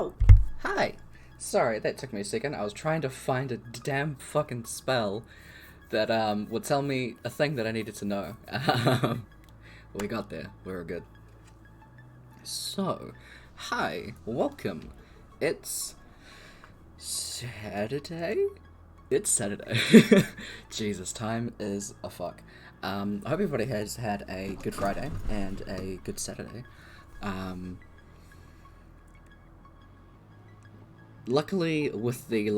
Oh, hi. Sorry, that took me a second. I was trying to find a damn fucking spell that would tell me a thing that I needed to know. We got there. We were good. So, hi, welcome. It's Saturday? It's Saturday. Jesus, time is a fuck. I hope everybody has had a good Friday and a good Saturday. Luckily, with the,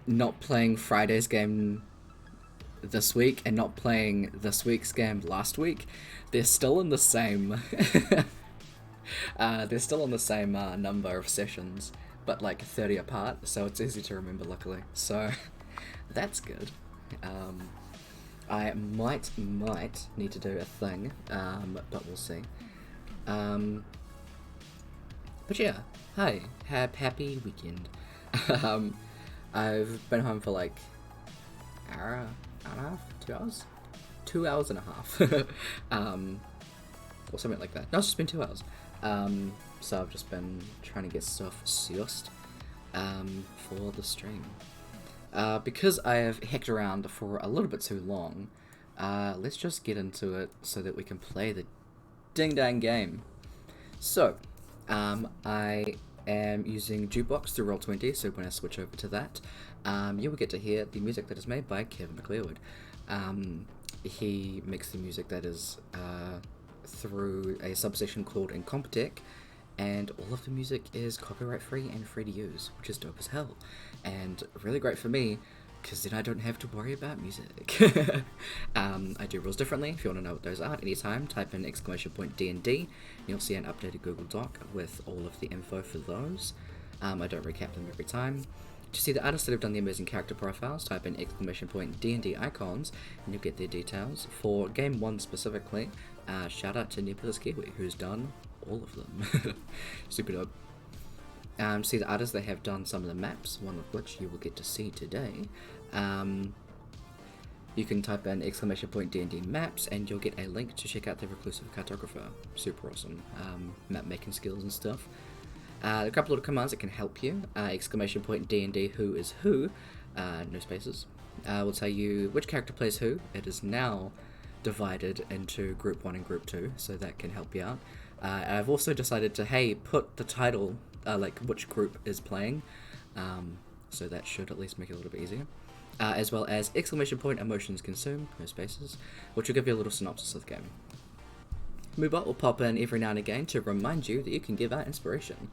not playing Friday's game this week and not playing this week's game last week, they're still in the same... they're still in the same number of sessions, but 30 apart, so it's easy to remember, luckily. So, that's good. I might need to do a thing, but we'll see. But yeah, hi, happy weekend. I've been home for hour and a half, 2 hours? 2 hours and a half. Or something like that. No, it's just been 2 hours. So I've just been trying to get stuff sourced for the stream. Because I have hecked around for a little bit too long, let's just get into it so that we can play the ding-dang game. So, I am using Jukebox through Roll20, so when I switch over to that, you will get to hear the music that is made by Kevin MacLeod. He makes the music that is through a subsection called Incompetech, and all of the music is copyright free and free to use, which is dope as hell, and really great for me, because then I don't have to worry about music. I do rules differently. If you want to know what those are at any time, type in !DND, and you'll see an updated Google Doc with all of the info for those. I don't recap them every time. To see the artists that have done the amazing character profiles, type in !DND icons, and you'll get their details. For Game 1 specifically, shout out to Nebulous Kiwi, who's done all of them. Super dope. See the artists that have done some of the maps, one of which you will get to see today. You can type in !DND maps, and you'll get a link to check out the Reclusive Cartographer. Super awesome map making skills and stuff. A couple of commands that can help you. !DND who is who, no spaces, will tell you which character plays who. It is now divided into Group 1 and Group 2, so that can help you out. I've also decided to, hey, put the title, which group is playing, so that should at least make it a little bit easier. As well as !emotions consume, no spaces, which will give you a little synopsis of the game. Moobot will pop in every now and again to remind you that you can give out inspiration.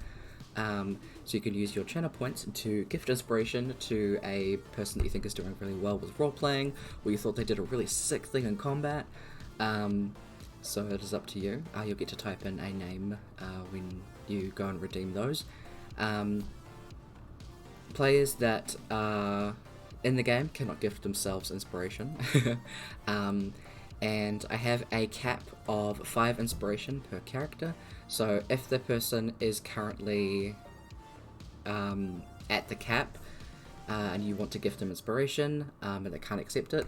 So you can use your channel points to gift inspiration to a person that you think is doing really well with role-playing, or you thought they did a really sick thing in combat. So it is up to you. You'll get to type in a name when you go and redeem those. Players that are in the game cannot gift themselves inspiration. And I have a cap of 5 inspiration per character. So if the person is currently at the cap and you want to gift them inspiration and they can't accept it,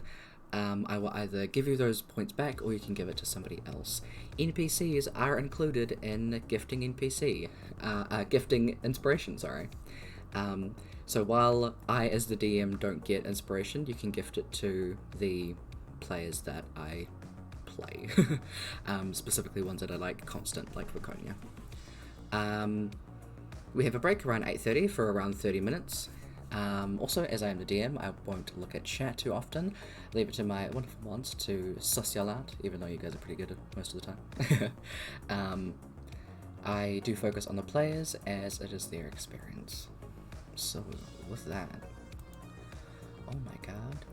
I will either give you those points back or you can give it to somebody else. NPCs are included in gifting gifting inspiration, sorry. So while I, as the DM, don't get inspiration, you can gift it to the players that I play. Specifically ones that are constant, like Laconia. We have a break around 8:30 for around 30 minutes. Also, as I am the DM, I won't look at chat too often. Leave it to my wonderful ones to suss y'all out, even though you guys are pretty good at most of the time. I do focus on the players as it is their experience. So, with that, oh my god.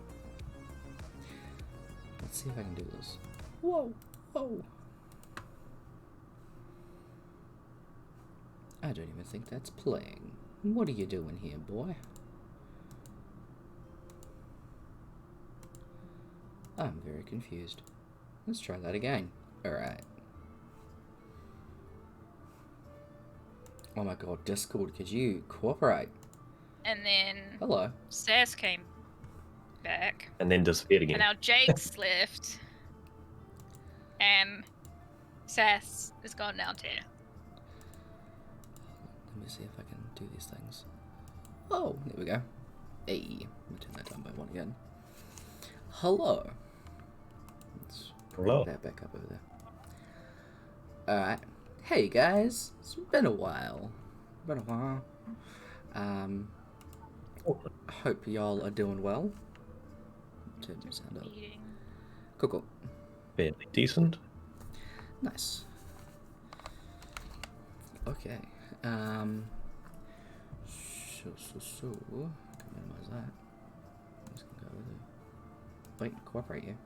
Let's see if I can do this. Whoa, whoa. I don't even think that's playing. What are you doing here, boy? I'm very confused. Let's try that again. Alright. Oh my god, Discord, could you cooperate? And then hello. Sass came back. And then disappeared again. And now Jake's left. And Sass is gone now too. Let me see if I can do these things. Oh, there we go. Hey, I'm gonna turn that down by 1 again. Hello. Let's Hello. bring that back up over there. Alright. Hey guys, it's been a while. Hope y'all are doing well. Turn the sound up. Eating. Cool. Fairly decent. Nice. Okay. So. Can minimize that. I'm just gonna go with it. Wait, cooperate you.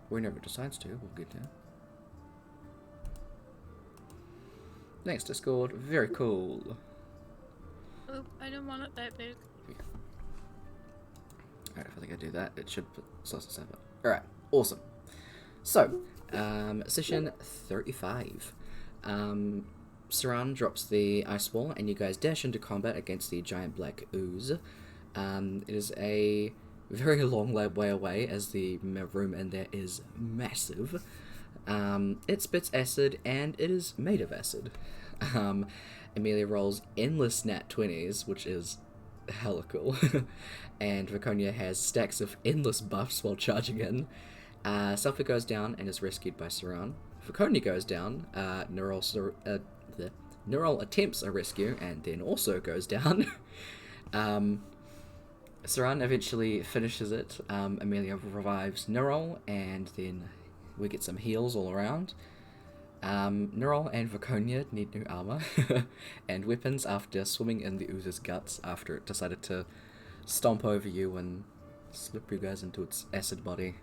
Whenever it decides to, we'll get there. Thanks, Discord. Very cool. Oh, I don't want it that big. Alright, if I think I do that, it should start to save it. Alright, awesome. So, session 35. Saran drops the ice wall, and you guys dash into combat against the giant black ooze. It is a very long way away, as the room in there is massive. It spits acid, and it is made of acid. Emelia rolls endless nat 20s, which is hella cool. And Viconia has stacks of endless buffs while charging in. Selphie goes down and is rescued by Saran. Viconia goes down. Neural attempts a rescue and then also goes down. Saran eventually finishes it. Emelia revives Neural, and then we get some heals all around. Neural and Viconia need new armor and weapons after swimming in the ooze's guts after it decided to stomp over you and slip you guys into its acid body.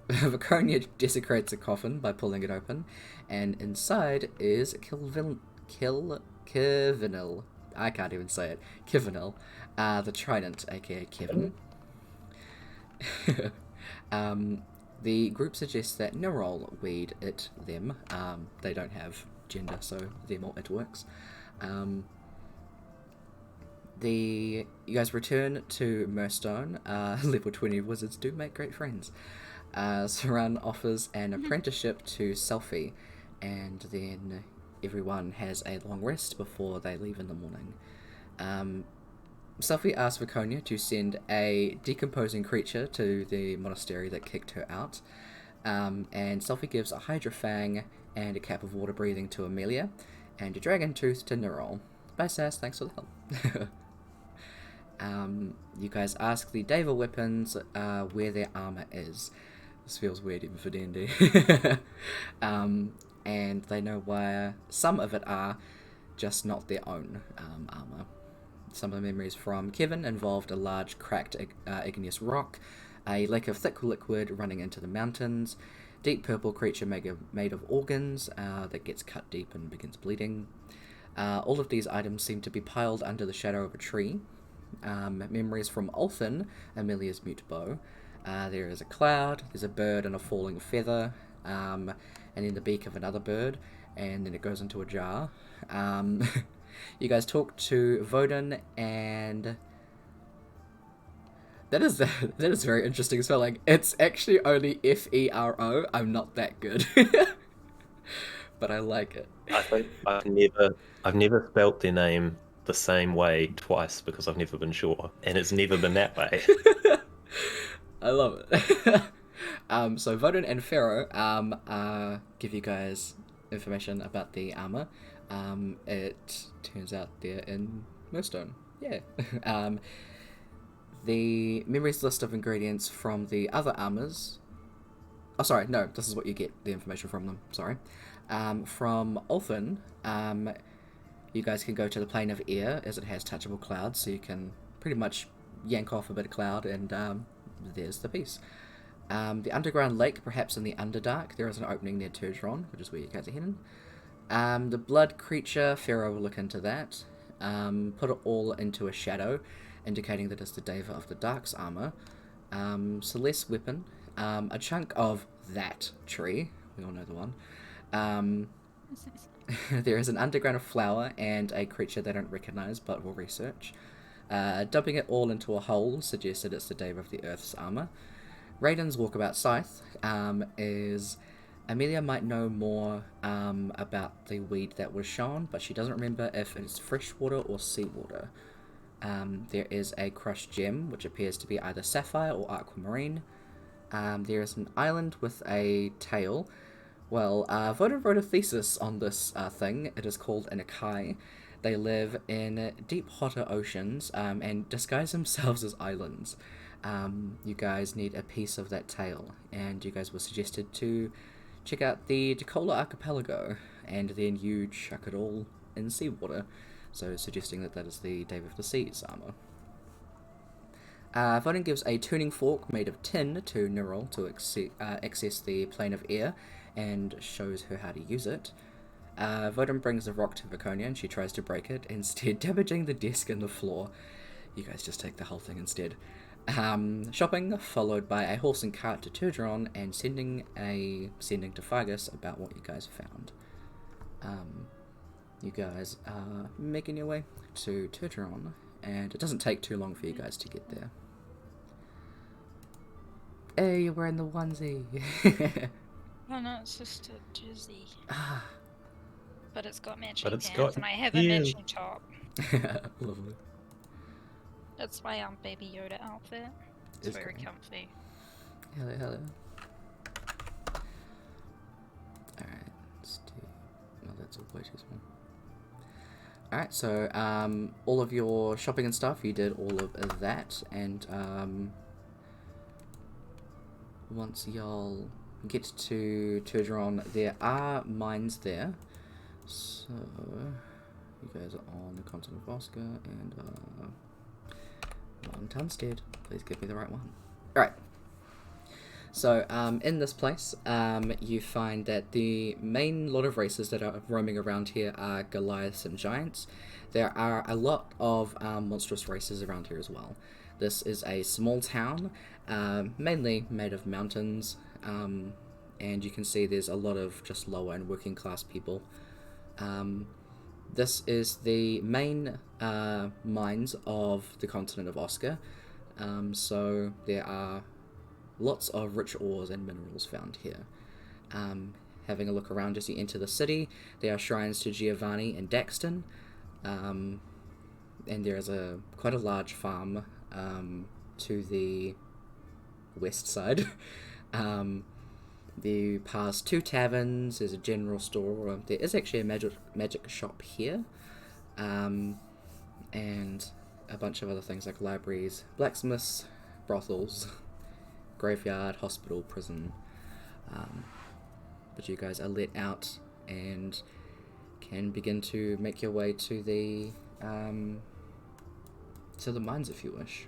Viconia desecrates a coffin by pulling it open, and inside is Kivinil. I can't even say it. Kivinil, the Trident, aka Kevin. The group suggests that Neural, weed, it, them. They don't have gender, so them or it works. You guys return to Murstone. Level 20 wizards do make great friends. Saran offers an apprenticeship to Selphie, and then everyone has a long rest before they leave in the morning. Selphie asks Viconia to send a decomposing creature to the monastery that kicked her out, and Selphie gives a Hydra Fang and a cap of water breathing to Emelia, and a dragon tooth to Neural. Bye, Sass, thanks for the help. You guys ask the Deva weapons where their armor is. This feels weird even for D&D. And they know where some of it are, just not their own armor. Some of the memories from Kevin involved a large cracked igneous rock, a lake of thick liquid running into the mountains, deep purple creature made of organs that gets cut deep and begins bleeding. All of these items seem to be piled under the shadow of a tree. Memories from Ulfin, Emelia's mute bow. There is a cloud, there's a bird and a falling feather, and then the beak of another bird, and then it goes into a jar. You guys talk to Vodun, and that is very interesting spelling. It's actually only Fero. I'm not that good, but I like it. I think I've never spelt their name the same way twice because I've never been sure, and it's never been that way. I love it. So Vodun and Pharaoh give you guys information about the armor. It turns out they're in Moonstone. Yeah. The memories list of ingredients from the other armors. Oh, sorry, no, this is what you get the information from them. Sorry. From Ulfin, you guys can go to the plane of air as it has touchable clouds, so you can pretty much yank off a bit of cloud, and there's the piece. The underground lake, perhaps in the Underdark, there is an opening near Turgeron, which is where you guys are heading. The blood creature, Pharaoh will look into that. Put it all into a shadow, indicating that it's the Deva of the Dark's armor. Celeste's weapon, a chunk of that tree, we all know the one. There is an underground flower and a creature they don't recognize but will research. Dumping it all into a hole suggests that it's the Deva of the Earth's armor. Raiden's walkabout scythe is Amelia might know more about the weed that was shown, but she doesn't remember if it's freshwater or seawater. There is a crushed gem, which appears to be either sapphire or aquamarine. There is an island with a tail. Well, Voda wrote a thesis on this thing. It is called an Ikai. They live in deep, hotter oceans and disguise themselves as islands. You guys need a piece of that tail, and you guys were suggested to check out the Decola Archipelago, and then you chuck it all in seawater. So, suggesting that that is the Dave of the Seas armor. Voden gives a tuning fork made of tin to Neural to access the plane of air, and shows her how to use it. Voden brings the rock to Viconia, and she tries to break it, instead damaging the desk and the floor. You guys just take the whole thing instead. Shopping, followed by a horse and cart to Turgeron, and sending to Fargus about what you guys found. You guys are making your way to Turgeron, and it doesn't take too long for you guys to get there. Hey, you're wearing the onesie. Oh no, it's just a jersey. But it's got matching But it's pants, got and I have ears. a matching top. Lovely. That's my Baby Yoda outfit. It's It's very great. comfy. Hell yeah. Alright, let's do... No, that's way too small. Alright, so, all of your shopping and stuff, you did all of that, and, once y'all get to Turgeron, there are mines there. So, you guys are on the continent of Oscar, and, one Tunstead. Please give me the right one. Alright. So, in this place, you find that the main lot of races that are roaming around here are Goliaths and Giants. There are a lot of monstrous races around here as well. This is a small town, mainly made of mountains, and you can see there's a lot of just lower and working class people. This is the main mines of the continent of Oscar, so there are lots of rich ores and minerals found here. Having a look around as you enter the city, there are shrines to Giovanni and Daxton, and there is quite a large farm to the west side. You pass 2 taverns, there's a general store, there is actually a magic shop here, and a bunch of other things like libraries, blacksmiths, brothels, graveyard, hospital, prison. But you guys are let out and can begin to make your way to the mines if you wish.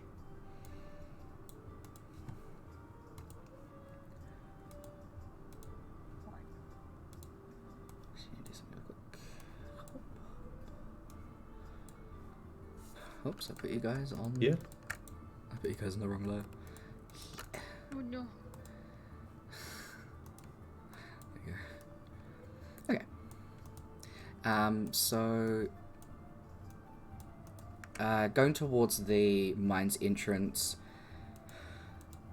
Oops, I put you guys on. Yeah. I put you guys in the wrong layer. Oh no. Okay. So going towards the mine's entrance.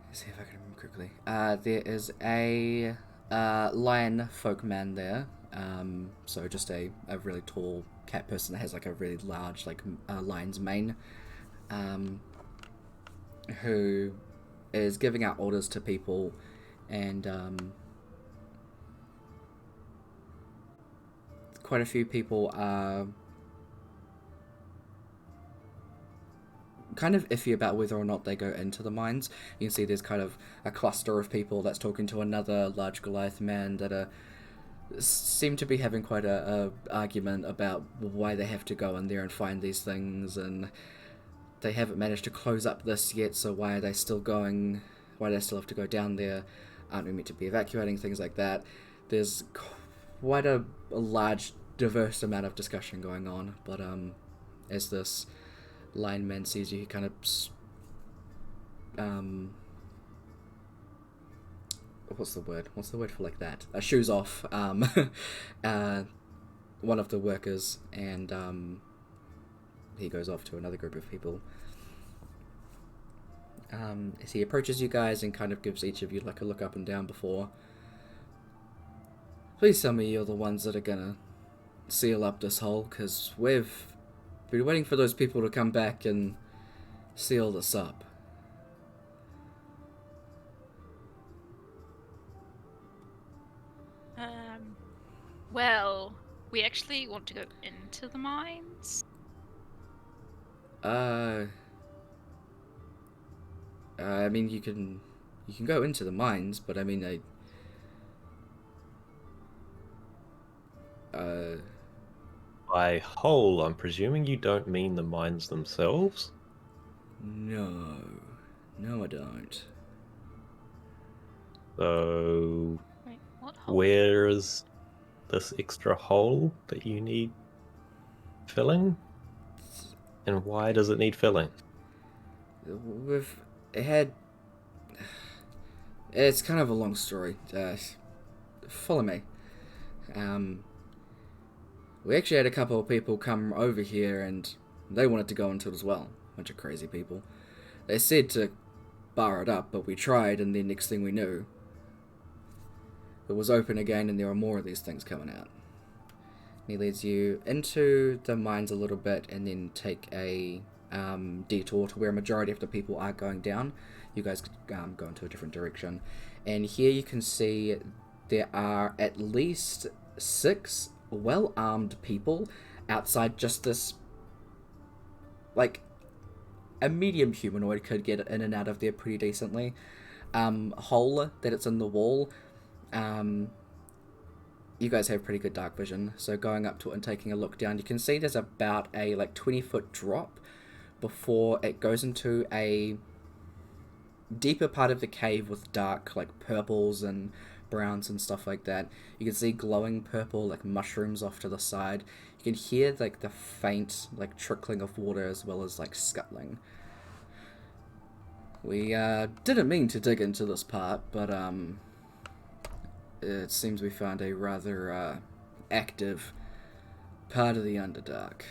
Let's see if I can remember quickly. There is a lion folkman there. So just a really tall cat person that has like a really large lion's mane. Who is giving out orders to people, and quite a few people are kind of iffy about whether or not they go into the mines. You can see there's kind of a cluster of people that's talking to another large Goliath man that seem to be having quite a argument about why they have to go in there and find these things, and they haven't managed to close up this yet, so why are they still going? Why do they still have to go down there? Aren't we meant to be evacuating? Things like that. There's quite a large, diverse amount of discussion going on, but as this lineman sees you, he kind of what's the word for like that? Shoes off one of the workers, and he goes off to another group of people. As he approaches you guys and kind of gives each of you like a look up and down before Please tell me you're the ones that are gonna seal up this hole, because we've been waiting for those people to come back and seal this up. Well, we actually want to go into the mines. I mean, you can go into the mines, but I mean, By hole, I'm presuming you don't mean the mines themselves? no, I don't. So, Wait, what hole? where's this extra hole that you need filling? And why does it need filling? We've had. It's kind of a long story. Follow me. We actually had a couple of people come over here and they wanted to go into it as well. Bunch of crazy people. They said to bar it up, but we tried, and then next thing we knew, it was open again and there were more of these things coming out. He leads you into the mines a little bit and then take a detour to where a majority of the people are going down. You guys go into a different direction. And here you can see there are at least 6 well-armed people outside just this, like, a medium humanoid could get in and out of there pretty decently. Hole that it's in the wall. You guys have pretty good dark vision, so going up to it and taking a look down, you can see there's about a 20-foot drop before it goes into a deeper part of the cave with dark purples and browns and stuff like that. You can see glowing purple mushrooms off to the side. You can hear the faint trickling of water as well as scuttling. We didn't mean to dig into this part, but it seems we found a rather active part of the Underdark.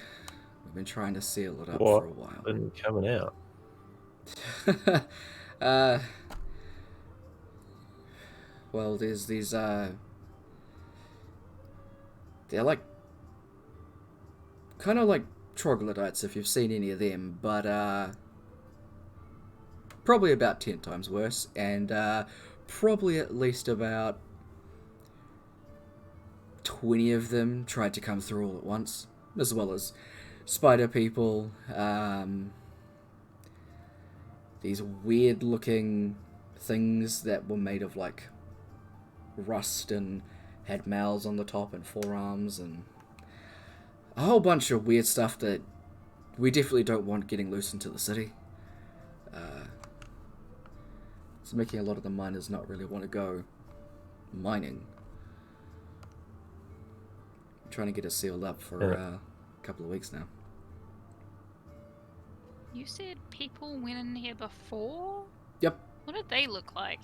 We've been trying to seal it up for a while. What's been coming out? Well, there's these, they're kind of like troglodytes, if you've seen any of them, but, probably about 10 times worse, and, probably at least about 20 of them tried to come through all at once, as well as spider people, these weird looking things that were made of rust and had mouths on the top and forearms and a whole bunch of weird stuff that we definitely don't want getting loose into the city. It's making a lot of the miners not really want to go mining. I'm trying to get it sealed up for a couple of weeks now. You said people went in here before? Yep. What did they look like?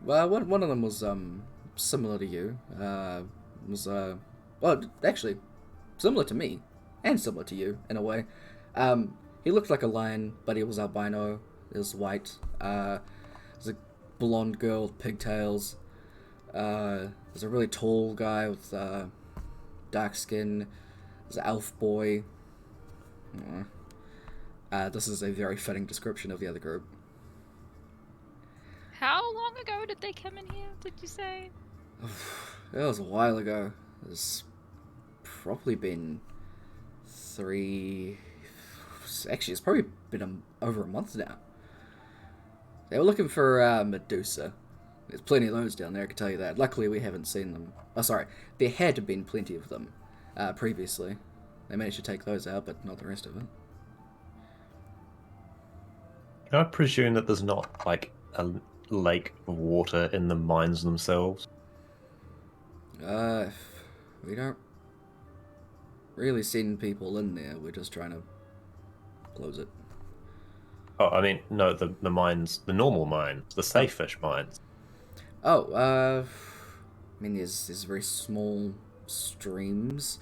Well, one of them was similar to you. Well, actually, similar to me, and similar to you in a way. He looked like a lion, but he was albino. He was white. There's a blonde girl with pigtails. There's a really tall guy with dark skin. There's an elf boy. This is a very fitting description of the other group. How long ago did they come in here, did you say? It was a while ago. It's probably been 3... Actually, it's probably been over a month now. They were looking for Medusa. There's plenty of those down there, I can tell you that. Luckily, we haven't seen them. Oh, sorry. There had been plenty of them previously. They managed to take those out, but not the rest of it. Can I presume that there's not, a lake of water in the mines themselves? We don't really send people in there. We're just trying to close it. Oh, I mean, no, the mines, the normal mines, the safe fish mines. Oh, I mean, there's very small streams,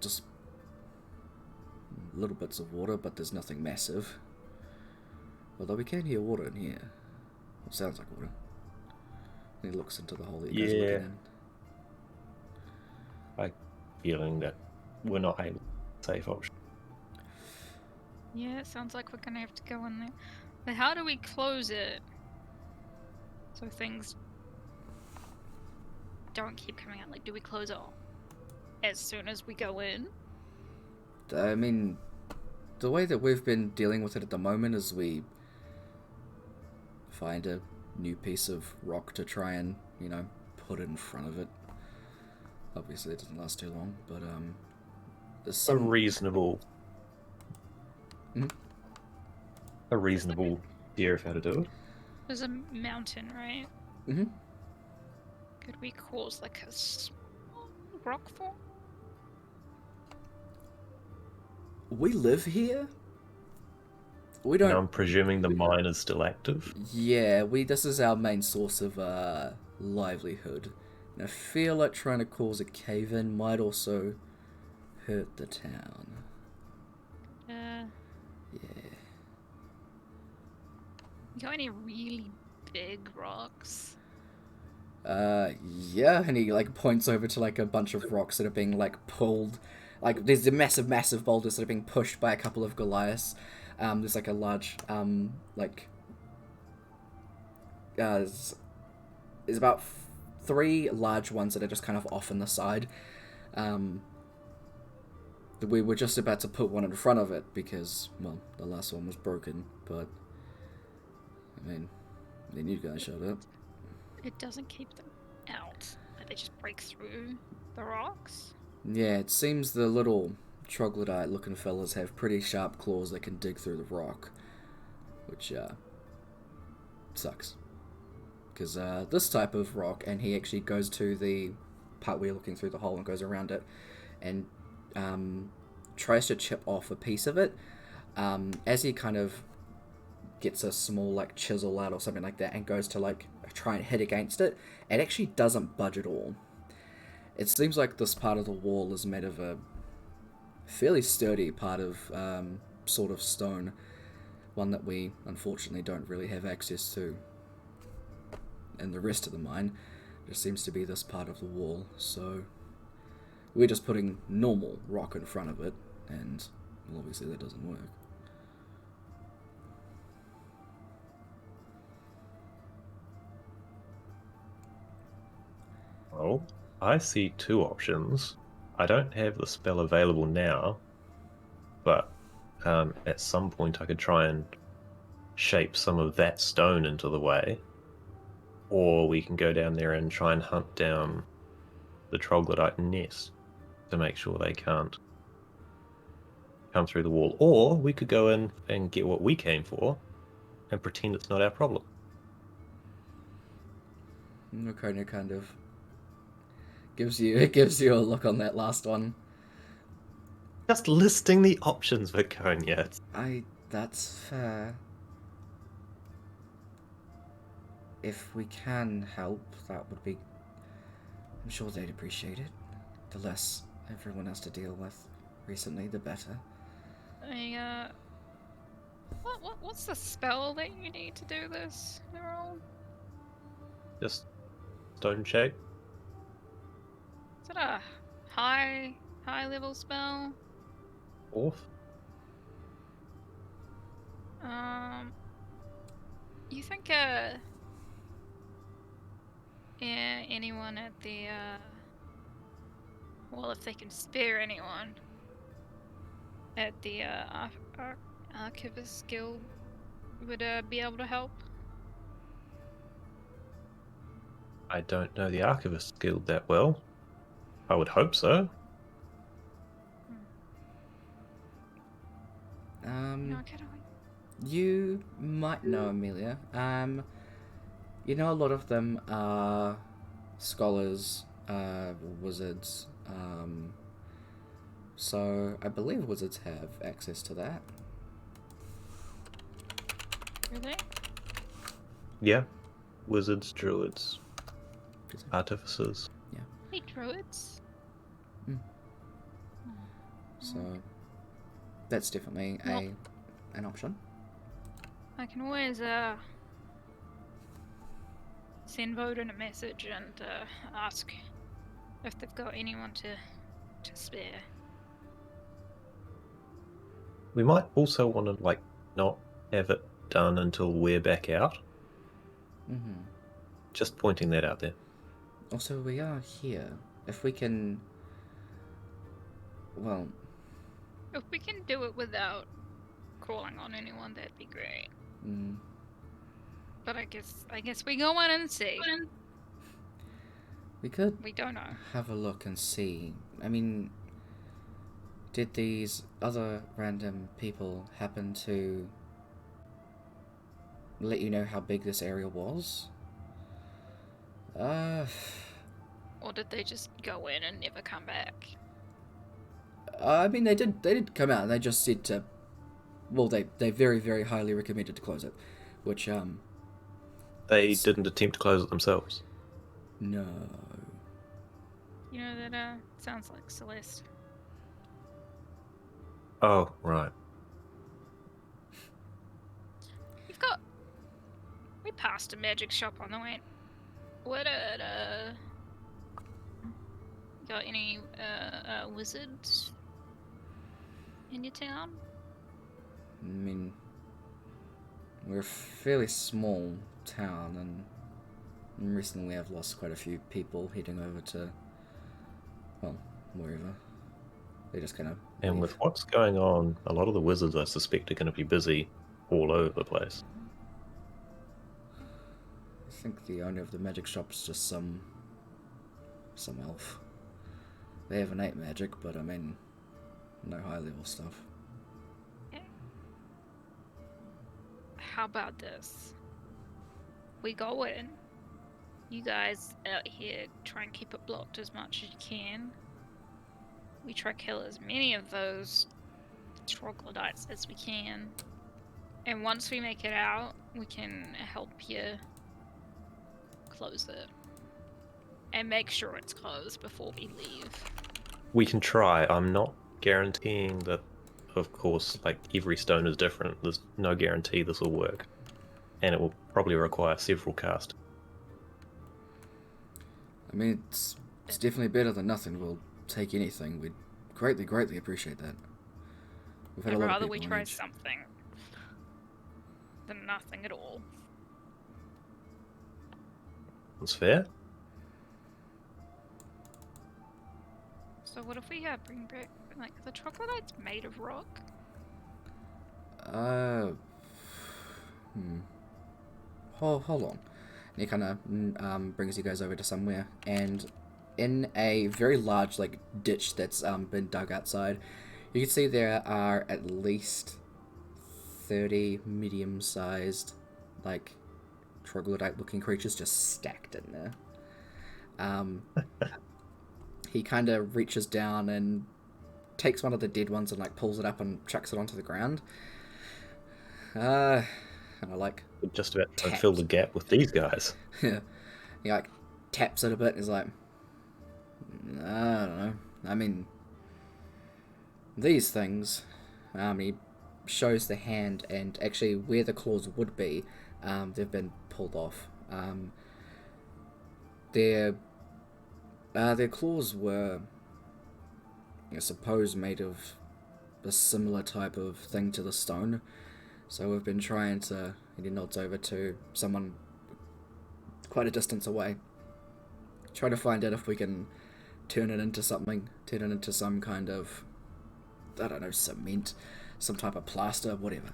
just little bits of water, but there's nothing massive. Although we can hear water in here. It sounds like water. And he looks into the hole that you guys are Yeah. looking in. I feeling that we're not able to safe option. Yeah, it sounds like we're gonna have to go in there. But how do we close it? So things don't keep coming out. Like, do we close it all as soon as we go in? I mean, the way that we've been dealing with it at the moment is we find a new piece of rock to try and, put it in front of it. Obviously, it doesn't last too long, but, there's A some... reasonable Mhm. a reasonable idea of how to do it. There's a mountain, right? Mm-hmm. Could we cause like a small rock fall? We live here? We And don't... I'm presuming the mine is still active. Yeah, this is our main source of livelihood. And I feel like trying to cause a cave-in might also hurt the town. Yeah. You got any really big rocks? Yeah, and he points over to a bunch of rocks that are being pulled. There's the massive boulders that are being pushed by a couple of Goliaths. There's a large there's about 3 large ones that are just kind of off on the side. We were just about to put one in front of it because, well, the last one was broken, but I mean, then you guys showed up. It doesn't keep them out. Like they just break through the rocks. Yeah, it seems the little troglodyte-looking fellas have pretty sharp claws that can dig through the rock, which sucks. Because this type of rock, and he actually goes to the part where you're looking through the hole and goes around it, and tries to chip off a piece of it. As he kind of gets a small chisel out or something like that and goes to try and hit against it, it actually doesn't budge at all. It seems like this part of the wall is made of a fairly sturdy part of sort of stone, one that we unfortunately don't really have access to. And the rest of the mine just seems to be this part of the wall, so we're just putting normal rock in front of it, and well, obviously that doesn't work. Well, I see 2 options. I don't have the spell available now, but at some point I could try and shape some of that stone into the way. Or we can go down there and try and hunt down the troglodyte nest to make sure they can't come through the wall. Or we could go in and get what we came for and pretend it's not our problem. Nakonia kind of gives you a look on that last one. Just listing the options, Viconia. That's fair. If we can help, that would be... I'm sure they'd appreciate it. The less everyone has to deal with recently, the better. What's the spell that you need to do this, Earl? Just stone shape. Is it a high level spell? Off. You think anyone at the well, if they can spare anyone at the Archivist Guild would be able to help? I don't know the Archivist Guild that well. I would hope so. No, You might know Emelia. You know, a lot of them are scholars, wizards, so I believe wizards have access to that. Really? Yeah. Wizards, druids, artificers. Yeah. Hey, druids. So that's definitely an option. I can always send Voden a message and ask if they've got anyone to spare. We might also want to, like, not have it done until we're back out. Mm-hmm. Just pointing that out there. Also, we are here. If we can... Well... If we can do it without crawling on anyone, that'd be great. Mm, But I guess we go in and see. we could We don't know. have a look and see. I mean... Did these other random people happen to let you know how big this area was? Or did they just go in and never come back? I mean, they did come out and they just said to... Well, they very, very highly recommended to close it. Which, They didn't attempt to close it themselves. No. You know, that sounds like Celeste. Oh, right. We passed a magic shop on the way. What got any wizards in your town? I mean, we're a fairly small town, and recently I've lost quite a few people heading over to, well, wherever. They just kind of... And with what's going on, a lot of the wizards, I suspect, are going to be busy all over the place. I think the owner of the magic shop's just some elf. They have innate magic, but I mean, no high level stuff. Okay. How about this? We go in. You guys out here try and keep it blocked as much as you can. We try to kill as many of those troglodytes as we can. And once we make it out, we can help you close it. And make sure it's closed before we leave. We can try. I'm not guaranteeing that, of course, like, every stone is different. There's no guarantee this will work. And it will probably require several casts. I mean, it's definitely better than nothing. We'll take anything. We'd greatly appreciate that. We've had I'd a lot of rather people we on try edge. something than nothing at all. That's fair. So what if we bring back, like, the troglodytes made of rock? Hold on. And he kind of brings you guys over to somewhere, and in a very large, like, ditch that's been dug outside, you can see there are at least 30 medium-sized, like, troglodyte-looking creatures just stacked in there. He kind of reaches down and takes one of the dead ones and, like, pulls it up and chucks it onto the ground. And I, like... We're just about to fill the gap with these guys. Yeah. He, like, taps it a bit and is like... I don't know. I mean... These things... he shows the hand, and actually where the claws would be, they've been pulled off. Their claws were, I suppose, made of a similar type of thing to the stone. So we've been trying to... And he nods over to someone quite a distance away. Try to find out if we can turn it into something. Turn it into some kind of... I don't know, cement. Some type of plaster, whatever.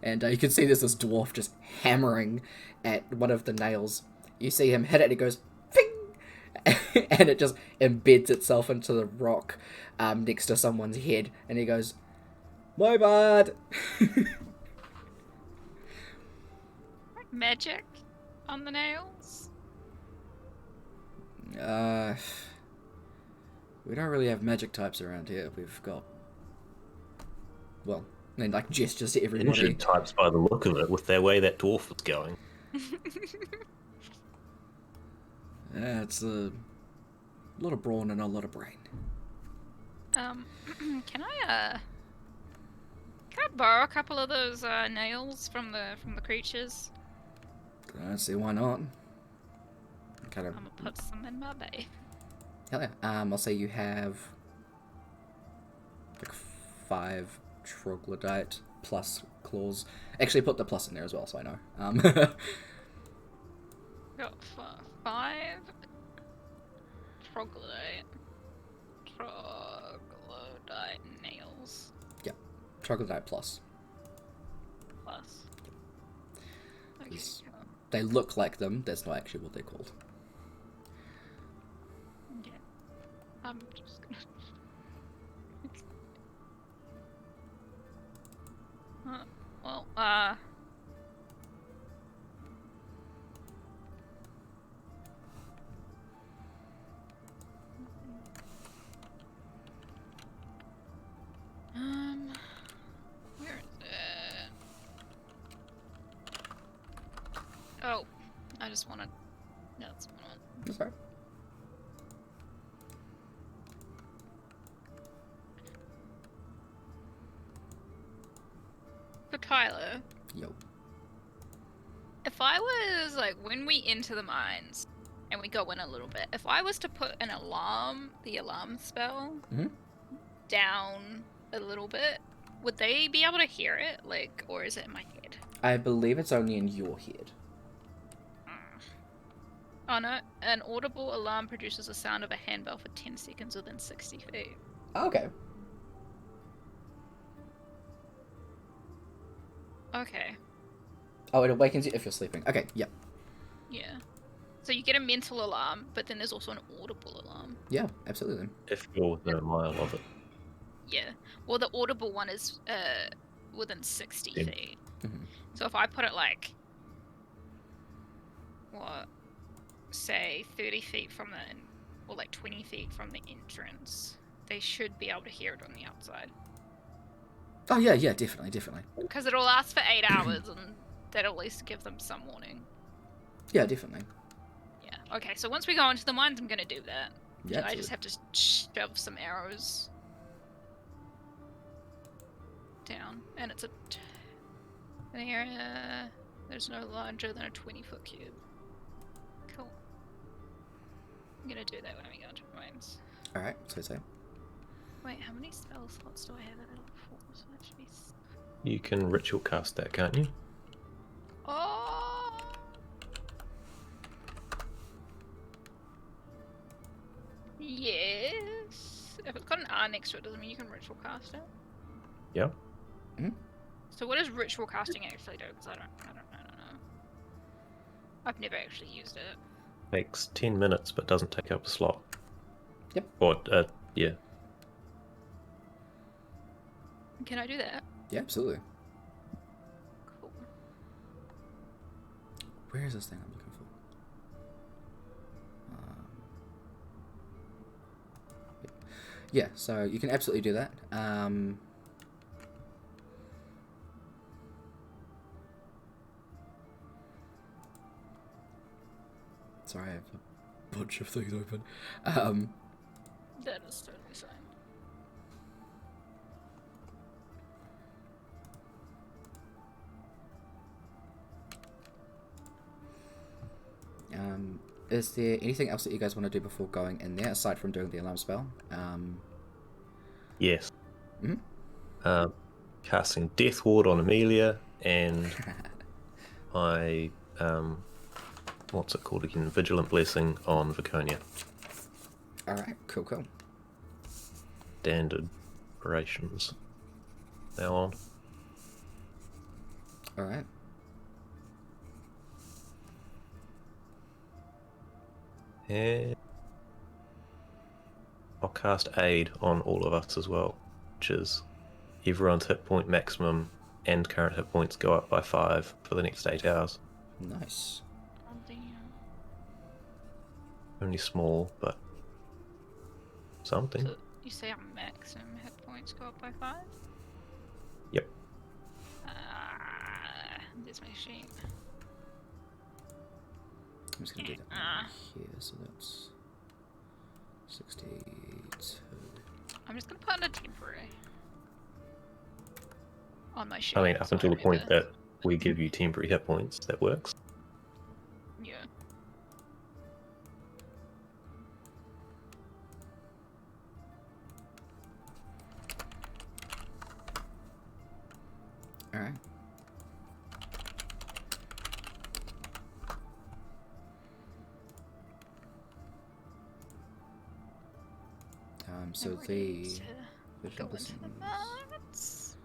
And you can see there's this dwarf just hammering at one of the nails. You see him hit it and it goes... Fing! And it just embeds itself into the rock next to someone's head. And he goes... My bad! Magic on the nails? We don't really have magic types around here. We've got... Well, I mean, like, gestures to everybody. Injured types by the look of it, with the way that dwarf was going. Yeah, it's a lot of brawn and a lot of brain. Can I I borrow a couple of those nails from the creatures? I don't see why not. Kind of. I'm gonna put some in my bag. Hell yeah. I'll say you have like 5 troglodyte plus claws. Actually, put the plus in there as well, so I know. Got 5 troglodyte nails Yeah, troglodyte plus. plus. Okay. Yes. They look like them. That's not actually what they're called. Yeah. I'm just gonna. Well, where is it? Oh, I just wanna. No, that's one. That's right. For Tyler, Yo. if I was like when we enter the mines and we go in a little bit, if I was to put an alarm, the alarm spell, Mhm. down a little bit, would they be able to hear it? Like, or is it in my head? I believe it's only in your head. Oh no, an audible alarm produces the sound of a handbell for 10 seconds within 60 feet. Okay. Okay, Oh, it awakens you if you're sleeping. Okay, yep. yeah. So you get a mental alarm, but then there's also an audible alarm. Yeah, absolutely. If you're within a mile of it. Yeah. Well, the audible one is within 60 Yeah. feet. Mhm. So if I put it like, what, say 30 feet from the, or like 20 feet from the entrance, they should be able to hear it on the outside. Oh, yeah, definitely. Because it'll last for 8 hours, and that'll at least give them some warning. Yeah, definitely. Yeah. Okay, so once we go into the mines, I'm gonna do that. Yeah, I just have to shove some arrows down, and it's an area there's no larger than a 20-foot cube. Cool. I'm gonna do that when we go into the mines. Alright, so. Wait, how many spell slots do I have at level 4? So that should be. You can ritual cast that, can't you? Oh! Yes. If it's got an R next to it, doesn't mean you can ritual cast it. Yeah. So what does ritual casting actually do? Because I don't know. I've never actually used it. Takes 10 minutes, but doesn't take up a slot. Yep. Or, yeah. Can I do that? Yeah, absolutely. Cool. Where is this thing I'm looking for? Yeah, so you can absolutely do that. Sorry, I have a bunch of things open. That is totally fine. Is there anything else that you guys want to do before going in there, aside from doing the alarm spell? Yes. Mhm. Casting Death Ward on Emelia, and I, what's it called again? Vigilant Blessing on Viconia. Alright, cool. Standard operations. Now on. Alright. And I'll cast Aid on all of us as well, which is everyone's hit point maximum and current hit points go up by 5 for the next 8 hours. Nice. Oh damn. Only small, but something. So you say our maximum hit points go up by 5? Yep. There's my sheet. I'm just gonna do that one here, so that's 62. I'm just gonna put in a temporary. on my shield. I mean, up so until the I point never- that we give you temporary hit points, that works. Yeah. Alright. So I'm ready the to vision go into the listens. mats.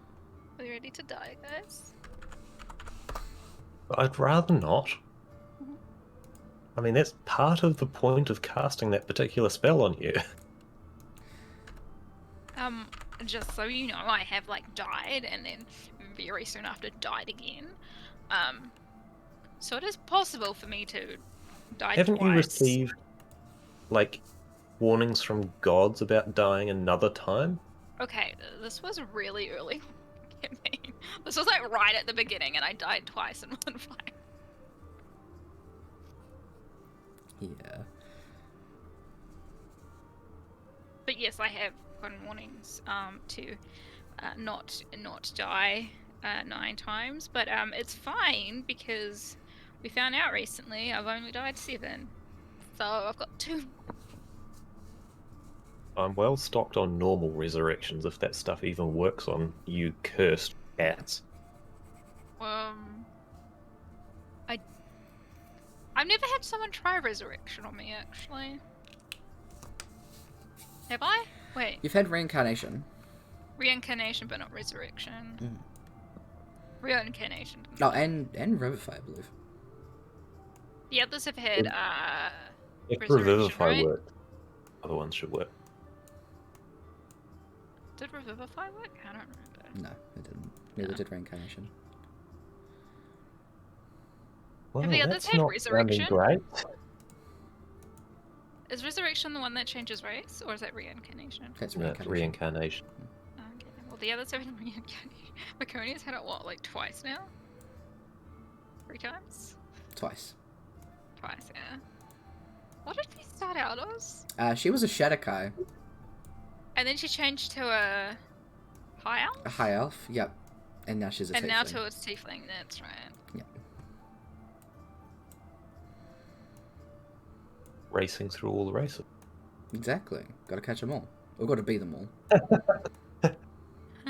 Are you ready to die, guys? But I'd rather not. Mhm. I mean, that's part of the point of casting that particular spell on you. Just so you know, I have like died and then very soon after died again. So it is possible for me to die Haven't twice. you received, like, warnings from gods about dying another time? Okay, this was really early in the campaign. This was like right at the beginning, and I died twice in one fight. Yeah. But yes, I have gotten warnings to not die 9 times. But it's fine because we found out recently I've only died 7, so I've got 2. I'm well stocked on normal resurrections if that stuff even works on you cursed cats. I've never had someone try resurrection on me actually. Have I? Wait, You've had reincarnation. reincarnation, but not resurrection. Mm. Reincarnation. Oh, and Revivify, I believe. The others have had If resurrection, Revivify right? works, other ones should work. Did Revivify work? I don't remember. No, it didn't. Neither No. did reincarnation. Well, the others that's had not sounding resurrection? great. Is resurrection the one that changes race, or is that reincarnation? That's No, reincarnation. reincarnation. Okay. Well, the others have had reincarnation. Maconia's had it what, like twice now? 3 times? Twice. Twice, yeah. What did she start out as? She was a Shadowkai. And then she changed to a high elf? A high elf, yep. And now she's a And now tiefling. to a tiefling, that's right. Yep. Racing through all the races. Exactly. Gotta catch them all. Or gotta beat them all. I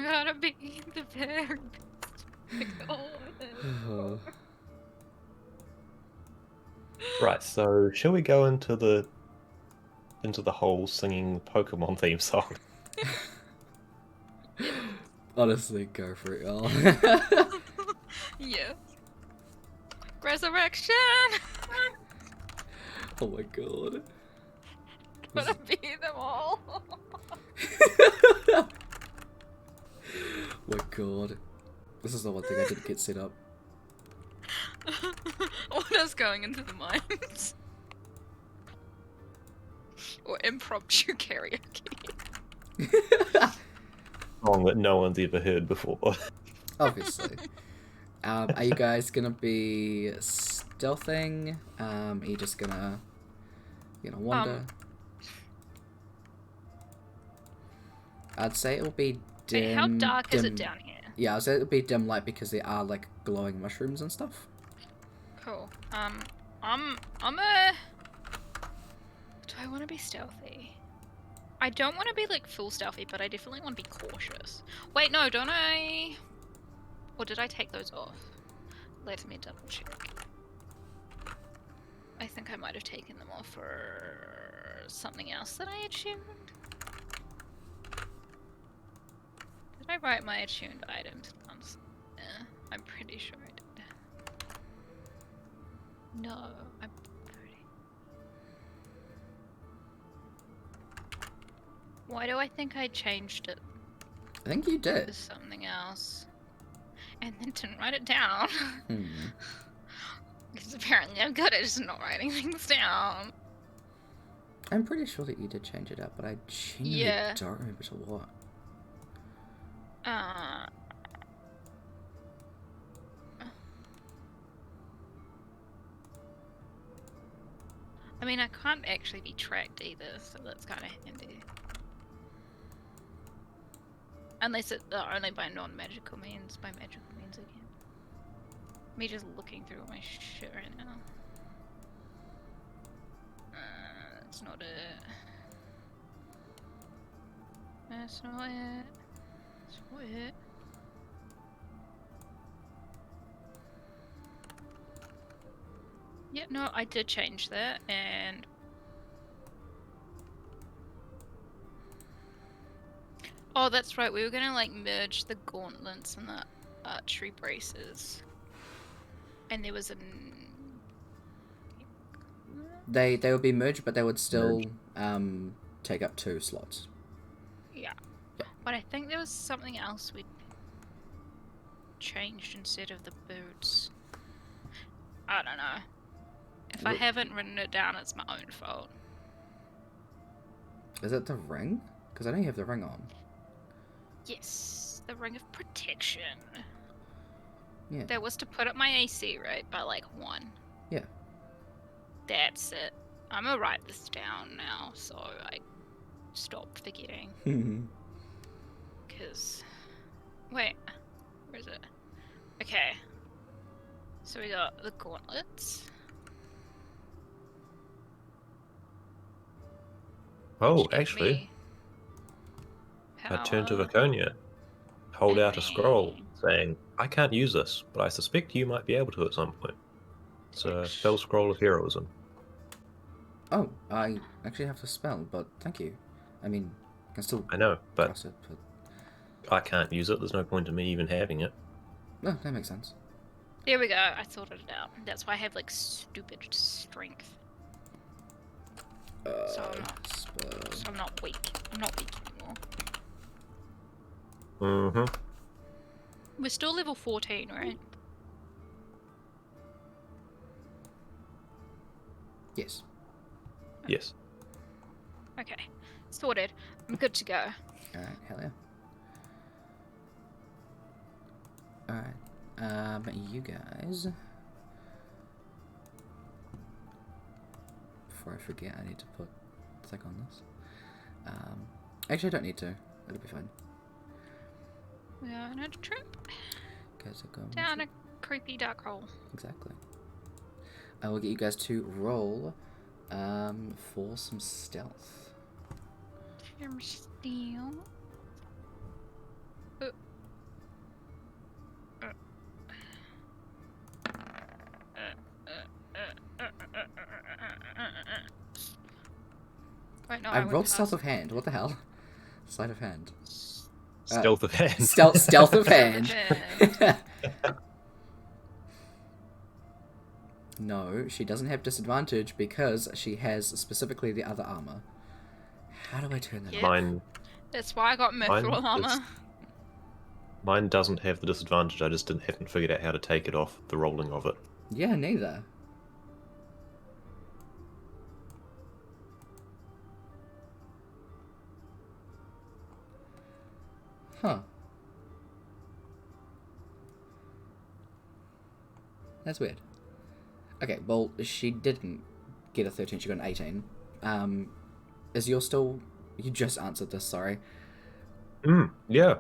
gotta be the very best. Right, so shall we go into the whole singing Pokemon theme song? Honestly, go for it, y'all. Yeah. Resurrection! Oh my god. Gotta beat them all. Oh my god. This is the one thing I didn't get set up. What is going into the mines? Or impromptu karaoke. Song that no one's ever heard before. Obviously. Are you guys gonna be stealthing? Are you just gonna wander? I'd say it'll be dim. Wait, how dark is it dim- down here? Yeah, I'd say it'll be dim light because there are like glowing mushrooms and stuff. Cool. I'm a... Do I want to be stealthy? I don't want to be like full stealthy, but I definitely want to be cautious. Wait, no, don't I? Or did I take those off? Let me double check. I think I might have taken them off for something else that I attuned. Did I write my attuned items down? Yeah, I'm pretty sure I did. No, I'm pretty... Why do I think I changed it I think you to did. something else? And then didn't write it down. Because apparently I'm good at just not writing things down. I'm pretty sure that you did change it up, but I genuinely Yeah. don't remember to what. I mean, I can't actually be tracked either, so that's kind of handy. Unless it's only by non-magical means. By magical means again. Me just looking through all my shit right now. That's not it. That's not it. That's not it. Yeah, no, I did change that, and oh, that's right. We were gonna like merge the gauntlets and the archery braces, and there was a They would be merged, but they would still take up 2 slots. yeah. But I think there was something else we changed instead of the boots. I don't know. If I haven't written it down, it's my own fault. Is it the ring? Because I don't have the ring on. Yes, the ring of protection. Yeah. That was to put up my AC, right? By like 1. Yeah. That's it. I'm gonna write this down now so I stop forgetting. Because. Wait. Where is it? Okay. So we got the gauntlets. Oh, which give actually, me I turn to power Viconia, hold out a and scroll, range. saying, I can't use this, but I suspect you might be able to at some point. It's a Text. spell scroll of heroism. Oh, I actually have the spell, but thank you. I mean, I can still I know, but cast it, but... I can't use it. There's no point in me even having it. No, that makes sense. There we go. I sorted it out. That's why I have like stupid strength. So I'm not weak. I'm not weak anymore. Mm-hmm. We're still level 14, right? Yes. Yes. Okay. Sorted. I'm good to go. Alright, hell yeah. Alright, you guys... Before I forget, I need to put a thing on this. Actually, I don't need to. It'll be fine. We are on a trip Guys are going down a creepy dark hole. Exactly. I will get you guys to roll for some stealth. Steel. Wait, no, I went rolled past stealth of hand. What the hell? Sleight of hand. Stealth of hand. Stealth of hand. hand. No, she doesn't have disadvantage because she has specifically the other armor. How do I turn that Yeah. on? Mine, That's why I got mithril is- armor. mine doesn't have the disadvantage. I just haven't figured out how to take it off the rolling of it. Yeah, neither. Huh. That's weird. Okay, well, she didn't get a 13, she got an 18. Is yours still... You just answered this, sorry. Yeah.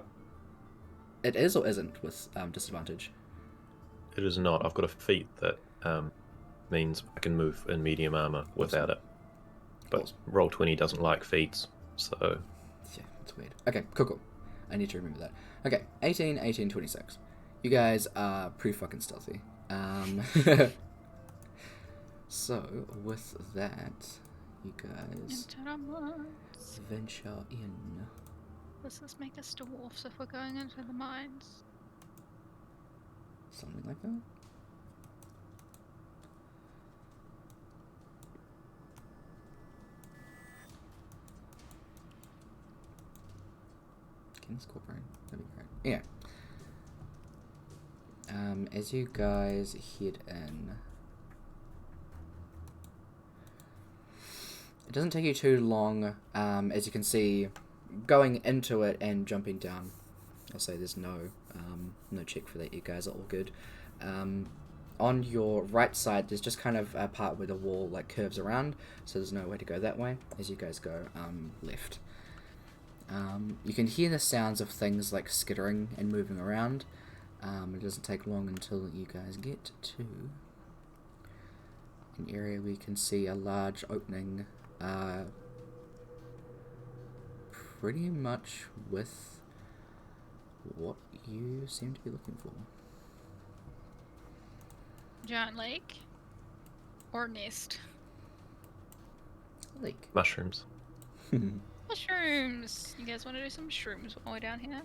It is or isn't with disadvantage? It is not. I've got a feat that means I can move in medium armor without it. But Awesome. Roll20 doesn't like feats, so... Yeah, it's weird. Okay, cool. I need to remember that. Okay, 18, 18, 26. You guys are pretty fucking stealthy. So, with that, you guys venture in. Does this make us dwarfs if we're going into the mines? Something like that. Can this corporate? That'd be great. Yeah. As you guys head in, it doesn't take you too long. As you can see, going into it and jumping down. I'll say there's no check for that. You guys are all good. On your right side, there's just kind of a part where the wall like curves around, so there's no way to go that way. As you guys go left. You can hear the sounds of things like skittering and moving around. It doesn't take long until you guys get to an area where you can see a large opening, pretty much with what you seem to be looking for. Giant lake? Or nest? Lake. Mushrooms. Mushrooms! You guys want to do some shrooms while we're down here?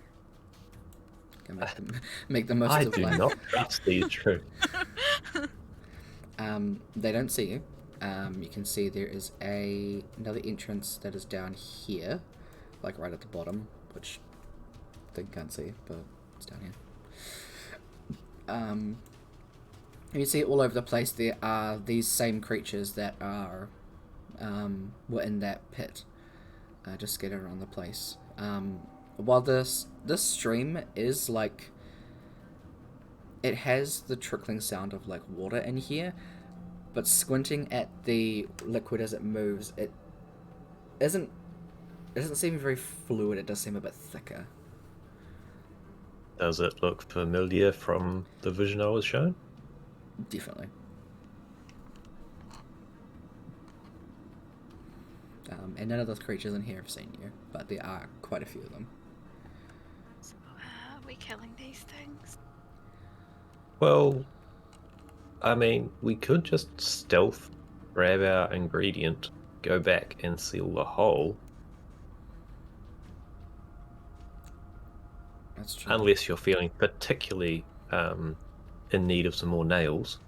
Can make the most I of do life. not trust these true. They don't see you. You can see there is another entrance that is down here, like right at the bottom, which they can't see, but it's down here. You see all over the place there are these same creatures that were in that pit, just scattered around the place. While this stream is like, it has the trickling sound of like water in here, but squinting at the liquid as it moves, it doesn't seem very fluid. It does seem a bit thicker. Does it look familiar from the vision I was shown? Definitely. And none of those creatures in here have seen you, but there are quite a few of them. So, are we killing these things? Well, I mean, we could just stealth, grab our ingredient, go back and seal the hole. That's true. Unless you're feeling particularly in need of some more nails.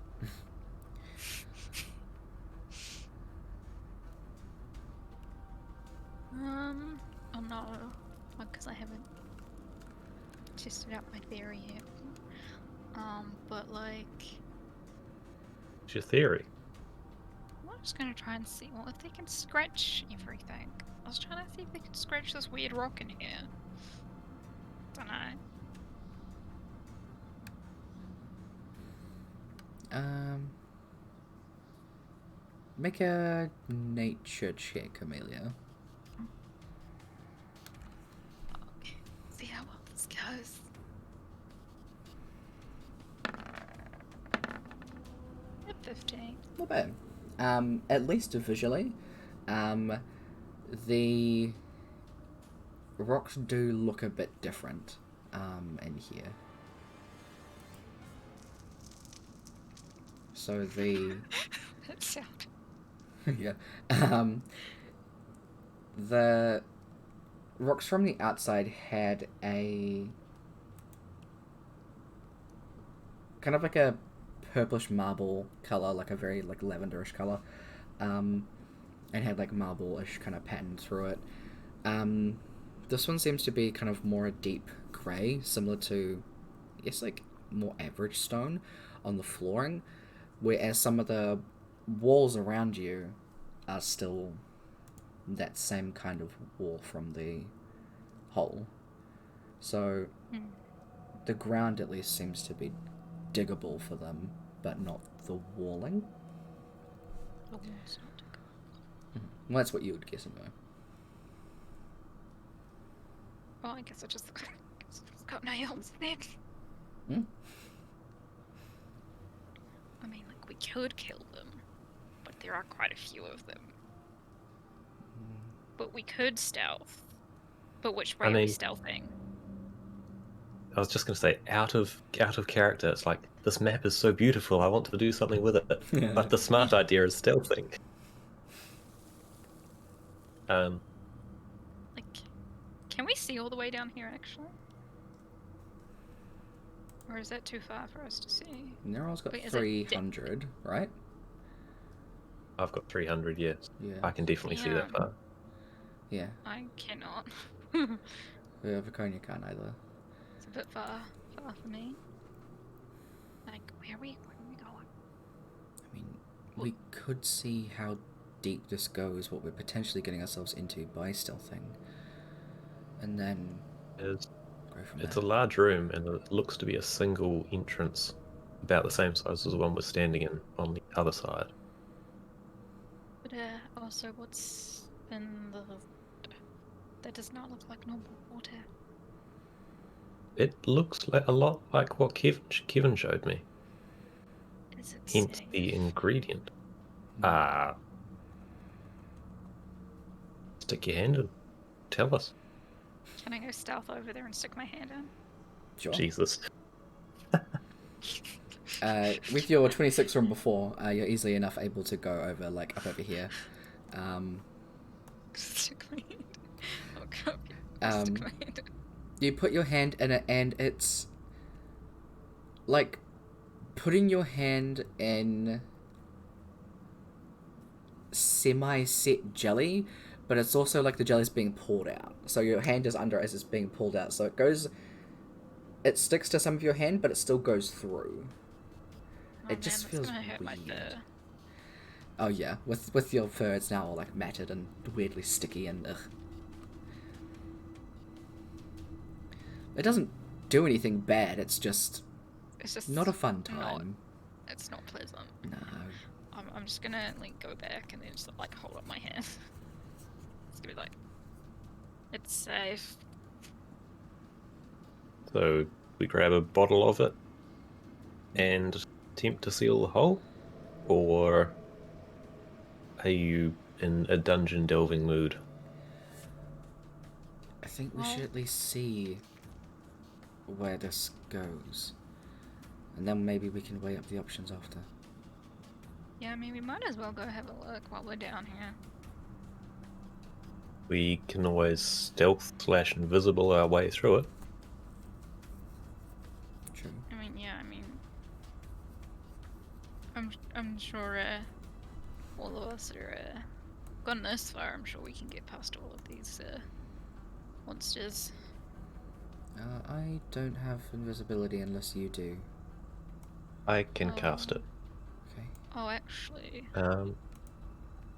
Oh no. Because I haven't tested out my theory yet. But like... What's your theory? I'm just gonna try and see, well, if they can scratch everything. I was trying to see if they could scratch this weird rock in here. Dunno. Make a nature check, Emelia. Okay, see how well this goes. At 15. Not bad. At least visually, the rocks do look a bit different, in here. So the That sound. yeah, the rocks from the outside had a kind of like a purplish marble color, like a very like lavenderish color, and had like marble-ish kind of pattern through it. This one seems to be kind of more a deep grey, similar to, I guess, like more average stone on the flooring, whereas some of the walls around you are still that same kind of wall from the hole. So the ground at least seems to be diggable for them, but not the walling. The wall's not diggable. Well, that's what you would guess anyway. Well, I guess I just got nails then. Hmm? I mean, like, we could kill them, but there are quite a few of them. But we could stealth. But which way I are we mean- stealthing? I was just going to say, out of character, it's like, this map is so beautiful, I want to do something with it. But the smart idea is stealthing. Like, can we see all the way down here, actually? Or is that too far for us to see? Neryl's got Wait, is it 300, right? I've got 300, yes. Yeah. I can definitely see that Yeah. far. Yeah. I cannot. Viconia can't either. It's a bit far for me. Like, where are we going? I mean, we could see how deep this goes, what we're potentially getting ourselves into by stealthing. And then It's, go from it's there. a large room, and it looks to be a single entrance, about the same size as the one we're standing in on the other side. But also, what's in the That does not look like normal water. It looks like a lot like what Kevin showed me. Is it Hence safe? the ingredient. Stick your hand in. Tell us. Can I go stealth over there and stick my hand in? Sure. Jesus. With your 26 from before, you're easily enough able to go over, like, up over here. Stick my hand. Oh god. Stick my hand in. You put your hand in it, and it's like putting your hand in semi-set jelly, but it's also like the jelly's being pulled out. So your hand is under as it's being pulled out. So it sticks to some of your hand, but it still goes through. Oh, It just man, feels that's gonna hurt my weird. fur. Oh yeah, with your fur, it's now all like matted and weirdly sticky and ugh. It doesn't do anything bad. It's just not a fun time. It's not pleasant. No. I'm just gonna like go back and then just like hold up my hand. It's gonna be like, it's safe. So we grab a bottle of it and attempt to seal the hole? Or are you in a dungeon delving mood? I think we should at least see where this goes. And then maybe we can weigh up the options after. Yeah, I mean, we might as well go have a look while we're down here. We can always stealth / invisible our way through it. True. I mean, yeah, I'm sure all of us are gone this far. I'm sure we can get past all of these monsters. I don't have invisibility unless you do. I can cast it. Okay. Oh, actually, Um,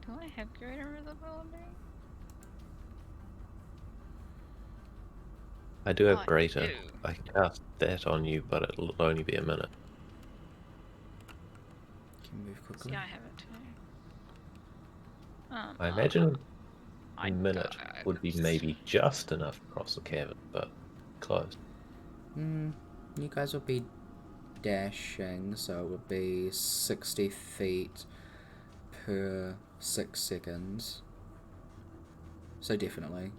do I have greater invisibility? I do have I greater. do. I can cast that on you, but it'll only be a minute. Can move quickly. Yeah, I have it too. I imagine I a minute don't- would be maybe just enough across the cavern, but close. You guys will be dashing, so it would be 60 feet per 6 seconds. So definitely.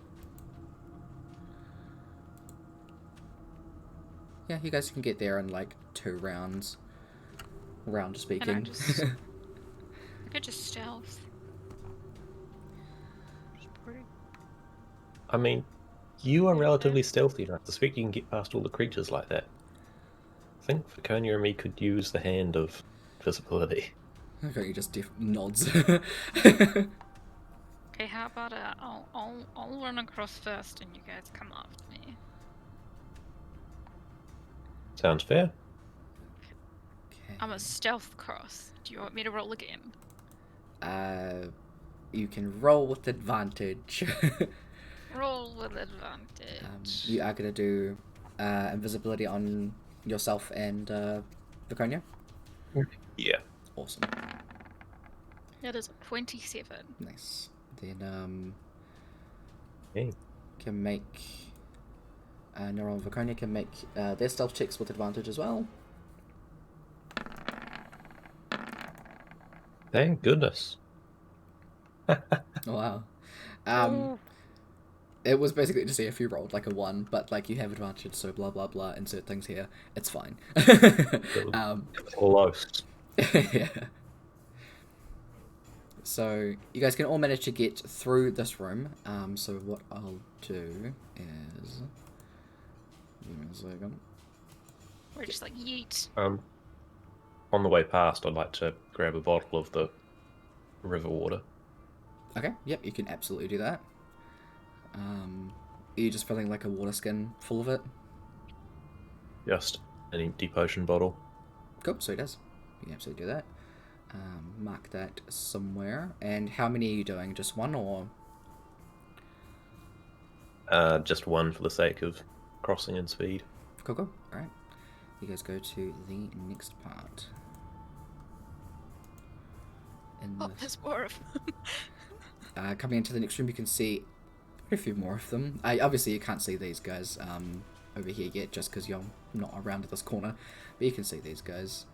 Yeah, you guys can get there in like 2 rounds. Round speaking. I could just stealth. I mean, you are relatively stealthy, and I suspect you can get past all the creatures like that. I think Viconia and me could use the hand of visibility. Okay, he just nods. Okay, how about I'll run across first and you guys come after me. Sounds fair. Okay. I'm a stealth cross. Do you want me to roll again? You can roll with advantage. Roll with advantage. You are gonna do invisibility on yourself and Viconia? Yeah. Awesome. That is a 27. Nice. Then Hey. can make Neural and Viconia can make their stealth checks with advantage as well. Thank goodness. Wow. Oh. It was basically just if you rolled like a 1, but like you have advantage, so blah blah blah, insert things here. It's fine. Close. Yeah. So you guys can all manage to get through this room. So what I'll do is, give me a second. We're just like yeet. On the way past, I'd like to grab a bottle of the river water. Okay. Yep, you can absolutely do that. Are you just filling like a water skin full of it? Just an empty potion bottle. Cool. So it does. You can absolutely do that. Mark that somewhere. And how many are you doing? Just one or? Just one for the sake of crossing in speed. Cool. Alright. You guys go to the next part. Oh, there's more of them. Coming into the next room, you can see a few more of them. Obviously you can't see these guys over here yet, just because you're not around this corner, but you can see these guys.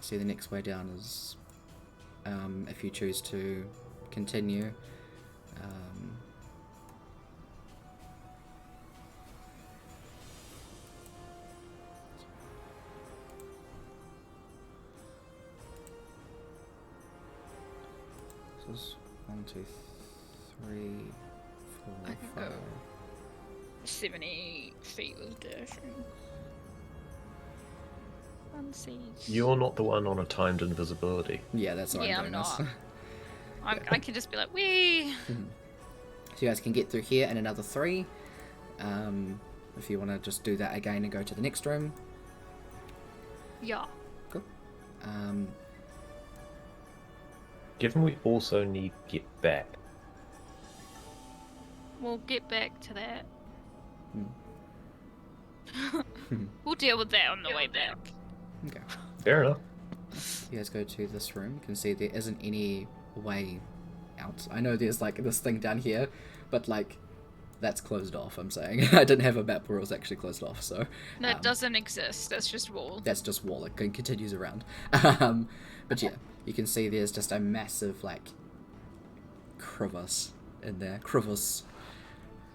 See, the next way down is if you choose to continue. So it's 1, 2, 3, 4, I can 5. go 70 feet with dashing. You're not the one on a timed invisibility. Yeah, that's why Yeah, I'm I'm doing this. not. I can just be like, wee! So you guys can get through here in another 3. If you want to just do that again and go to the next room. Yeah. Cool. Given we also need to get back, We'll get back to that. Hmm. We'll deal with that on the way back. Okay. fair enough. You guys go to this room. You can see there isn't any way out. I know there's like this thing down here, but like that's closed off. I'm saying I didn't have a map where it was actually closed off, so No, it doesn't exist. That's just wall. that's just wall. It continues around. But yeah, you can see there's just a massive like crevice in there.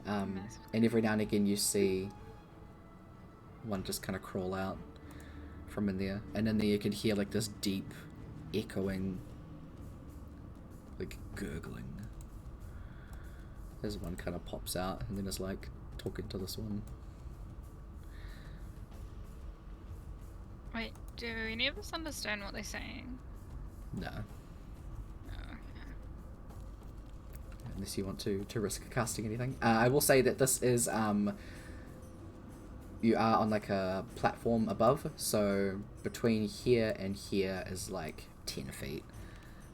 And every now and again you see one just kind of crawl out from in there, and in there you can hear like this deep echoing like gurgling. There's one kind of pops out and then is like talking to this one. Wait, do any of us understand what they're saying? No, No. unless you want to risk casting anything. I will say that this is you are on like a platform above, so between here and here is like 10 feet.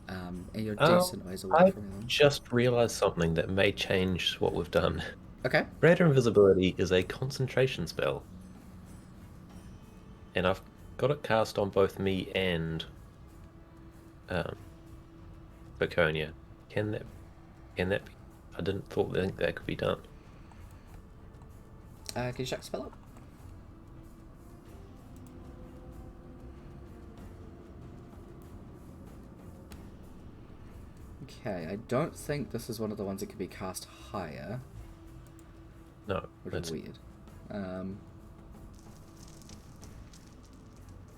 And you're decent ways away I from them. just realised something that may change what we've done. Okay. Greater invisibility is a concentration spell, and I've got it cast on both me and Baconia. Can that be? I didn't think that could be done. Can you check spell up? Okay, I don't think this is one of the ones that can be cast higher, No, which that's is weird.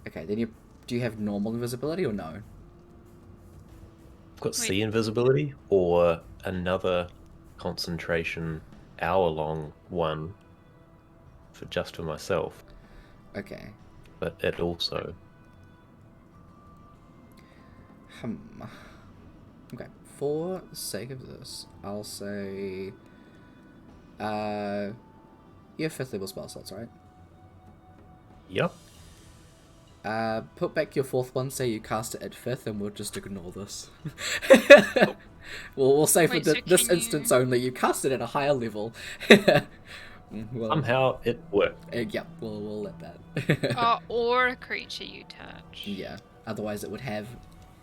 Okay, then do you have normal invisibility or no? I've got sea invisibility or another concentration hour-long one for myself, Okay. but it also Okay, for the sake of this, I'll say you have 5th level spell slots, right? yep. Put back your 4th one, say you cast it at 5th, and we'll just ignore this. we'll say for Wait, so this can instance you- only, you cast it at a higher level. Well, Somehow it worked. yeah, we'll let that. Or a creature you touch. Yeah, otherwise it would have,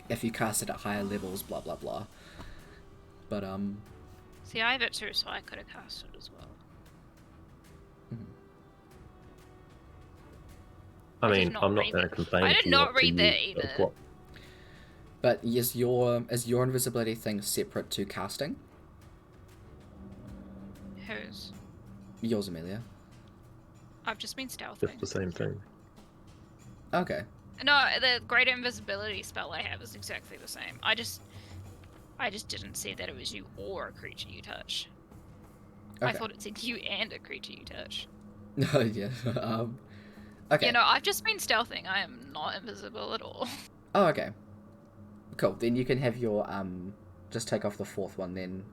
if you cast it at higher levels, blah blah blah. But See, I have it too, so I could have cast it as well. I I did mean, not I'm not read going to it. complain. I if did you not want to read that use either. what- But is your invisibility thing separate to casting? Whose? Yours, Amelia. I've just been stealthing. Just the same thing. Okay. No, the greater invisibility spell I have is exactly the same. I just didn't see that it was you or a creature you touch. I Okay. thought it said you and a creature you touch. No, yeah. Okay. You know, I've just been stealthing. I am not invisible at all. Oh, okay. Cool. Then you can have your just take off the 4th one then,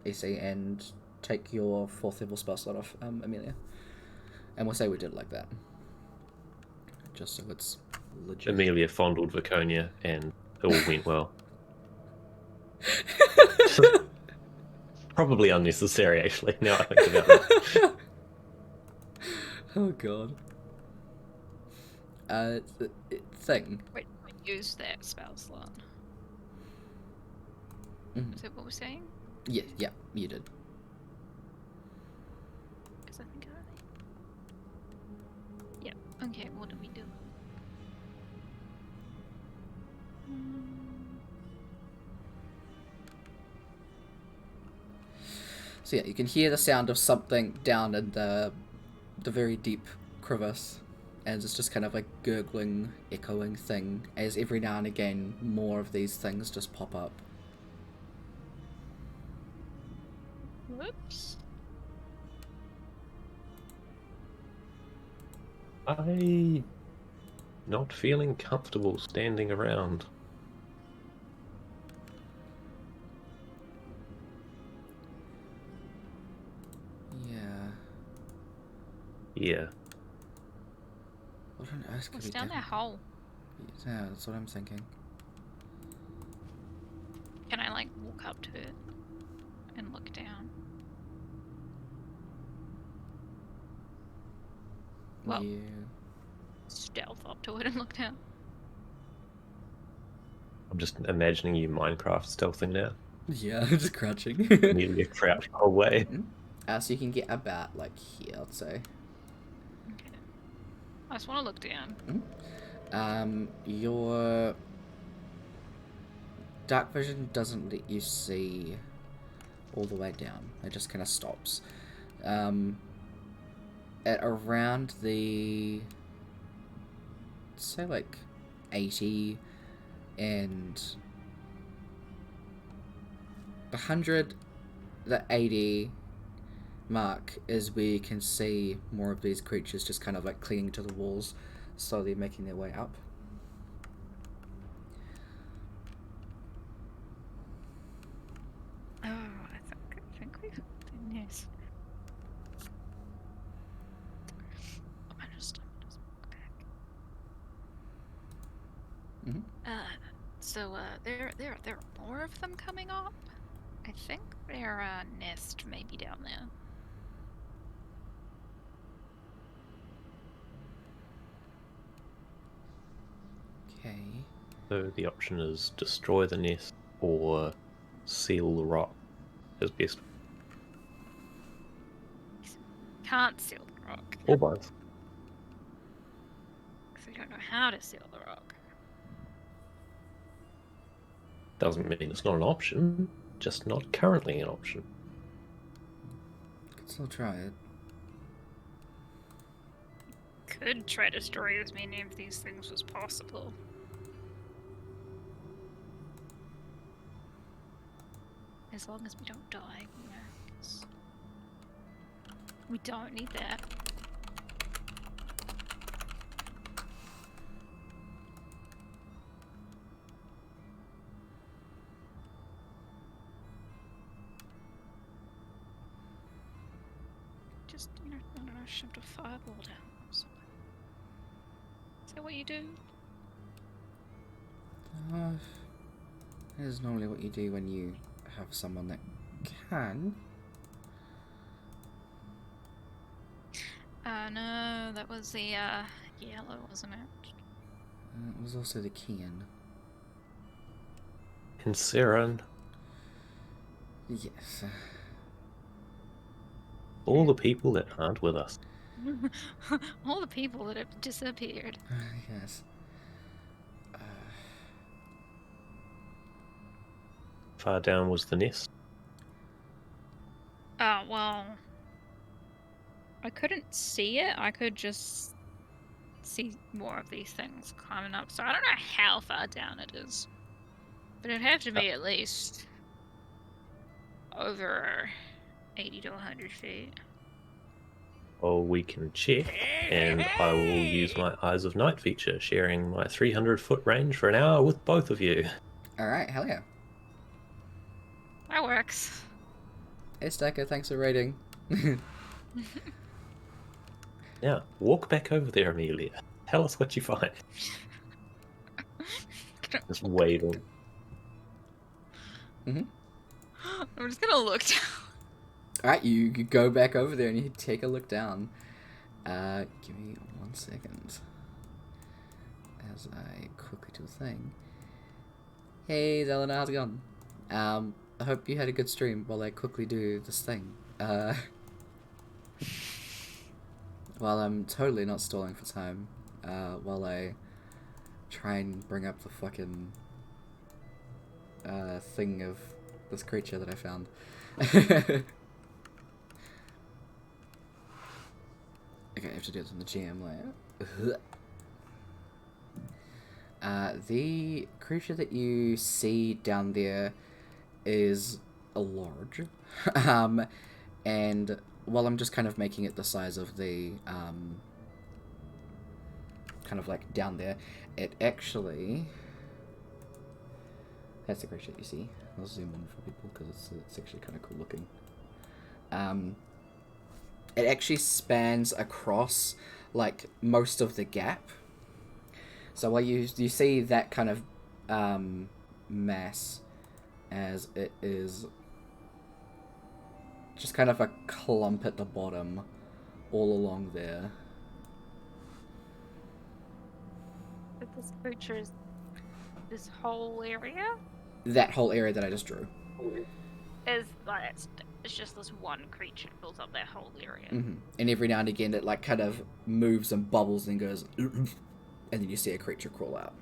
Ece, and take your 4th level spell slot off, Amelia. And we'll say we did it like that. Just so it's legit. Emelia fondled Vaconia, and it all went well. Probably unnecessary, actually, now I think about it. Oh god. Thing. Wait, use that spell slot. Mhm. Is that what we're saying? Yeah, you did. Because I think I... Yep. Okay, what do we do? So yeah, you can hear the sound of something down in the very deep crevice, and it's just kind of like gurgling, echoing thing, as every now and again more of these things just pop up. Whoops. I not feeling comfortable standing around. Yeah. Yeah. What on earth could What's be down that different? hole? Yeah, that's what I'm thinking. Can I, like, walk up to it and look down? Well, Yeah. stealth up to it and look down. I'm just imagining you Minecraft stealthing now. Yeah, just crouching. Amelia crouched the whole way. So you can get about like here, I'd say. Okay. I just want to look down. Your dark vision doesn't let you see all the way down. It just kind of stops. At around the, say like 80 and 100, the 80 mark is where you can see more of these creatures just kind of like clinging to the walls, slowly making their way up. Oh, I think we've done this. Oh, I just walk back. There are more of them coming up. I think their nest may be down there. Okay. So the option is destroy the nest or seal the rock as best. Can't seal the rock. Or both. Because we don't know how to seal the rock. Doesn't mean it's not an option, just not currently an option. Could still try it. Could try to destroy as many of these things as possible. As long as we don't die, you know. We don't need that. Just, you know, I don't know, shoved a fireball down or something. Is that what you do? That is normally what you do when you have someone that can. No, that was the, yellow, wasn't it? It was also the can. And Saren, Yes. all the people that aren't with us. All the people that have disappeared. Yes. Far down was the nest. Well, I couldn't see it. I could just see more of these things climbing up. So I don't know how far down it is. But it'd have to be at least over 80 to 100 feet. Well, we can check, and I will use my Eyes of Night feature, sharing my 300-foot range for an hour with both of you. Alright, hell yeah. That works. Hey Stacker, thanks for raiding. Now, walk back over there, Amelia. Tell us what you find. Just waving. Mm-hmm. I'm just gonna look down. Alright, you go back over there and you take a look down. Give me 1 second. As I quickly do a thing. Hey Zelena, how's it going? I hope you had a good stream while I quickly do this thing. While I'm totally not stalling for time, while I try and bring up the fucking thing of this creature that I found. Okay, I have to do this on the GM layer. The creature that you see down there is a large, and while I'm just kind of making it the size of the kind of like down there, it actually, that's the creature that you see. I'll zoom in for people because it's actually kind of cool looking. It actually spans across like most of the gap. So while you see that kind of mass, as it is just kind of a clump at the bottom all along there. But this creature is this whole area? That whole area that I just drew. Is like it's just this one creature fills up that whole area. Mm-hmm. And every now and again it like kind of moves and bubbles and goes and then you see a creature crawl out.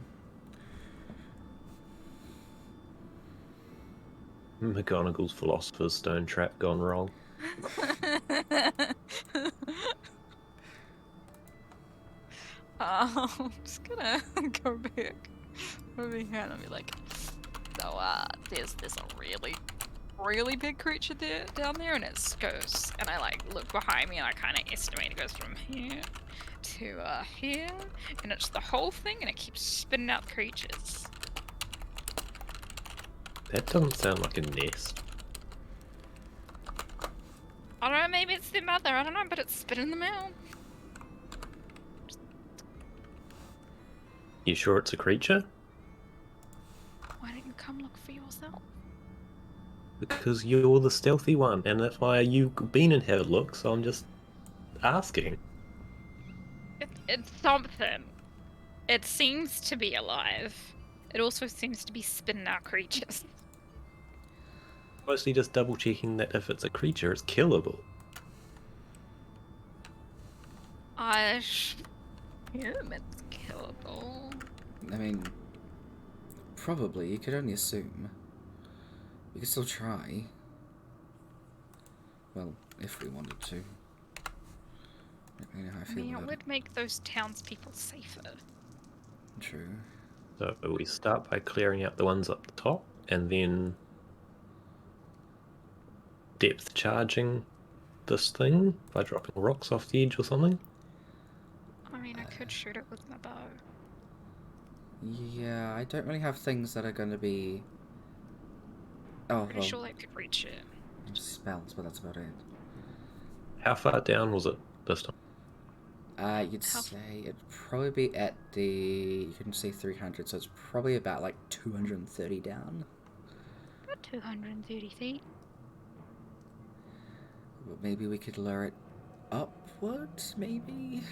McGonagall's Philosopher's Stone trap gone wrong. I'm just gonna go back over here and I'll be like, so there's a really big creature down there, and it goes, and I like look behind me and I kind of estimate it goes from here to here, and it's the whole thing, and it keeps spitting out creatures. That doesn't sound like a nest. I don't know, maybe it's their mother, I don't know, but it's spitting them out. You sure it's a creature? Why don't you come look for yourself? Because you're the stealthy one, and that's why you've been and had a look, so I'm just asking. It's something. It seems to be alive. It also seems to be spitting out creatures. Mostly just double checking that if it's a creature, it's killable. I assume it's killable. I mean, probably. You could only assume. We could still try. Well, if we wanted to. I don't really know how I feel It about would make those townspeople safer. it. True. So we start by clearing out the ones up the top, and then depth charging this thing by dropping rocks off the edge or something. I mean, I could shoot it with my bow. Yeah, I don't really have things that are going to be... Oh, Pretty well, sure they could reach it. spells, but that's about it. How far down was it this time? You'd say it'd probably be at the... You can see 300, so it's probably about like 230 down. About 230 feet. But maybe we could lure it upwards, maybe?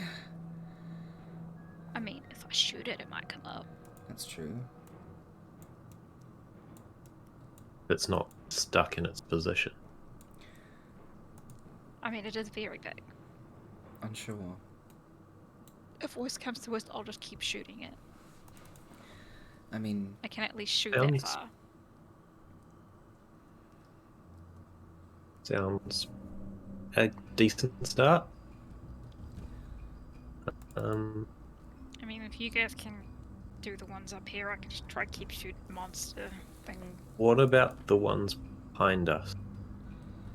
I mean, if I shoot it, it might come up. That's true. It's not stuck in its position. I mean, it is very big. Unsure. If worst comes to worst, I'll just keep shooting it. I mean... I can at least shoot that far. Sounds a decent start. I mean, if you guys can do the ones up here, I can just try to keep shooting the monster thing. What about the ones behind us?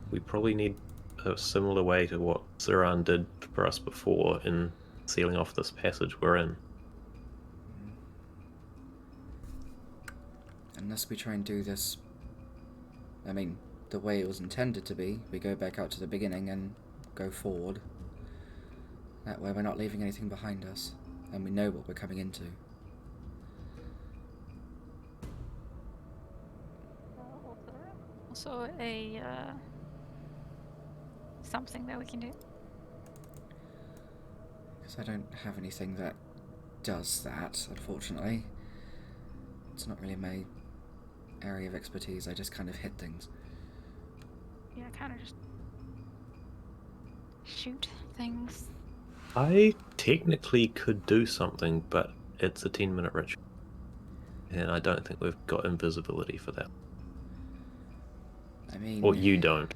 We probably need a similar way to what Saran did for us before in sealing off this passage we're in. Unless we try and do this... I mean, the way it was intended to be, we go back out to the beginning and go forward. That way we're not leaving anything behind us, and we know what we're coming into. Also, something that we can do. Because I don't have anything that does that, unfortunately. It's not really my area of expertise. I just kind of hit things. Yeah, kind of just shoot things. I technically could do something, but it's a 10-minute ritual. And I don't think we've got invisibility for that. I mean... Or you don't.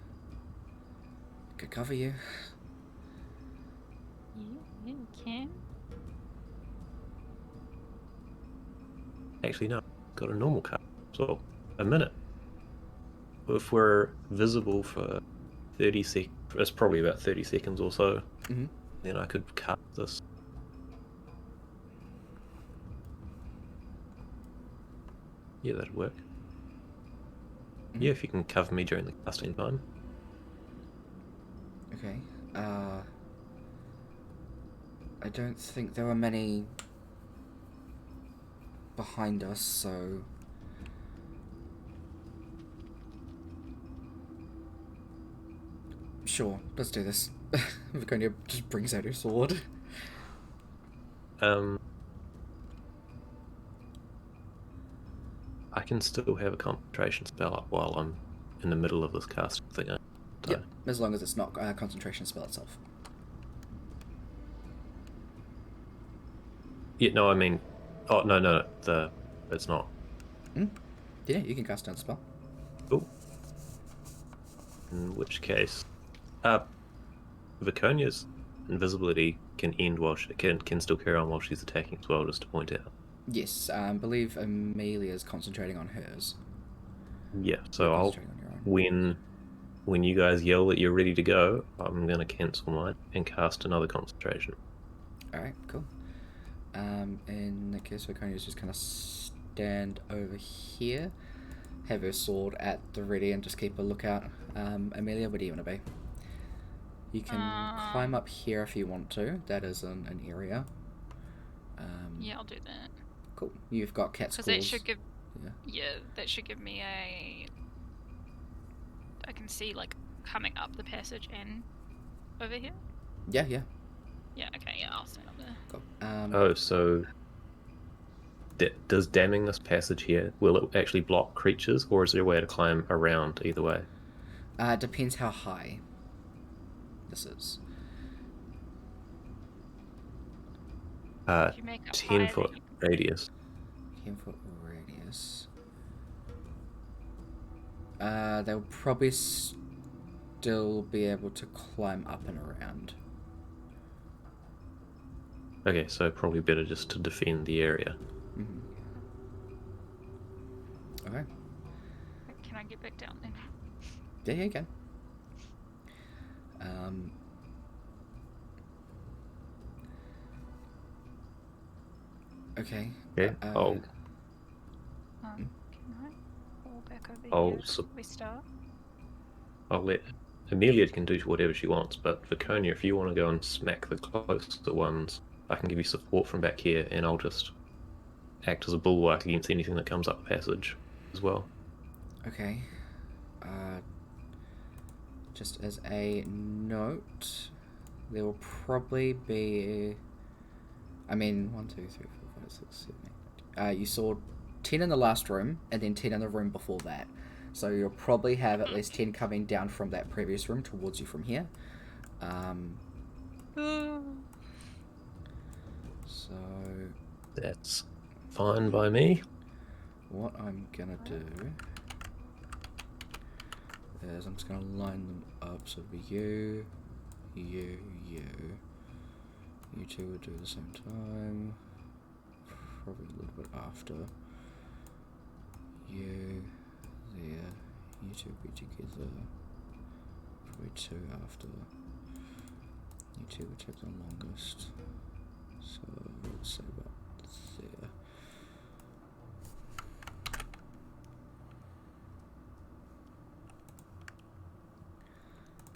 Could cover you. Yeah, you can. Actually, no. Got a normal cast. So, a minute. If we're visible for 30 seconds, it's probably about 30 seconds or so, Mm-hmm. then I could cast this. Yeah, that'd work. Mm-hmm. Yeah, if you can cover me during the casting time. Okay. I don't think there are many behind us, so... Sure, let's do this. Viconia just brings out her sword. I can still have a concentration spell up while I'm in the middle of this casting thing. Yeah, as long as it's not a concentration spell itself. Yeah, no, I mean... Oh, no, it's not. Yeah, you can cast down a spell. Cool. In which case... Viconia's invisibility can end while she can still carry on while she's attacking as well, just to point out. Yes, I believe Emelia's concentrating on hers. Yeah, You're so I'll... concentrating on your own. When you guys yell that you're ready to go, I'm going to cancel mine and cast another concentration. Alright, cool. In that case, Viconia's just kind of stand over here, have her sword at the ready, and just keep a lookout. Emelia, where do you want to be? You can climb up here if you want to. That is an area. Yeah, I'll do that. Cool. You've got cat's claws. Because that should give... Yeah. Yeah, that should give me a... I can see, like, coming up the passage and over here? Yeah. Yeah, okay, yeah, I'll stand up there. Cool. So... Does damming this passage here, will it actually block creatures, or is there a way to climb around either way? Depends how high this is. If you make it 10-foot higher, radius. 10-foot radius. They'll probably still be able to climb up and around. Okay, so probably better just to defend the area. Mm-hmm. Okay. Can I get back down then? Yeah, you can. Okay. Yeah. Can I fall back over here? We start? I'll let Emelia can do whatever she wants, but Viconia, if you want to go and smack the closer ones, I can give you support from back here, and I'll just act as a bulwark against anything that comes up the passage as well. Okay. Just as a note, there will probably be... I mean, 1, 2, 3, 4, 5, 6, 7, 8. You saw 10 in the last room, and then 10 in the room before that. So you'll probably have at least 10 coming down from that previous room towards you from here. So... That's fine by me. What I'm gonna do is I'm just gonna line them up, so you two will do the same time, probably a little bit after. You there, you two will be together, probably 2 after. You two will take the longest, so let's say about there.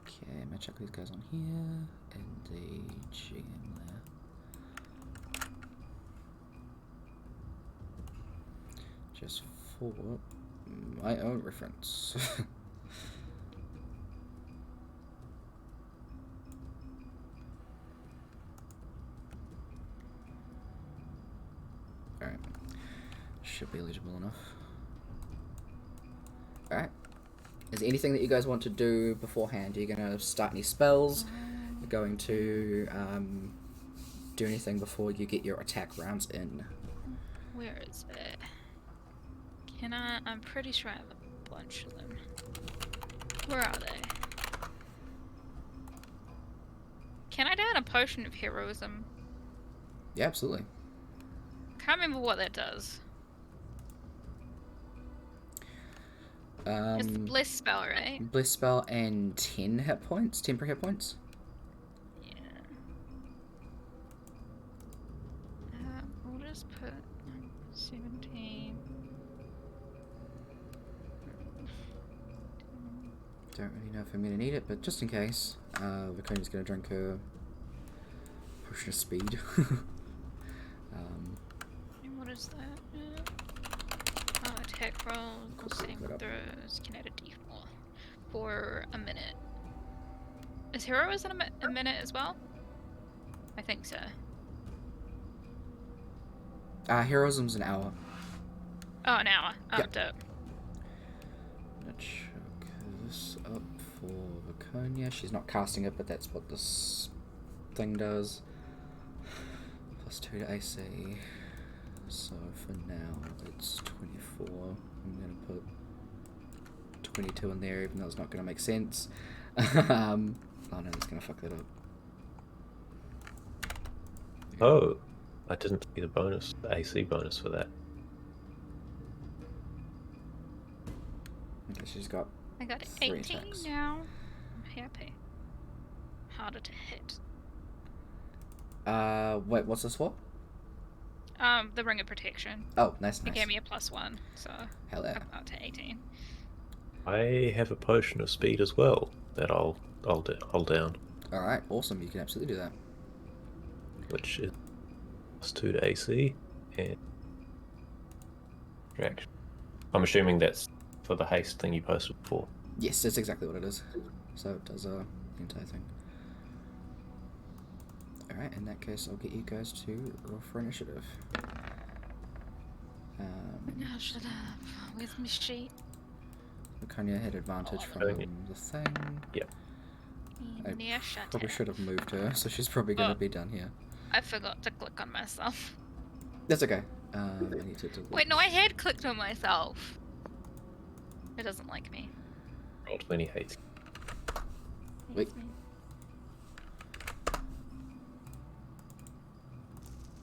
Okay, I'm gonna check these guys on here, and the GM there. Just for my own reference. Alright. Should be eligible enough. Is there anything that you guys want to do beforehand? Are you going to start any spells? You're going to do anything before you get your attack rounds in? Where is it? Can I? I'm pretty sure I have a bunch of them. Where are they? Can I down a potion of heroism? Yeah, absolutely. Can't remember what that does. It's the bliss spell, right? Bliss spell and 10 hit points, temporary hit points. Yeah. We'll just put 17. Don't really know if I'm going to need it, but just in case, Viconia's going to drink her potion of speed. And what is that? Attack rolls, saving throws, can add a d4 for a minute. Is heroism a minute as well? I think so. Heroism's an hour. Oh, an hour. Oh, Yep. dope. Let's check this up for Viconia. She's not casting it, but that's what this thing does. Plus 2 to AC. So for now, it's 24. I'm going to put 22 in there, even though it's not going to make sense. Oh no, that's going to fuck that up. Oh, I didn't see the bonus, the AC bonus for that. Okay, she's got I got 3 18 attacks. now. I'm happy. Harder to hit. Wait, what's this for? The ring of protection. Oh, nice, It nice. gave me a +1, so Hell yeah. I'm up to 18. I have a potion of speed as well that I'll down, Alright, awesome. You can absolutely do that. which is +2 to AC and distraction. I'm assuming that's for the haste thing you posted before. Yes, that's exactly what it is. So it does the entire thing. Alright, in that case, I'll get you guys to roll for initiative. Now shut up. Where's my sheet? Viconia had advantage from okay. the thing. Yep. I Now shut Probably up. should have moved her, so she's probably going to be done here. I forgot to click on myself. That's okay. I need to delete. Wait, no, I had clicked on myself. It doesn't like me. Roll 20 haste. Wait.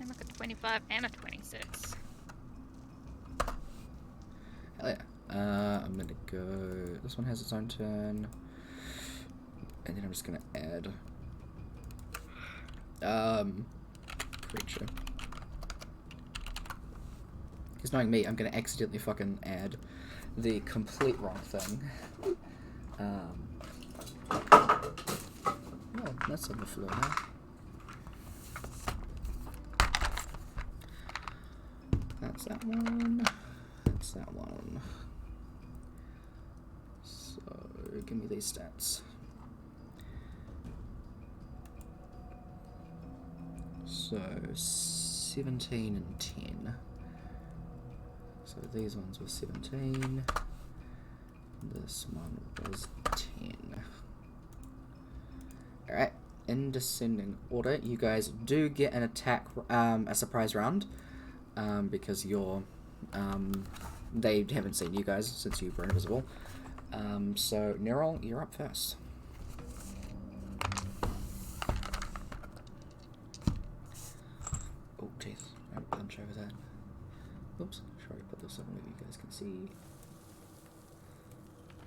I'm like a 25 and a 26. Hell yeah. I'm going to go... This one has its own turn. And then I'm just going to add... creature. Because knowing me, I'm going to accidentally fucking add the complete wrong thing. Oh, that's on the floor now. That's that one. That's that one. So, give me these stats. So, 17 and 10. So these ones were 17. This one was 10. Alright, in descending order, you guys do get an attack, a surprise round, because you're, they haven't seen you guys since you were invisible. So, Nerol, you're up first. Oh, jeez, I won't punch over that. Oops, should I put this up maybe you guys can see.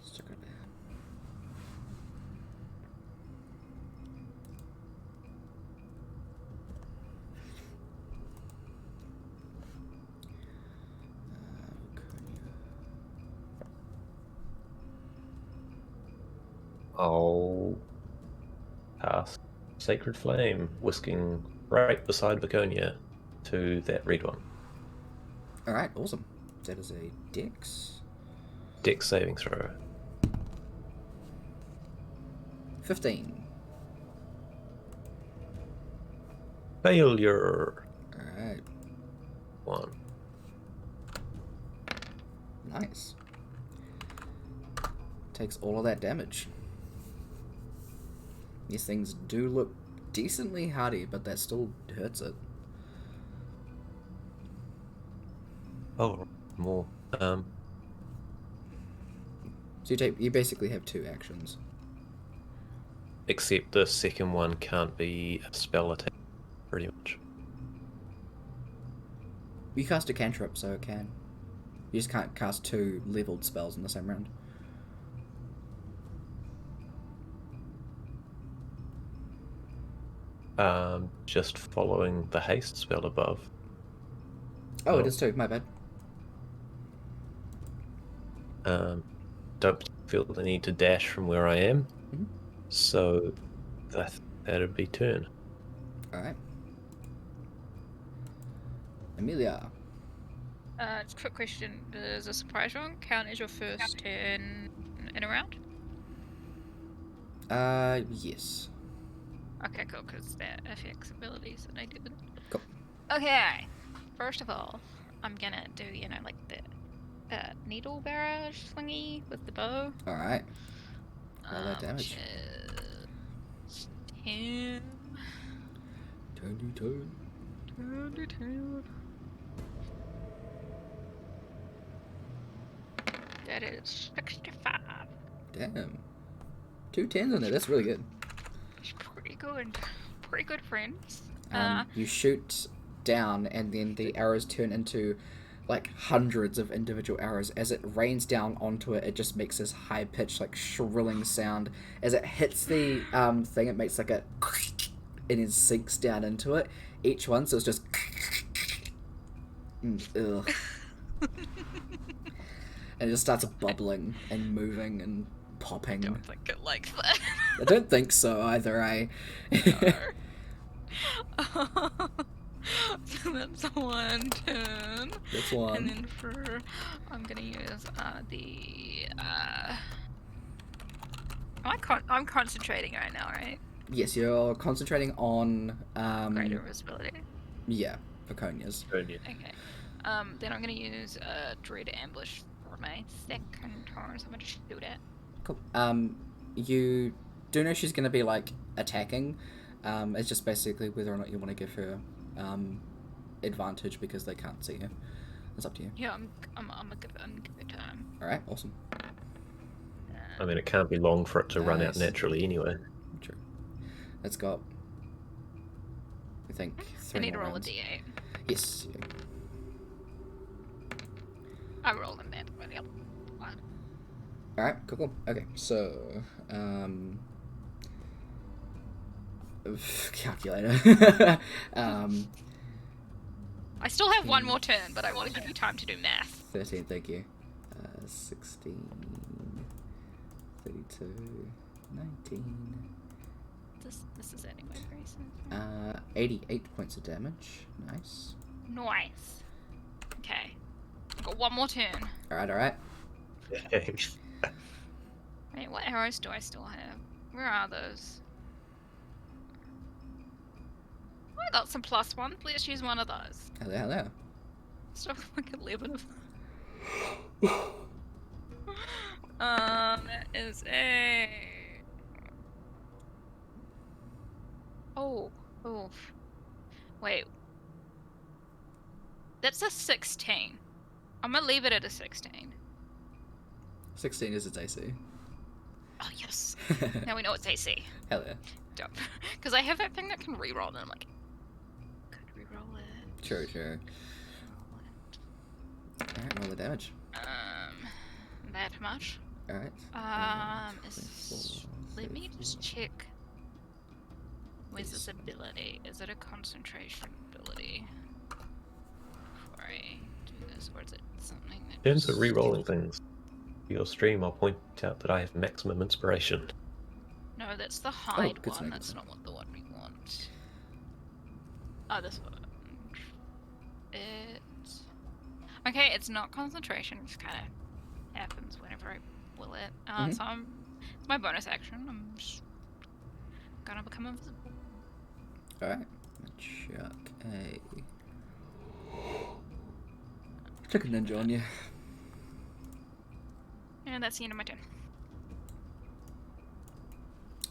Stick it there. I'll cast Sacred Flame, whisking right beside Viconia to that red one. Alright, awesome. That is a Dex. Dex saving throw. 15. Failure. Alright, 1. nice. takes all of that damage. These things do look decently hardy, but that still hurts it. Oh, more. So you basically have 2 actions. Except the second one can't be a spell attack, pretty much. You cast a cantrip, so it can. You just can't cast 2 leveled spells in the same round. Just following the haste spell above. Oh, it is too. My bad. Don't feel the need to dash from where I am, Mhm. so that'd be turn. All right. Emelia. Just a quick question. Does a surprise round count as your first turn in a round? Yes. Okay, cool, because that affects abilities and I didn't. Cool. Okay. First of all, I'm gonna do, like the needle barrage thingy with the bow. All right. Roll that damage. Which is 10. Turn. 22. That is 65. Damn. 2 10s in it. That's really good. It's pretty good. Pretty good, friends. You shoot down, and then the arrows turn into like hundreds of individual arrows. As it rains down onto it, it just makes this high pitched, like shrilling sound. As it hits the thing, it makes like a and it sinks down into it. Each one, so it's just ugh. And it just starts bubbling and moving and popping. I don't think it likes that. I don't think so either. So that's 1 turn. That's 1. And then I'm gonna use the I'm concentrating right now, right? Yes, you're concentrating on Greater visibility. Yeah, Viconia's. Okay. Then I'm gonna use Dread Ambush for my second turn, so I'm gonna shoot it. Cool. You do know she's gonna be like attacking. It's just basically whether or not you want to give her advantage because they can't see you. It's up to you. Yeah, I'm gonna give it time. All right, awesome. I mean, it can't be long for it to run out Nice. naturally anyway. True. It's got, I think, 3 I need to more roll a rounds. d8. Yes. I rolled in that, but yep. All right, cool. Okay, so calculator. I still have 1 more turn, but I want to give you time to do math. 13, thank you. 16, 32, 19. This is anyway, Grayson. 88 points of damage. Nice. Nice. Okay. I've got 1 more turn. Alright. Wait, what arrows do I still have? Where are those? I got some +1s. Let's use one of those. Hello. Still have like 11 of them. That is a... Oh. Wait. That's a 16. I'm gonna leave it at a 16. 16 is its AC. Oh, yes. Now we know it's AC. Hell yeah. Dope. Because I have that thing that can reroll, and I'm like, could reroll it. True. Alright, roll the damage. That much. Alright. Let me just check. Where's this ability? Is it a concentration ability? Before I do this, or is it something that... In terms of re-rolling things, for your stream, I'll point out that I have maximum inspiration. No, that's the hide good to one. know, That's good to not what the one we want. Oh, this one. Okay, it's not concentration. It just kind of happens whenever I will it. So it's my bonus action. I'm just gonna become invisible. Alright. Chuck a ninja on you. And that's the end of my turn.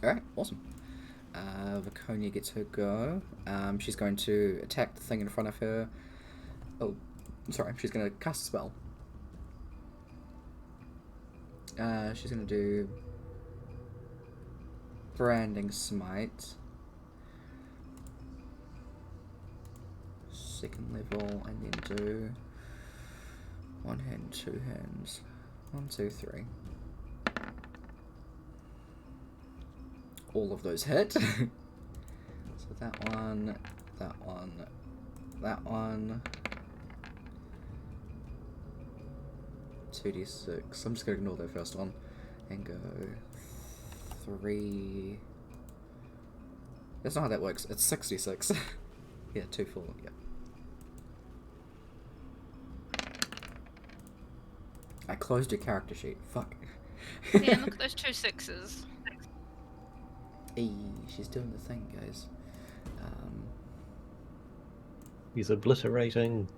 Alright, awesome. Viconia gets her go. She's going to attack the thing in front of her. Oh, sorry, she's going to cast a spell. She's going to do Branding Smite. Second level, and then do 1 hand, 2 hands. 1, 2, 3. All of those hit. So that one, that one, that one. 2d6. I'm just going to ignore that first one and go 3. That's not how that works. It's 66. Yeah, 2, 4. Yeah. I closed your character sheet. Fuck. Yeah, look at those 2 6s. Hey, she's doing the thing, guys. He's obliterating.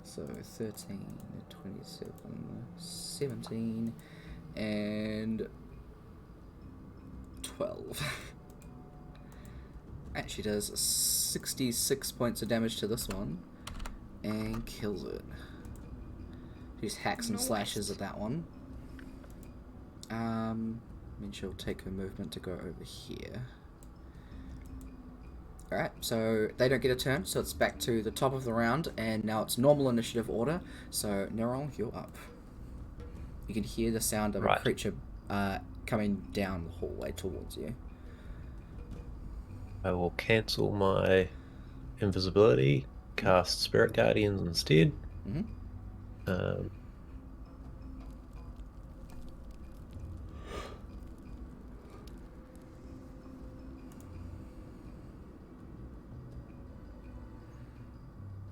So 13, 27, 17, and 12. Actually does 66 points of damage to this one, and kills it. She just hacks and slashes at that one. Then she'll take her movement to go over here. Alright, so they don't get a turn, so it's back to the top of the round, and now it's normal initiative order. So, Nerol, you're up. You can hear the sound of a creature coming down the hallway towards you. I will cancel my invisibility, cast Spirit Guardians instead. Mm-hmm.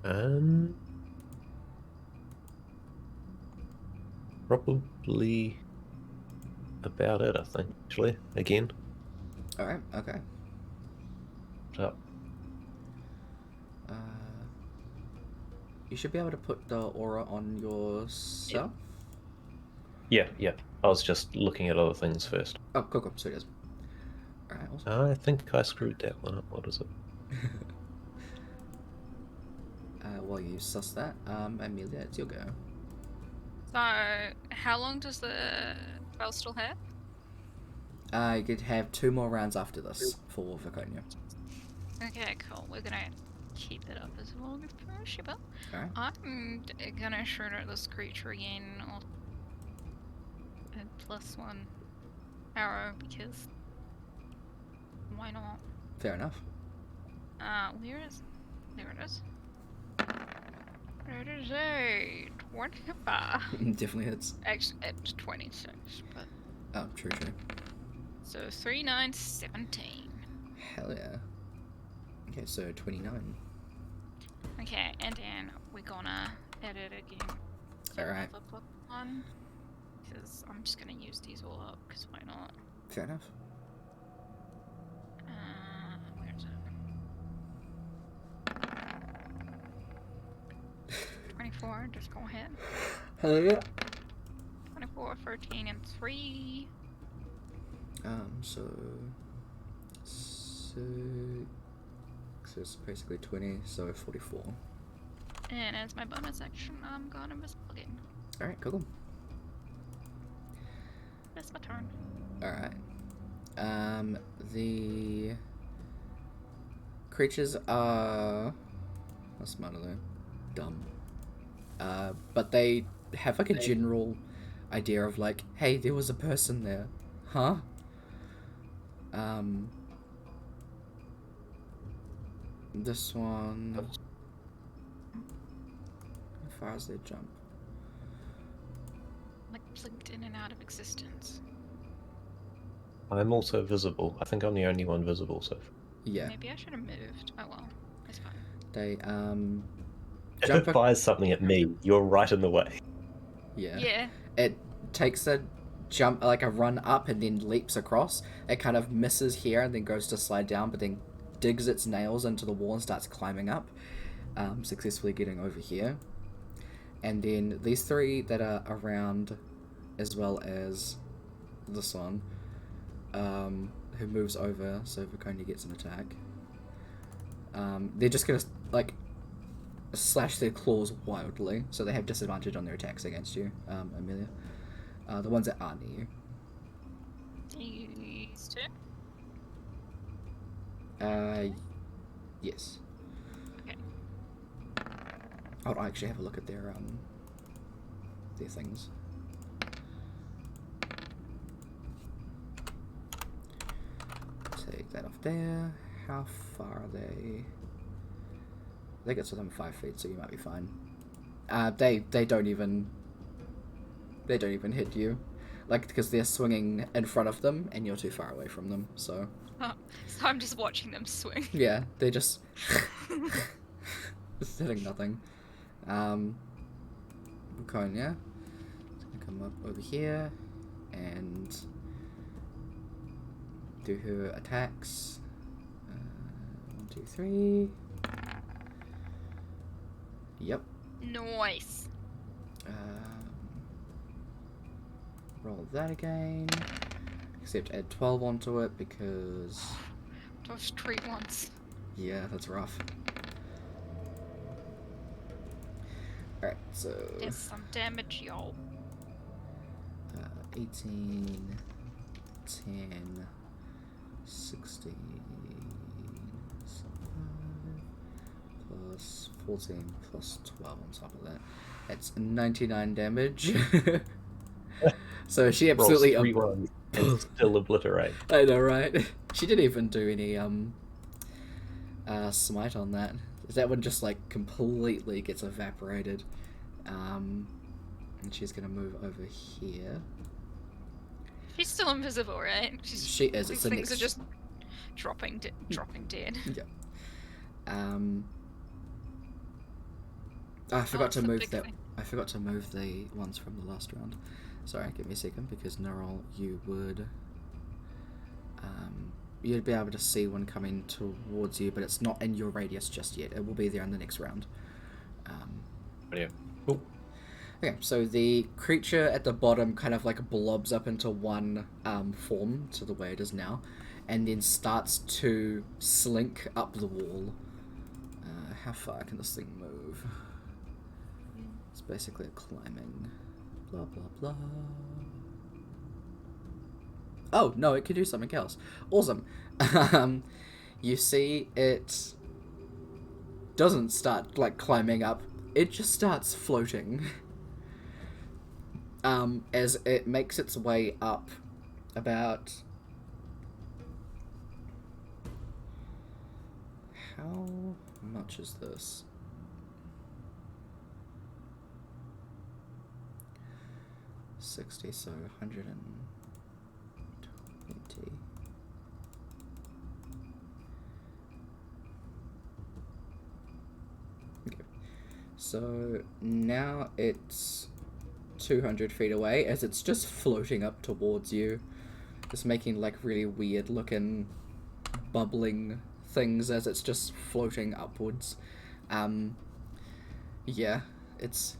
And probably about it, I think, actually, again. Alright, okay. So, you should be able to put the aura on yourself. yeah. I was just looking at other things first. Oh, cool, so it is. Alright, awesome. I think I screwed that one up. What is it? While you suss that, Emelia, it's your go. So, how long does the spell still have? You could have 2 more rounds after this for Viconia. Okay, cool. We're gonna keep it up as long as possible. Alright. I'm gonna shoot at this creature again, or a +1 arrow, because why not? Fair enough. Where is? There it is. It is a 25. Definitely hits. Actually, it's 26, but. Oh, true. So 3, 9, 17. Hell yeah. Okay, so 29. Okay, and then we're gonna edit again. Alright. One. Because I'm just gonna use these all up, because why not? Fair enough. Where is it? 24, just go ahead. Hell yeah. 24, 13, and 3. So 6 is basically 20, so 44. And as my bonus action, I'm gonna miss plugin. Alright, cool. That's my turn. Alright. The creatures are not smart, are they? Dumb. But they have like a general idea of like, hey, there was a person there. Huh? This one. How far does they jump? Like blinked in and out of existence. I'm also visible. I think I'm the only one visible, so. Yeah. Maybe I should have moved. Oh well, it's fine. They If jump. it fires something at me, you're right in the way. Yeah. Yeah. It takes a jump, like a run up, and then leaps across. It kind of misses here and then goes to slide down, but then digs its nails into the wall and starts climbing up, successfully getting over here. And then these 3 that are around, as well as this one, who moves over, so Viconia gets an attack. They're just gonna, like, slash their claws wildly, so they have disadvantage on their attacks against you, Emelia. The ones that aren't near you. These two? Yes. Okay. I'll actually have a look at their things. Take that off there. How far are they? I think it's within 5 feet, so you might be fine. They don't even hit you, like, because they're swinging in front of them and you're too far away from them. So. Oh, so I'm just watching them swing. Yeah, they just hitting nothing. Bukonia is gonna come up over here and do her attacks. 1, 2, 3. Yep. Nice. Roll that again. Except add 12 onto it because. Those treat ones. Yeah, that's rough. Alright, so. There's some damage, y'all. 18, 10, 16, plus 14, plus 12 on top of that. That's 99 damage. So she absolutely. Rolls 3 ones and still obliterate. I know, right? She didn't even do any smite on that. That one just like completely gets evaporated. And she's gonna move over here. She's still invisible, right? She is. These It's the things next. are just dropping dead. Yeah. I forgot to that's the move big that. thing. I forgot to move the ones from the last round. Sorry, give me a second, because Neural, you would. You'd be able to see one coming towards you, but it's not in your radius just yet. It will be there in the next round. Yeah. Cool. Okay, so the creature at the bottom kind of like blobs up into one form, to the way it is now, and then starts to slink up the wall. How far can this thing move? It's basically climbing. Blah, blah, blah. Oh, no, it can do something else. Awesome. You see it doesn't start, like, climbing up. It just starts floating. As it makes its way up about... How much is this? $60, so 120. Okay. So now it's 200 feet away as it's just floating up towards you. Just making like really weird looking bubbling things as it's just floating upwards. Yeah, it's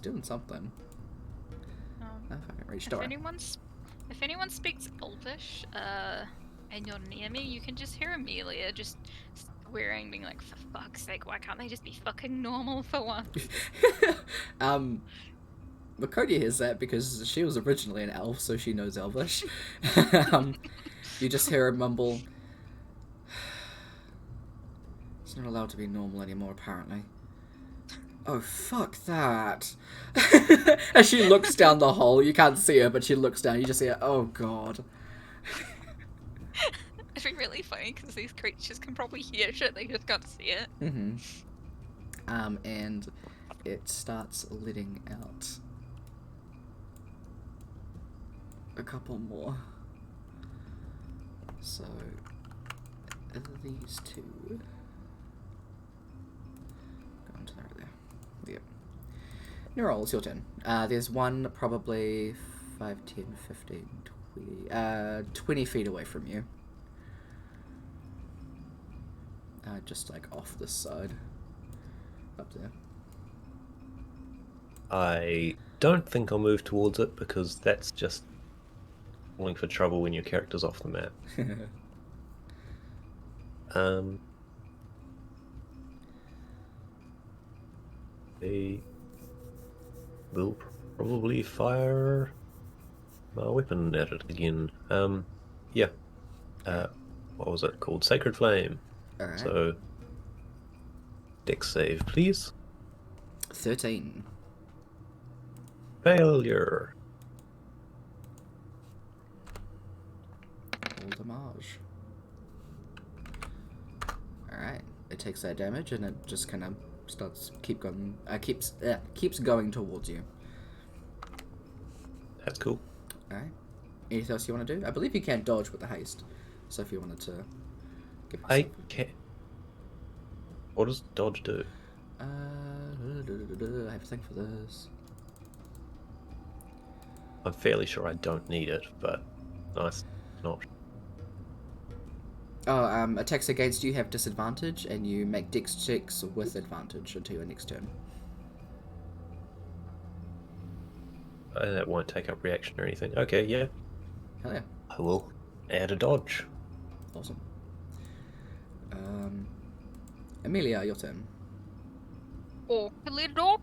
doing something. I haven't reached door. If anyone speaks Elvish, and you're near me, you can just hear Emelia just swearing, being like, "For fuck's sake, why can't they just be fucking normal for once?" Makodia hears that because she was originally an elf, so she knows Elvish. You just hear her mumble, "It's not allowed to be normal anymore, apparently." Oh, fuck that. As she looks down the hole, you can't see her, but she looks down, you just see her, oh god. It'd be really funny, because these creatures can probably hear shit, they just can't see it. Mm-hmm. And it starts letting out a couple more. So, these two. Go into there. Yep. Neural, it's your turn. There's one probably 5, 10, 15, 20, 20 feet away from you. Just like off this side. Up there. I don't think I'll move towards it because that's just falling for trouble when your character's off the map. They will probably fire my weapon at it again. Yeah. What was it called? Sacred Flame. Alright. So, dex save, please. 13. Failure. All damage. Alright. It takes that damage and it just kind of keeps going towards you. That's cool. Alright. Anything else you want to do? I believe you can dodge with the haste. So if you wanted to give yourself... I can't. What does dodge do? I have to think for this. I'm fairly sure I don't need it, but nice. Not. Oh, attacks against you have disadvantage, and you make dex checks with advantage until your next turn. And that won't take up reaction or anything. Okay, yeah. Hell yeah. I will add a dodge. Awesome. Emelia, your turn. Orkily. That'd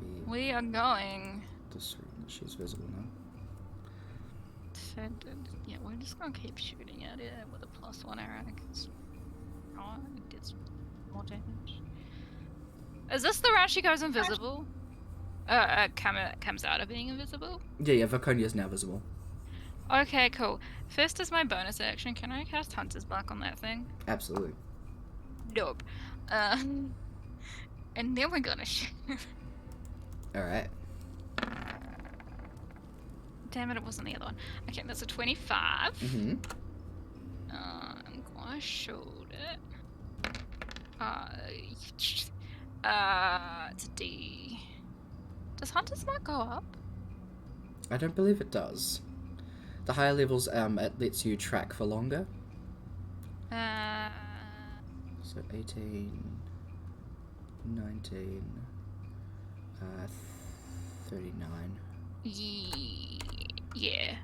be We are going. this room. She's visible now. Yeah, we're just gonna keep shooting at it with a +1 arrow because it did more damage. Is this the round she goes invisible? Comes out of being invisible? Yeah, Vaconia is now visible. Okay, cool. First is my bonus action. Can I cast Hunter's Mark on that thing? Absolutely. Nope. And then we're gonna shoot. Alright. Damn it, it wasn't the other one. Okay, that's a 25. Mm-hmm. I'm gonna shoot it. It's a D. Does Hunter's Mark go up? I don't believe it does. The higher levels, it lets you track for longer. So 18, 19, 39. Yeah.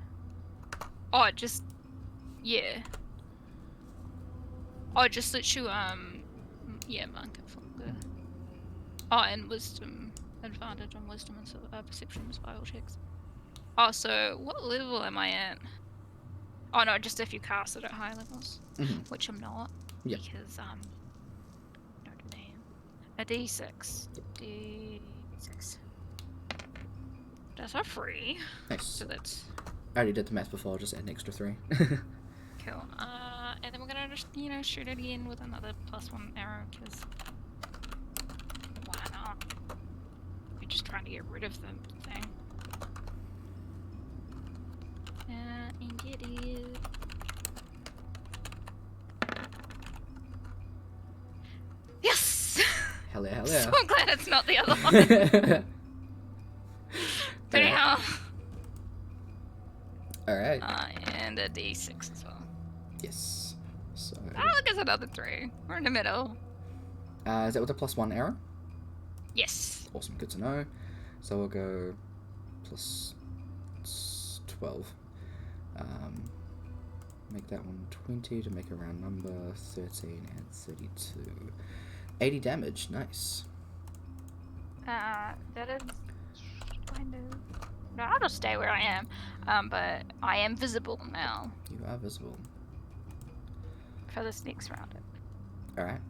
Oh, yeah. Oh, just let you, yeah, mark it for longer. Oh, and wisdom, advantage on wisdom and perception and survival checks. Oh, so what level am I at? Oh no, just if you cast it at higher levels, which I'm not, because Notre Dame. A D6. D6. That's a free. Nice. So that's I already did the math before. I'll just add an extra 3. cool. And then we're gonna just shoot it again with another +1 arrow because why not? We're just trying to get rid of the thing. And get it. Yes! Hell yeah, hell yeah. So glad it's not the other one. Damn. Alright. And a D6 as well. Yes. So. Oh, look, it's another 3. We're in the middle. Is that with a +1 arrow? Yes. Awesome, good to know. So we'll go +12. Make that one 20 to make a round number, 13 and 32. 80 damage, nice. That is kind of... No, I'll just stay where I am. But I am visible now You are visible. for this next round. Alright.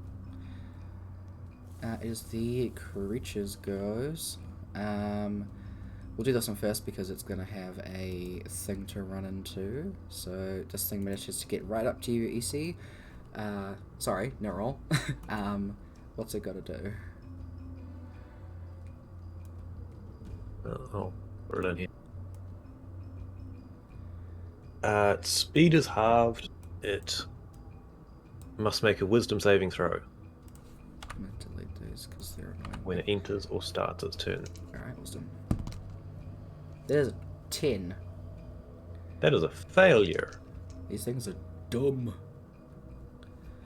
As the creatures goes, we'll do this one first because it's going to have a thing to run into. So this thing manages to get right up to you, Ece. Sorry, no roll. What's it got to do? Oh, put it in here. Speed is halved. It must make a wisdom saving throw I'm going to delete those because they're annoying. when it enters or starts its turn. Alright, wisdom. There's a 10. That is a failure. These things are dumb.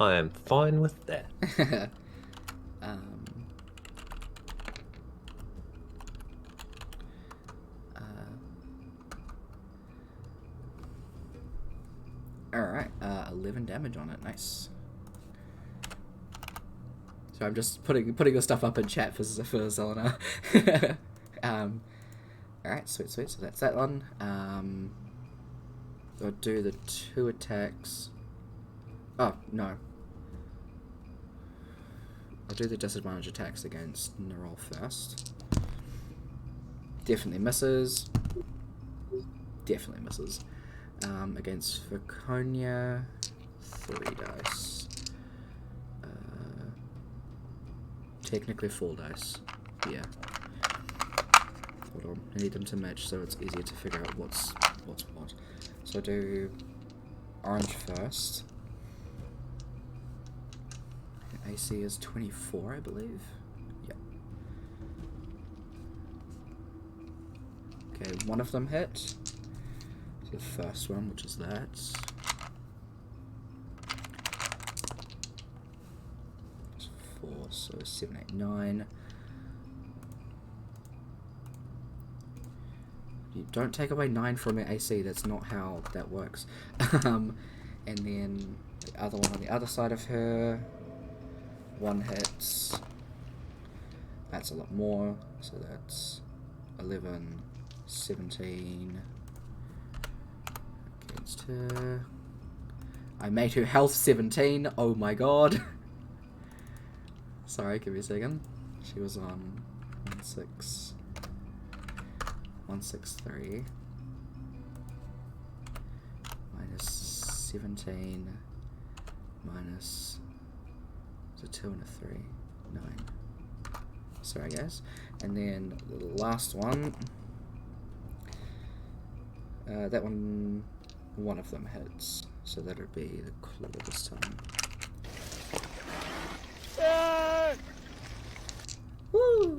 I am fine with that. Alright, 11 damage on it. Nice. So I'm just putting the stuff up in chat for Zelena. Alright, sweet. So that's that one. I'll do the 2 attacks. Oh, no. I'll do the disadvantage attacks against Nerol first. Definitely misses. Definitely misses. Against Viconia, 3 dice. Technically 4 dice. Yeah. Hold on. I need them to match so it's easier to figure out what's what. So I'll do orange first. AC is 24, I believe. Yep. Okay, one of them hit. So the first one, which is that. It's 4, so 7, 8, 9. You don't take away 9 from your AC, that's not how that works. And then the other one on the other side of her. 1 hits. That's a lot more. So that's 11, 17 against her. I made her health 17. Oh my god. Sorry, give me a second. She was on 163 minus 17 minus. So 2 and a 3, 9. Sorry, guys. And then the last one. That one of them hits. So that'll be the claw this time. Woo!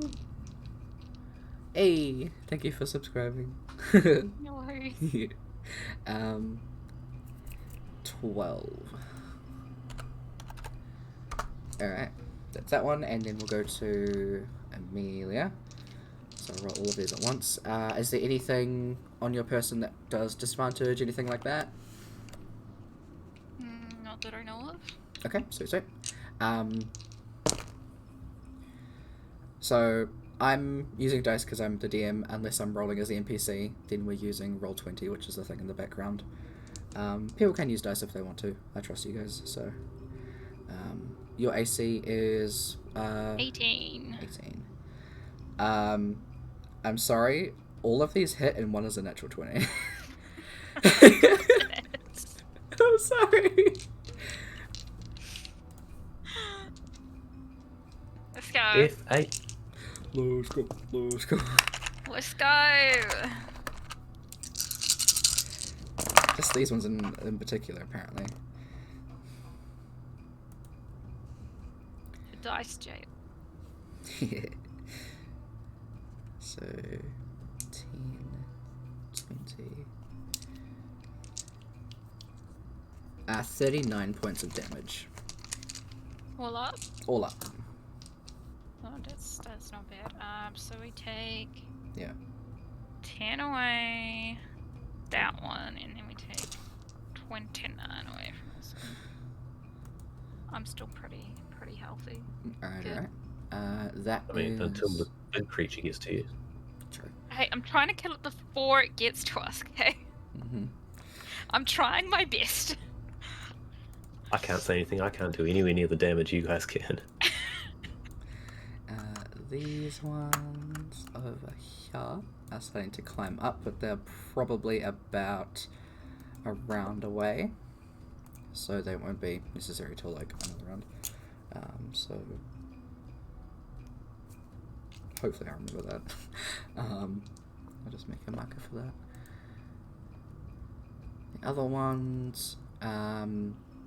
Hey, thank you for subscribing. No worries. 12. Alright, that's that one, and then we'll go to Emelia. So I'll roll all of these at once. Is there anything on your person that does disadvantage, anything like that? Not that I know of. Okay, sweet. So I'm using dice because I'm the DM, unless I'm rolling as the NPC, then we're using Roll20, which is the thing in the background. People can use dice if they want to. I trust you guys, so... your AC is 18. 18. I'm sorry, all of these hit and one is a natural 20. I'm sorry. Let's go. F8. Let's go. Let's go. Just these ones in particular, apparently. Dice jail. Yeah. So, 10, 20... 39 points of damage. All up? All up. Oh, that's not bad. So we take... Yeah. 10 away. That one, and then we take 29 away from this one. I'm still pretty healthy. Alright. That I mean, is... until the big creature gets to you. True. Hey, I'm trying to kill it before it gets to us, okay? Mm-hmm. I'm trying my best. I can't say anything. I can't do anywhere near the damage you guys can. These ones over here are starting to climb up, but they're probably about a round away, so they won't be necessary till like another round. So hopefully I remember that. I'll just make a marker for that. The other ones,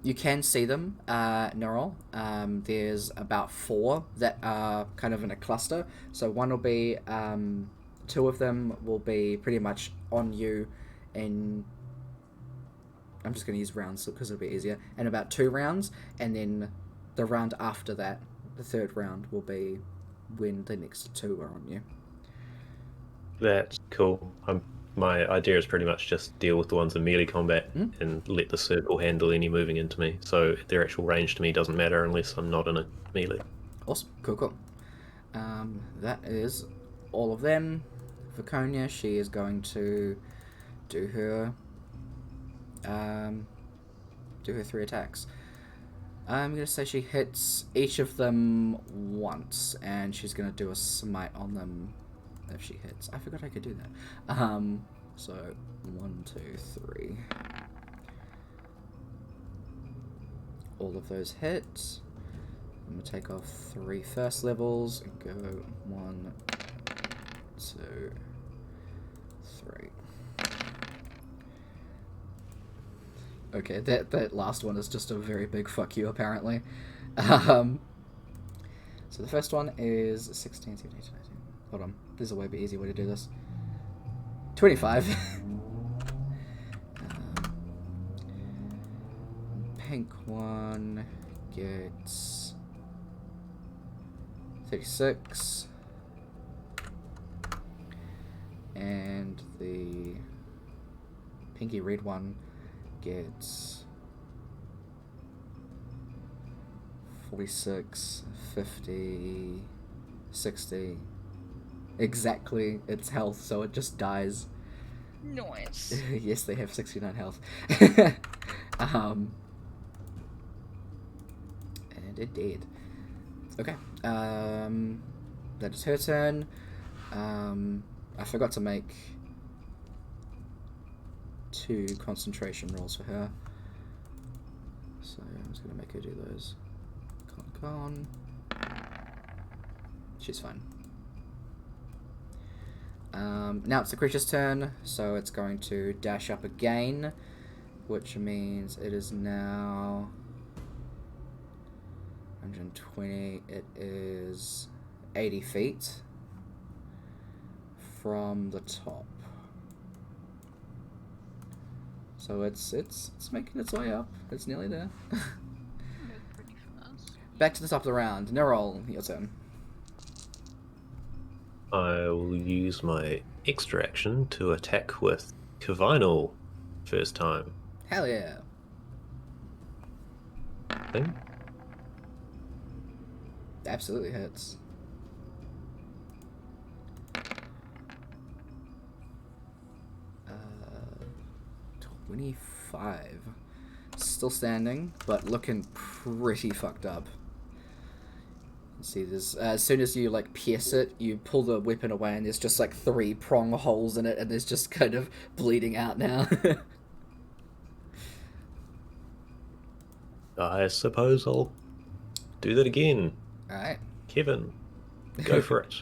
you can see them, Neural. There's about 4 that are kind of in a cluster. So one will be, 2 of them will be pretty much on you, and I'm just going to use rounds because it'll be easier. And about 2 rounds, and then the round after that, the 3rd round, will be when the next 2 are on you. That's cool. I'm My idea is pretty much just deal with the ones in melee combat Hmm? and let the circle handle any moving into me. So their actual range to me doesn't matter unless I'm not in a melee. Awesome. Cool, cool. That is all of them. For Konya, she is going to do her 3 attacks. I'm going to say she hits each of them once, and she's going to do a smite on them if she hits. I forgot I could do that. So 1, 2, 3. All of those hit. I'm going to take off 3 first levels and go 1, 2, 3. Okay, that last one is just a very big fuck you, apparently. So the first one is 16, 17, 18, 19. Hold on, there's a way bit easy way to do this. 25. Pink one gets 36. And the pinky red one gets 46, 50, 60. Exactly its health, so it just dies. Nice. Yes, they have 69 health. And it did. Okay. That is her turn. I forgot to make 2 concentration rolls for her. So I'm just going to make her do those. Con. She's fine. Now it's the creature's turn, so it's going to dash up again, which means it is now 120. It is 80 feet from the top. So it's making its way up. It's nearly there. Pretty fast. Back to the top of the round. Nerol, your turn. I will use my extra action to attack with Kavinal first time. Hell yeah. Thing. Absolutely hits. Uh, 25. Still standing, but looking pretty fucked up. See, there's as soon as you like pierce it, you pull the weapon away, and there's just like 3 prong holes in it, and there's just kind of bleeding out now. I suppose I'll do that again. All right. Kevin, go for it.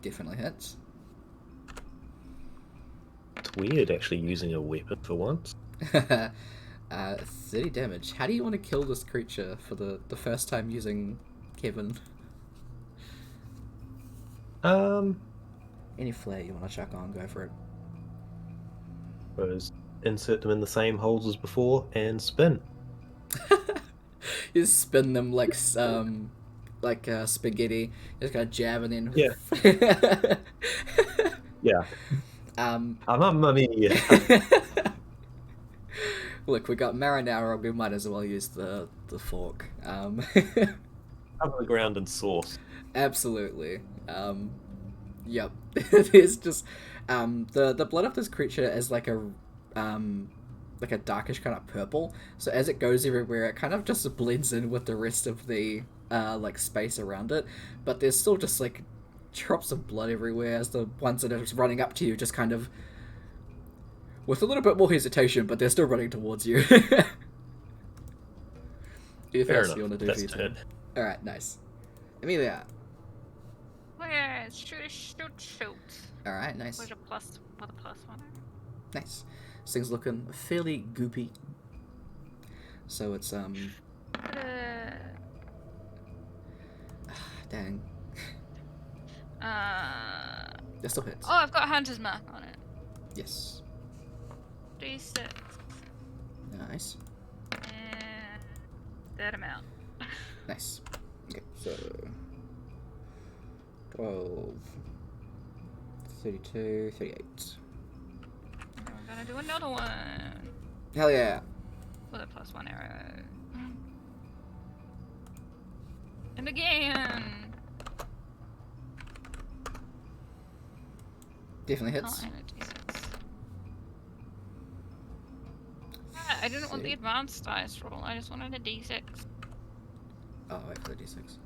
Definitely hits. It's weird actually using a weapon for once. 30 damage. How do you want to kill this creature for the first time using Kevin? Any flare you want to chuck on, go for it. Suppose insert them in the same holes as before and spin. You just spin them like spaghetti. Just gotta jab and then. Yeah. Yeah. Mamma mia. Look, we got marinara. We might as well use the fork. Cover the ground in sauce. Absolutely. Yep. There's just the blood of this creature is like a darkish kind of purple. So as it goes everywhere, it kind of just blends in with the rest of the like space around it. But there's still just like drops of blood everywhere as the ones that are just running up to you just kind of with a little bit more hesitation, but they're still running towards you. Anything else you want to do for your turn? Alright, nice. Emelia. Yeah, shoot. Alright, nice. With a plus one. Nice. This thing's looking fairly goopy. So it's dang. That still hits. Oh, I've got Hunter's Mark on it. Yes. D6. Nice. And that amount. Nice. Okay, so 12, 32, 38. I'm gonna do another one. Hell yeah. With a +1 arrow. And again. Definitely hits. Oh, and a D6. Yeah, I didn't want the advanced dice roll. I just wanted a D6. Oh, wait for the d6.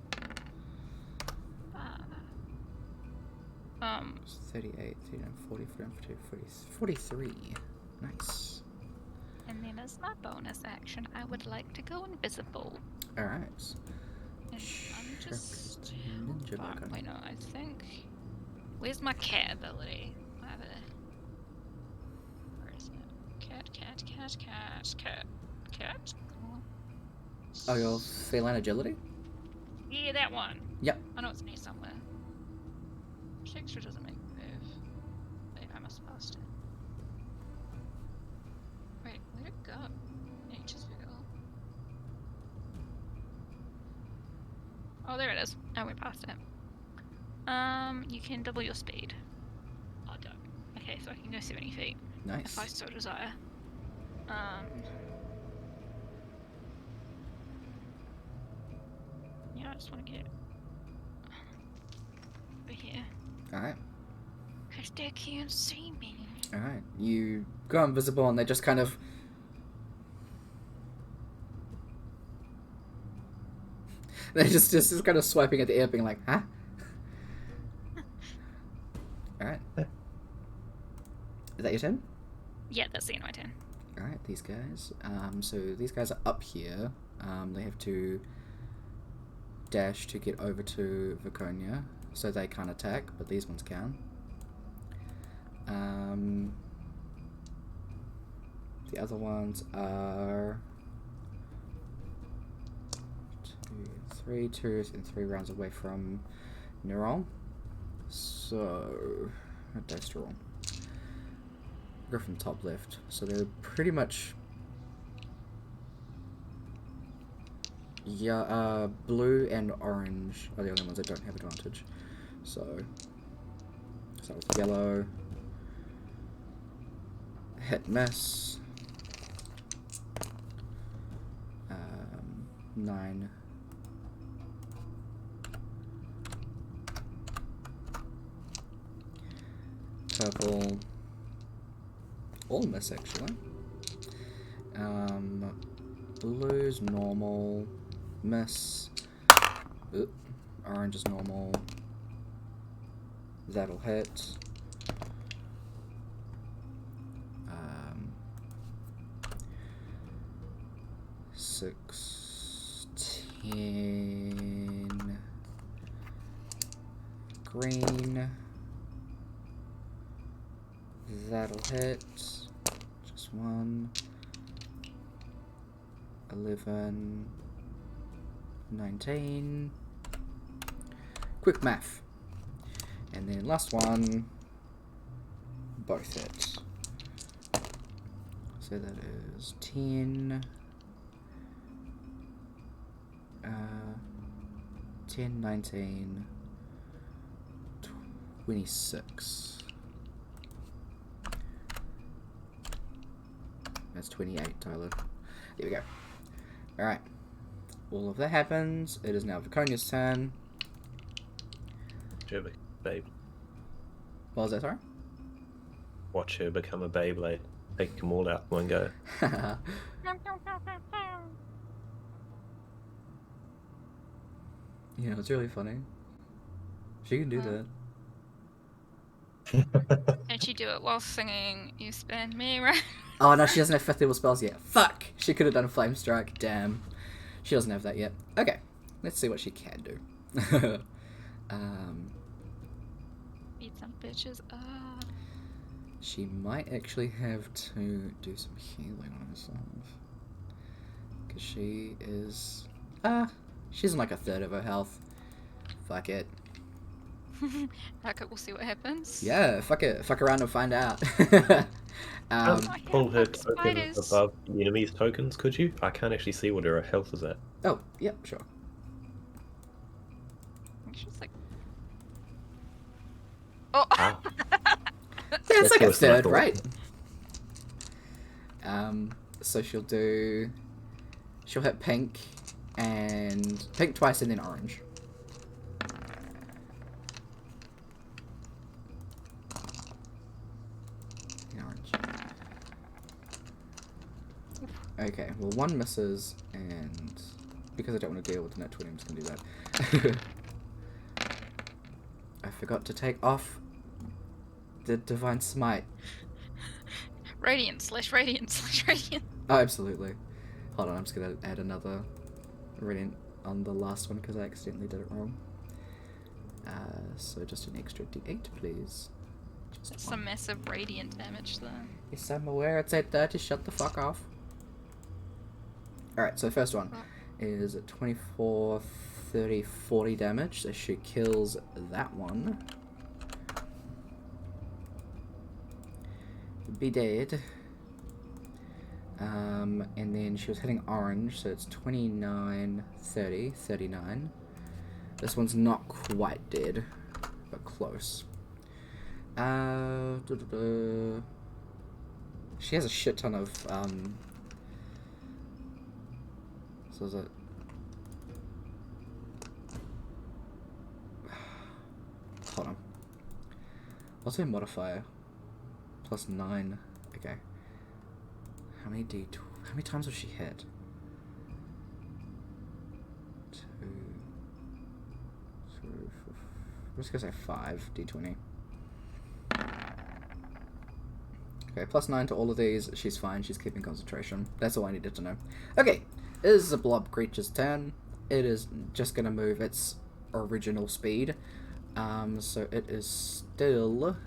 38, 39, 40, 41, 43. Nice. And then as my bonus action, I would like to go invisible. Alright. And I'm just... Ninja Fuck, Bugger. wait, no, I think... Where's my cat ability? I have a... Where is it? Cat? Oh, your feline agility? Yeah, that one. Yep. I know it's near somewhere. Shakespeare doesn't make me move. Wait, I must have passed it. Wait, where'd it go? Nature's Vigil. Oh, there it is. I went past it. You can double your speed. Oh, dope. Okay, so I can go 70 feet. Nice. If I so desire. Yeah, I just want to get over here. Alright. Because they can't see me. Alright. You go invisible and they just kind of... They're just kind of swiping at the air being like, huh? Alright. Is that your turn? Yeah, that's the end of my turn. Alright, these guys. So these guys are up here. They have to dash to get over to Viconia, so they can't attack, but these ones can. The other ones are 2 and 3 rounds away from Neuron. So, a dice to roll. Go from top left. So they're pretty much, yeah, blue and orange are the only ones that don't have advantage. So, start with yellow. Hit, miss. 9. Purple. All miss, actually. Blue's normal. Miss. Oop. Orange is normal. That'll hit. 6, 10. Green. That'll hit. Just 1. 11. 19. Quick math. And then last one. Both hit. So that is 10. 10, 19. 26. That's 28, Tyler. There we go. Alright. All of that happens. It is now Viconia's turn. Watch her babe. What was that, sorry? Watch her become a Beyblade. Take them all out in one go. Yeah, it's really funny. She can do that. And she do it while singing You Spin Me Right. Oh no, she doesn't have 5th level spells yet. Fuck! She could have done Flame Strike. Damn. She doesn't have that yet. Okay. Let's see what she can do. Beat some bitches up. She might actually have to do some healing on herself. Because she is... she's in like 1/3 of her health. Fuck it. Fuck it, we'll see what happens. Yeah, fuck it. Fuck around and find out. Pull her fuck tokens spiders. above the enemy's tokens, could you? I can't actually see what her health is at. Oh, yep, sure. She's like Oh, Ah, Yeah, it's That's like a worse than I third, thought. right? So she'll hit pink twice and then orange. Orange. Okay, well one misses, and because I don't want to deal with the net 20, I'm just going to do that. I forgot to take off the Divine Smite. radiant slash radiant slash radiant. Oh, absolutely. Hold on, I'm just going to add another Radiant on the last one because I accidentally did it wrong. So just an extra d8, please. Just That's one. some massive radiant damage though. Yes, I'm aware it's 8:30. Shut the fuck off. Alright, so the first one is 24, 30, 40 damage. So she kills that one. Be dead. And then she was hitting orange, so it's 29, 30, 39. This one's not quite dead, but close. She has a shit ton of, so is it... Hold on. What's her modifier? Plus 9. Okay. How many times was she hit? 2, 3, 4. I'm just gonna say 5 d20. Okay, plus 9 to all of these. She's fine. She's keeping concentration. That's all I needed to know. Okay, it is the blob creature's turn. It is just gonna move its original speed. So it is still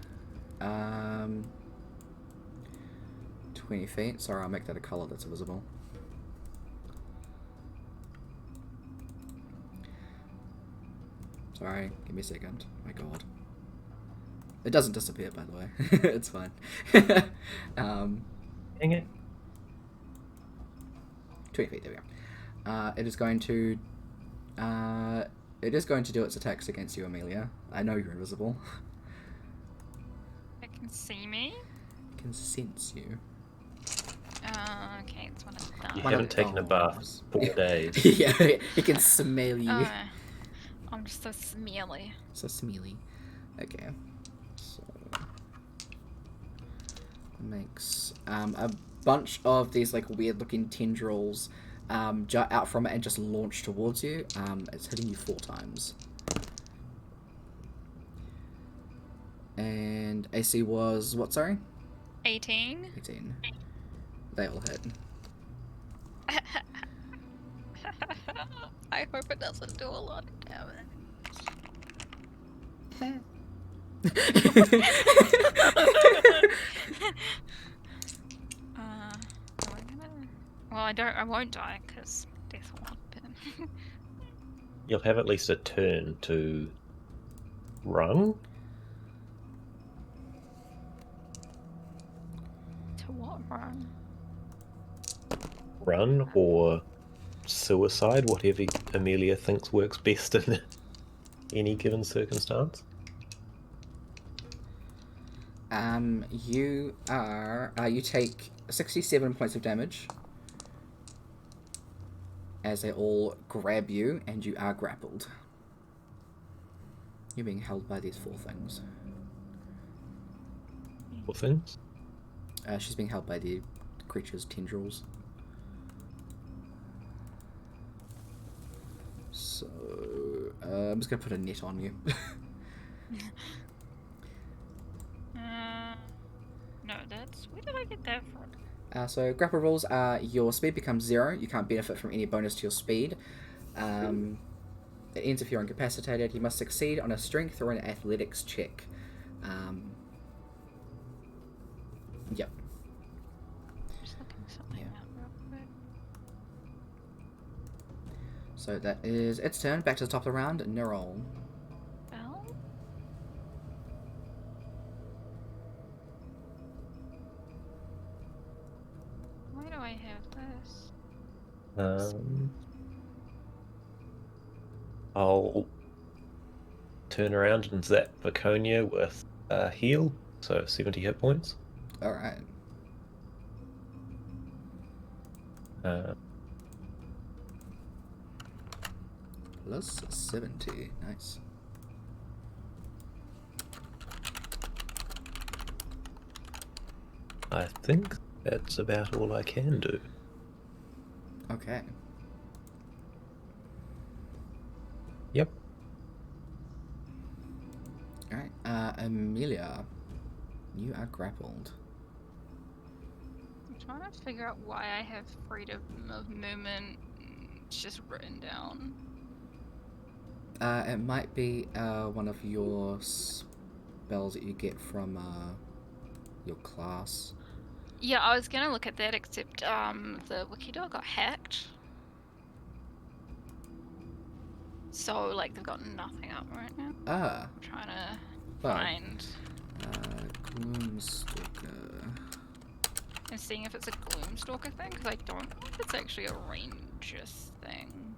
20 feet. Sorry, I'll make that a color that's visible. Sorry, give me a second. My god. It doesn't disappear, by the way. It's fine. Dang it. 20 feet, there we go. It is going to do its attacks against you, Emelia. I know you're invisible. It can see me. It can sense you. Okay, it's one of them. You One haven't of taken a bath those. in 4 days. Yeah, it can smell you. Oh, I'm just so smelly. So smeely. Okay. So makes a bunch of these like weird looking tendrils jut out from it and just launch towards you. It's hitting you 4 times. And AC was what, sorry? 18. 18. They all hit. I hope it doesn't do a lot of damage. I won't die because death will happen. You'll have at least a turn to run. To what run? Run or suicide, whatever Emelia thinks works best in any given circumstance. You take 67 points of damage as they all grab you, and you are grappled. You're being held by these 4 things. What things? She's being held by the creature's tendrils. So, I'm just gonna put a net on you. No, where did I get that from? So grapple rules are your speed becomes 0. You can't benefit from any bonus to your speed. It ends if you're incapacitated. You must succeed on a strength or an athletics check. Yep. Just looking something up real quick. So that is its turn. Back to the top of the round. Nirol. Bell? Why do I have this? I'll turn around and zap Vaconia with Heal, so 70 hit points. Alright. Plus 70. Nice. I think that's about all I can do. Okay. Yep. Alright. Emelia, you are grappled. I'm trying to figure out why I have freedom of movement. It's just written down. It might be one of your spells that you get from your class. Yeah, I was gonna look at that, except the Wikidog got hacked. So like they've got nothing up right now. Ah, I'm trying to well, find Gloomstalker. and seeing if it's a Gloomstalker thing, because I don't know if it's actually a Rangers thing.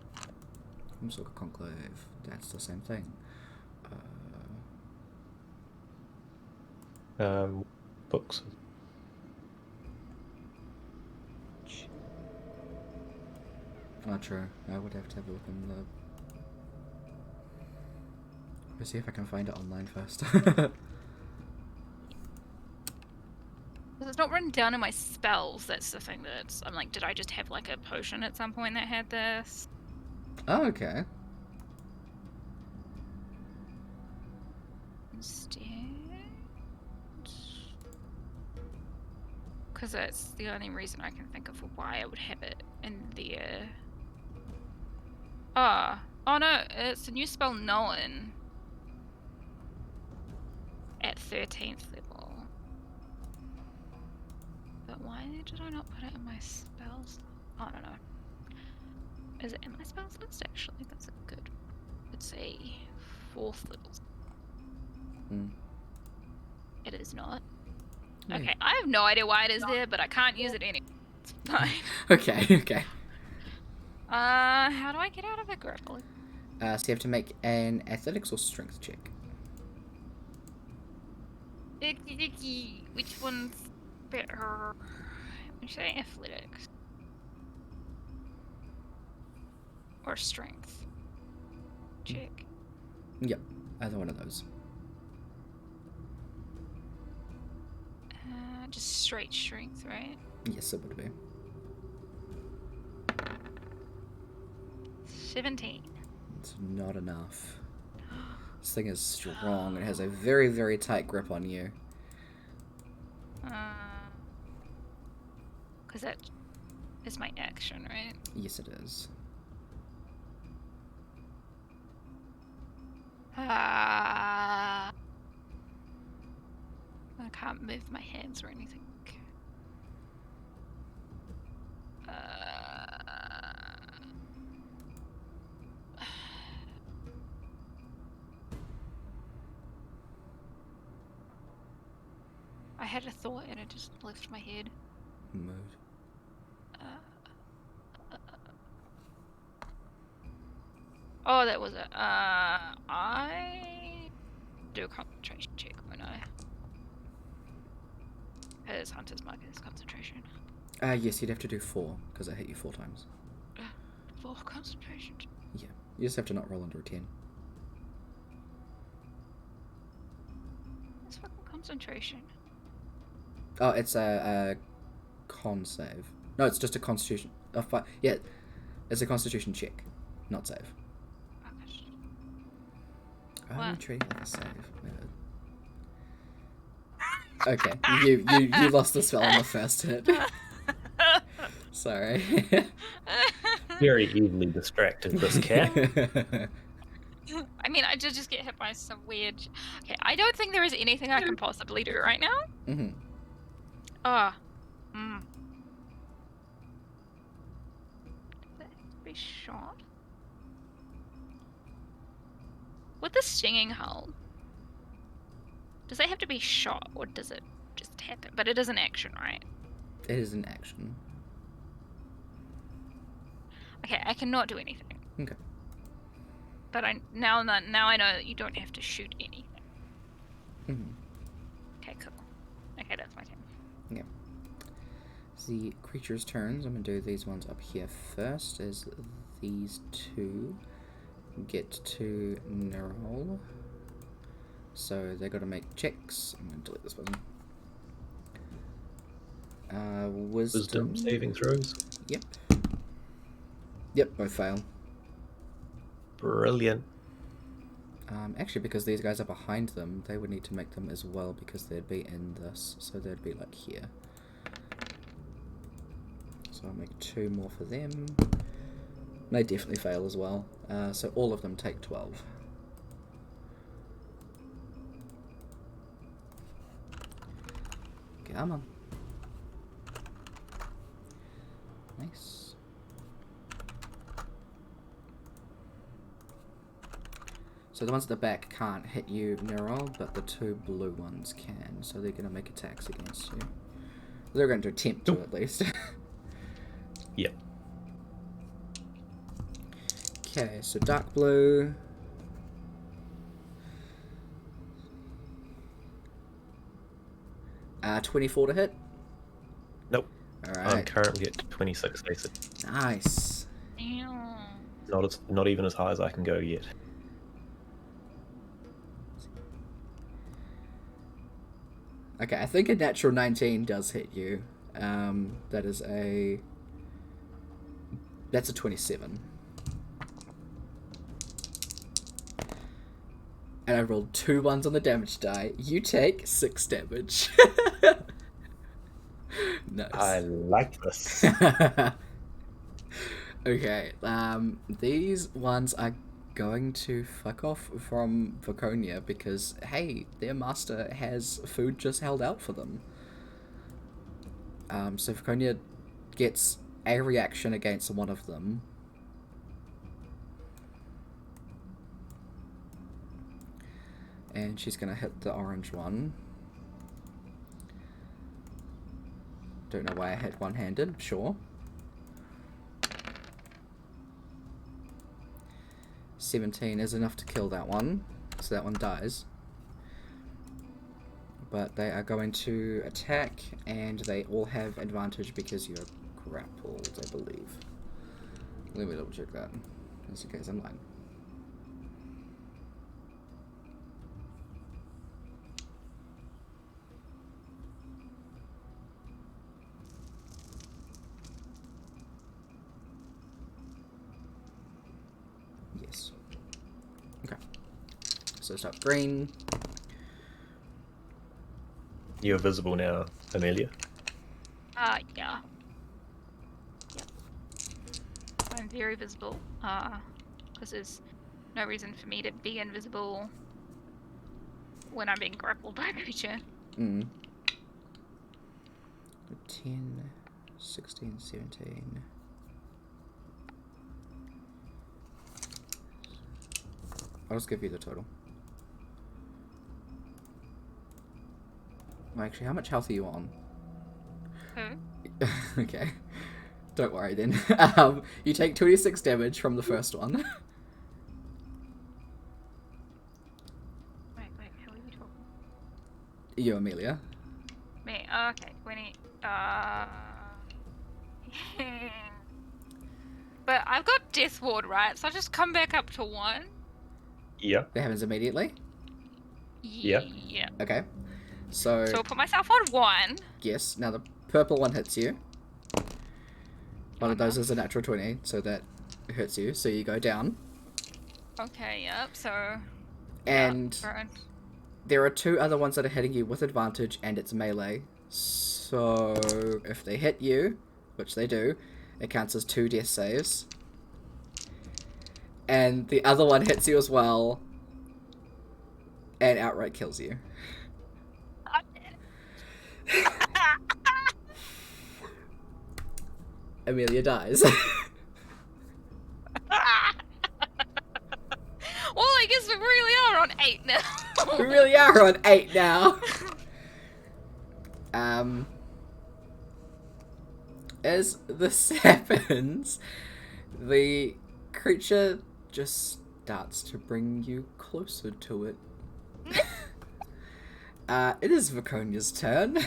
Gloomstalker Conclave. That's the same thing. Books. Not true. I would have to have a look in the. Let's see if I can find it online first. Because it's not written down in my spells. That's the thing that's. I'm like, did I just have like a potion at some point that had this? Oh, okay. Instead. Because that's the only reason I can think of why I would have it in there. Oh no, it's a new spell known at 13th level. But why did I not put it in my spells? I don't know. Is it in my spells list actually? That's a good. It's a 4th level. Mm. It is not. Yeah. Okay, I have no idea why it is there, but I can't use it anyway. It's fine. Okay, okay. How do I get out of the grapple? So you have to make an athletics or strength check. Which one's better? Would you say athletics? Or strength? Check. Yep, either one of those. Just straight strength, right? Yes, it would be. 17. It's not enough. This thing is strong. It has a very, very tight grip on you. Because that is my action, right? Yes, it is. I can't move my hands or anything. I had a thought and it just left my head. Mood. Oh, that was it. I do a concentration check when I. As Hunter's Mark is concentration. Yes, you'd have to do 4, because I hit you 4 times. 4 concentration. Yeah, you just have to not roll under a 10. It's fucking concentration. Oh, it's a con save. No, it's just a constitution. Yeah, it's a constitution check, not save. Are you What? treating it like a save? Okay, you lost the spell on the first hit. Sorry. Very easily distracted, this cat. I mean, I did just get hit by some weird. Okay, I don't think there is anything I can possibly do right now. Mm-hmm. Does that have to be shot? With the stinging hold, does that have to be shot, or does it just happen? But it is an action, right? It is an action. Okay, I cannot do anything. Okay. But now I know that you don't have to shoot anything. Mm-hmm. Okay, cool. Okay, that's my turn. Yeah. The creature's turns. I'm going to do these ones up here first, as these two get to roll. So they got to make checks. I'm going to delete this one. Wisdom saving throws. Yep. Yep, both fail. Brilliant. Actually, because these guys are behind them, they would need to make them as well because they'd be in this. So they'd be like here. So I'll make 2 more for them. They definitely fail as well. So all of them take 12. Come on. Nice. So the ones at the back can't hit you, Nerol, but the 2 blue ones can. So they're going to make attacks against you. They're going to attempt to, at least. Yep. Okay, so dark blue. Uh, 24 to hit. Nope. Alright. I'm currently at 26 AC. Nice. Ew. Not even as high as I can go yet. Okay, I think a natural 19 does hit you. That's a 27. And I rolled 2 ones on the damage die. You take 6 damage. Nice. I like this. Okay, these ones are going to fuck off from Vaconia because, hey, their master has food just held out for them. So Vaconia gets a reaction against one of them. And she's going to hit the orange one. Don't know why I hit one-handed, sure. 17 is enough to kill that one, so that one dies. But they are going to attack, and they all have advantage because you're grappled, I believe. Let me double check that, just in case I'm lying. Yes. Okay. So start green. You're visible now, Emelia. Yeah. Yep. I'm very visible. Because there's no reason for me to be invisible when I'm being grappled by a creature. 10, 16, 17. I'll just give you the total. Well, actually, how much health are you on? Okay. Don't worry then. You take 26 damage from the first one. Wait, who are you talking? You, Emelia. Me, okay, 20, But I've got Death Ward, right? So I'll just come back up to 1. Yeah. That happens immediately? Yeah. Yeah. Okay. So So I'll put myself on 1. yes, now the purple one hits you. One of those is a natural 20, so that hurts you, so you go down. Okay, yep, so... And yeah, there are 2 other ones that are hitting you with advantage, and it's melee. So if they hit you, which they do, it counts as 2 death saves. And the other one hits you as well, and outright kills you. Emelia dies. Well, I guess we really are on 8 now. We really are on 8 now. As this happens, the creature just starts to bring you closer to it. It is Viconia's turn.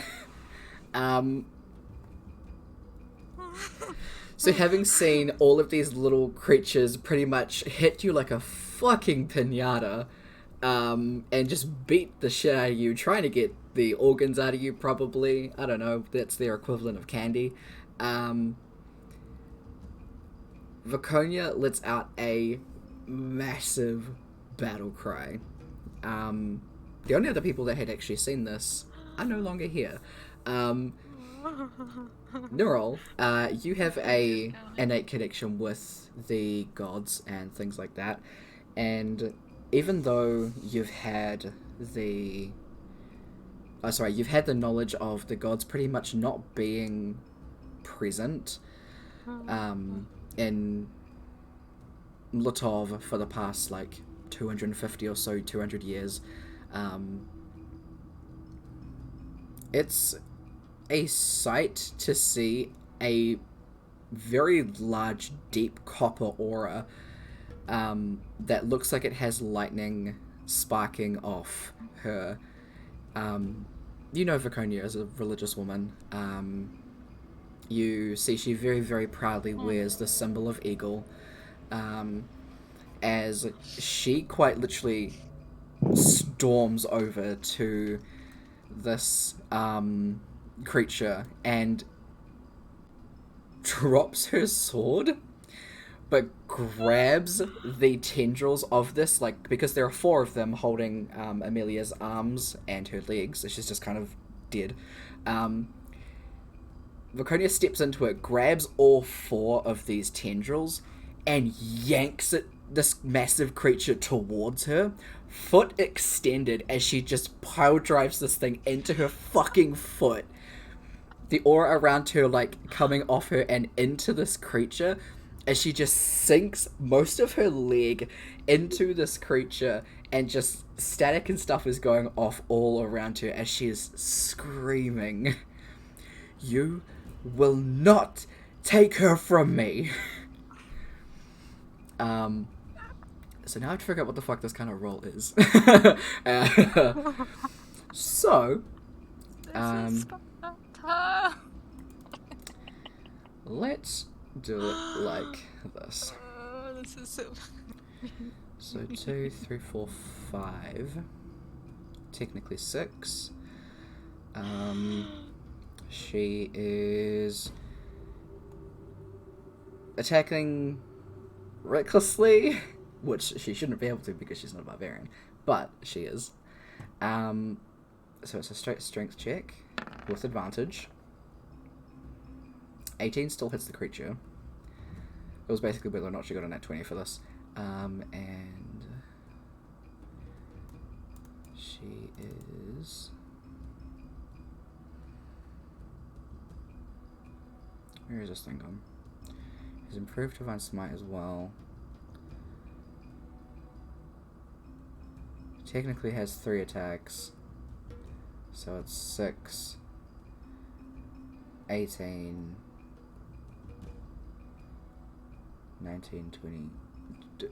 um, so having seen all of these little creatures pretty much hit you like a fucking pinata, and just beat the shit out of you, trying to get the organs out of you, probably. I don't know, that's their equivalent of candy. Viconia lets out a massive battle cry. The only other people that had actually seen this are no longer here. Neural, you have a innate connection with the gods and things like that, and even though you've had the knowledge of the gods pretty much not being present in Lutov for the past, 250 or so, 200 years, it's a sight to see a very large, deep copper aura that looks like it has lightning sparking off her. Viconia is a religious woman. You see she very, very proudly wears the symbol of eagle, as she quite literally storms over to this creature and drops her sword, but grabs the tendrils of this, because there are 4 of them holding Emelia's arms and her legs. She's just kind of dead. Viconia steps into it, grabs all 4 of these tendrils, and yanks this massive creature towards her, foot extended, as she just pile drives this thing into her fucking foot. The aura around her, coming off her and into this creature, as she just sinks most of her leg into this creature, and just static and stuff is going off all around her as she is screaming, "You will not take her from me!" So now I have to figure out what the fuck this kind of roll is. So, let's do it like this. This is so... So 2, 3, 4, 5. Technically 6. She is attacking recklessly, which she shouldn't be able to because she's not a barbarian, but she is. So it's a straight strength check with advantage. 18 still hits the creature. It was basically whether or not she got a nat 20 for this. And she is... Where is this thing gone? He's improved Divine Smite as well. Technically has 3 attacks. So it's 6, 18, 19, 20...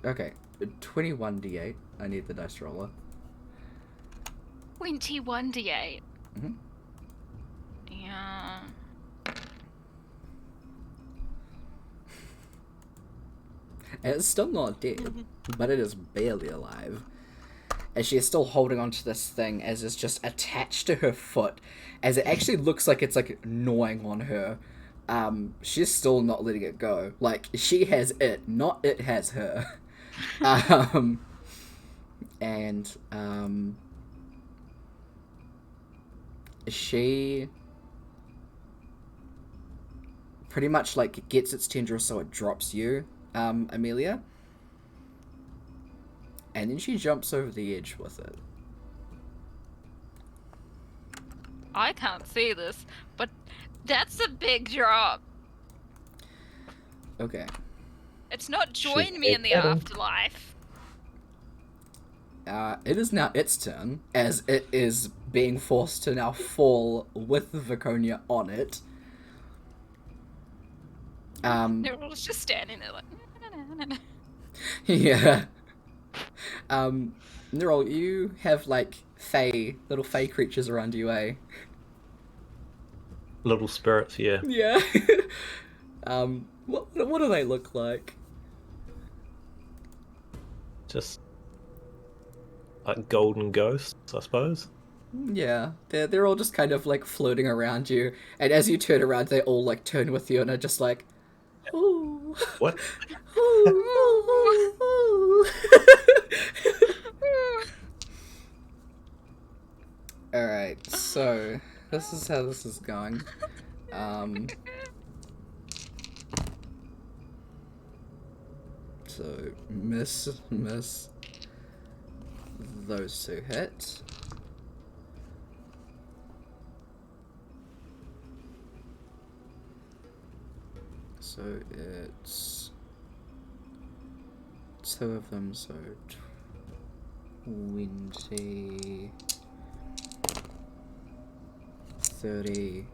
Okay, 21d8. I need the dice roller. 21d8? Mm-hmm. Yeah. And it's still not dead, but it is barely alive. As she is still holding onto this thing, as it's just attached to her foot, as it actually looks like it's gnawing on her. She's still not letting it go. She has it, not it has her. She pretty much gets its tendril so it drops you, Emelia. And then she jumps over the edge with it. I can't see this, but that's a big drop. Okay. It's not join me in the afterlife. It is now its turn, as it is being forced to now fall with Viconia on it. Neryl's just standing there Yeah. Neural, you have little fey creatures around you, eh? Little spirits, yeah. Yeah. What do they look like? Just like golden ghosts, I suppose. Yeah, they're all just kind of like floating around you, and as you turn around, they all like turn with you and are just like, ooh, What? ooh, ooh, ooh. All right, so this is how this is going. So miss, those two hit. So it's two of them, so 20, 30,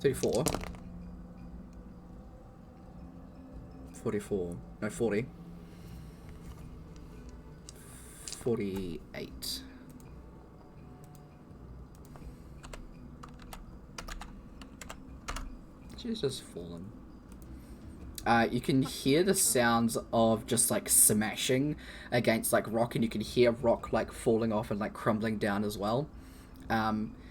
34, 44, no 40, 48. She's just fallen. You can hear the sounds of just like smashing against like rock, and you can hear rock like falling off and like crumbling down as well.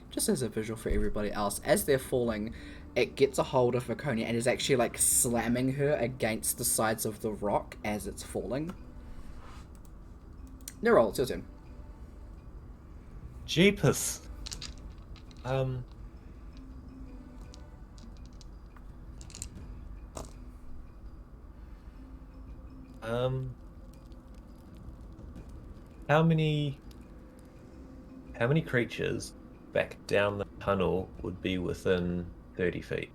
Just as a visual for everybody else, as they're falling, it gets a hold of Vaconia and is actually like slamming her against the sides of the rock as it's falling. Nirol, it's your turn. Jeepers. How many creatures back down the tunnel would be within 30 feet?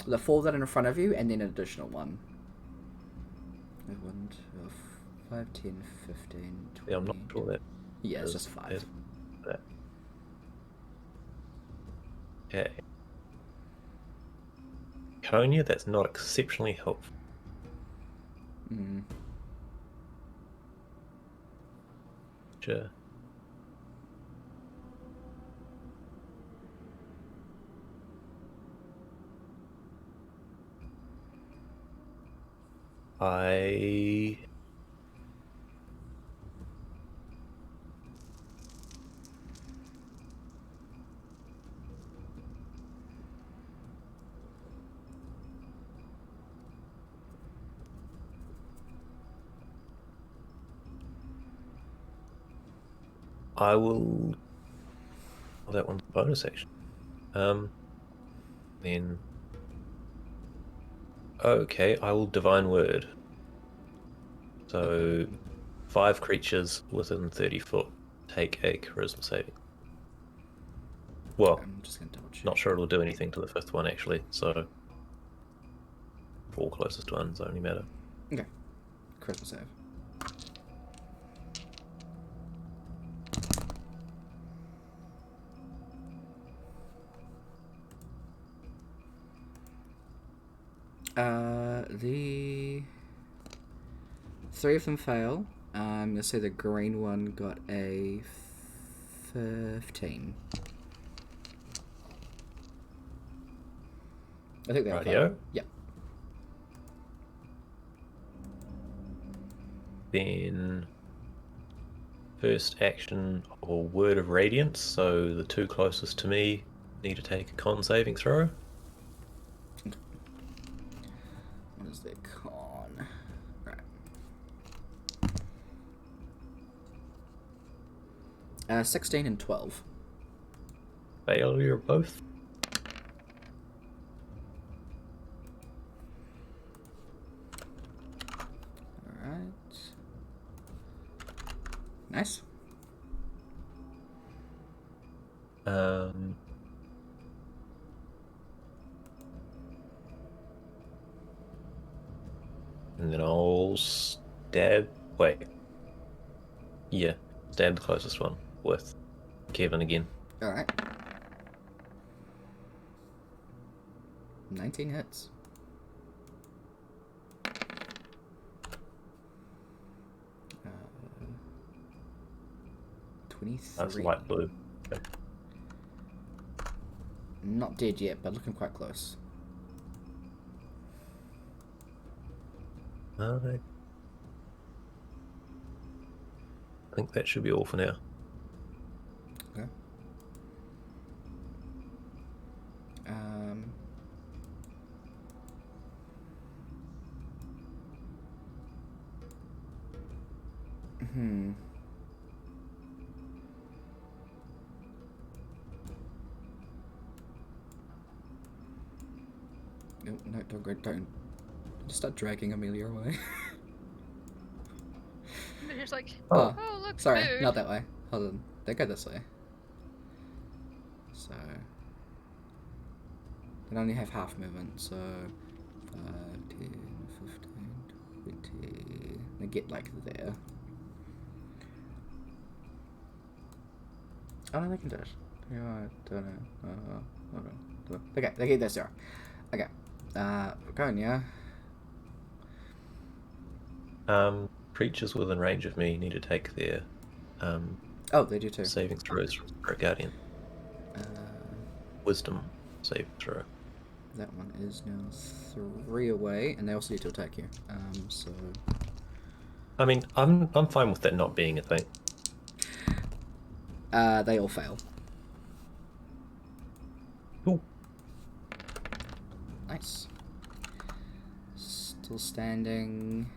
The four that are in front of you, and then an additional one. 1, 2, 5, 10, 15, 20. Yeah, I'm not sure that. Yeah, it's just 5. That. Okay. Konya, that's not exceptionally helpful. Mm. Sure. I will. Oh, that one's a bonus action. Then. Okay, I will divine word. So, 5 creatures within 30 foot take a charisma saving. Well, I'm just gonna double check. not sure it'll do anything to the 5th one actually. So, 4 closest ones only matter. Okay. Charisma save. The 3 of them fail. I'm gonna say the green one got a 15. I think they all Rightio. fail. Yeah. Then first action or word of radiance. So the 2 closest to me need to take a con saving throw. What is their con? Right. 16 and 12. Failure both. Alright. Nice. And then I'll stab. Wait. Yeah, stab the closest one with Kevin again. Alright. 19 hits. 23. That's light blue. Okay. Not dead yet, but looking quite close. I think that should be all for now. Okay. Hmm. No, don't. Just start dragging Emelia away. They're just like, Oh. oh look, Sorry, food. not that way. Hold on. They go this way. So... They only have half movement, so... 5, 10, 15, 20... They get, like, there. Oh, no, they can do it. Yeah, I don't know. Hold on. Okay, they get this there. Okay. We're going, yeah? Creatures within range of me need to take their Oh, they do too. saving throws for a guardian. Wisdom saving throw. That one is now 3 away, and they also need to attack you. So... I mean, I'm fine with that not being a thing. They all fail. Cool. Nice. Still standing.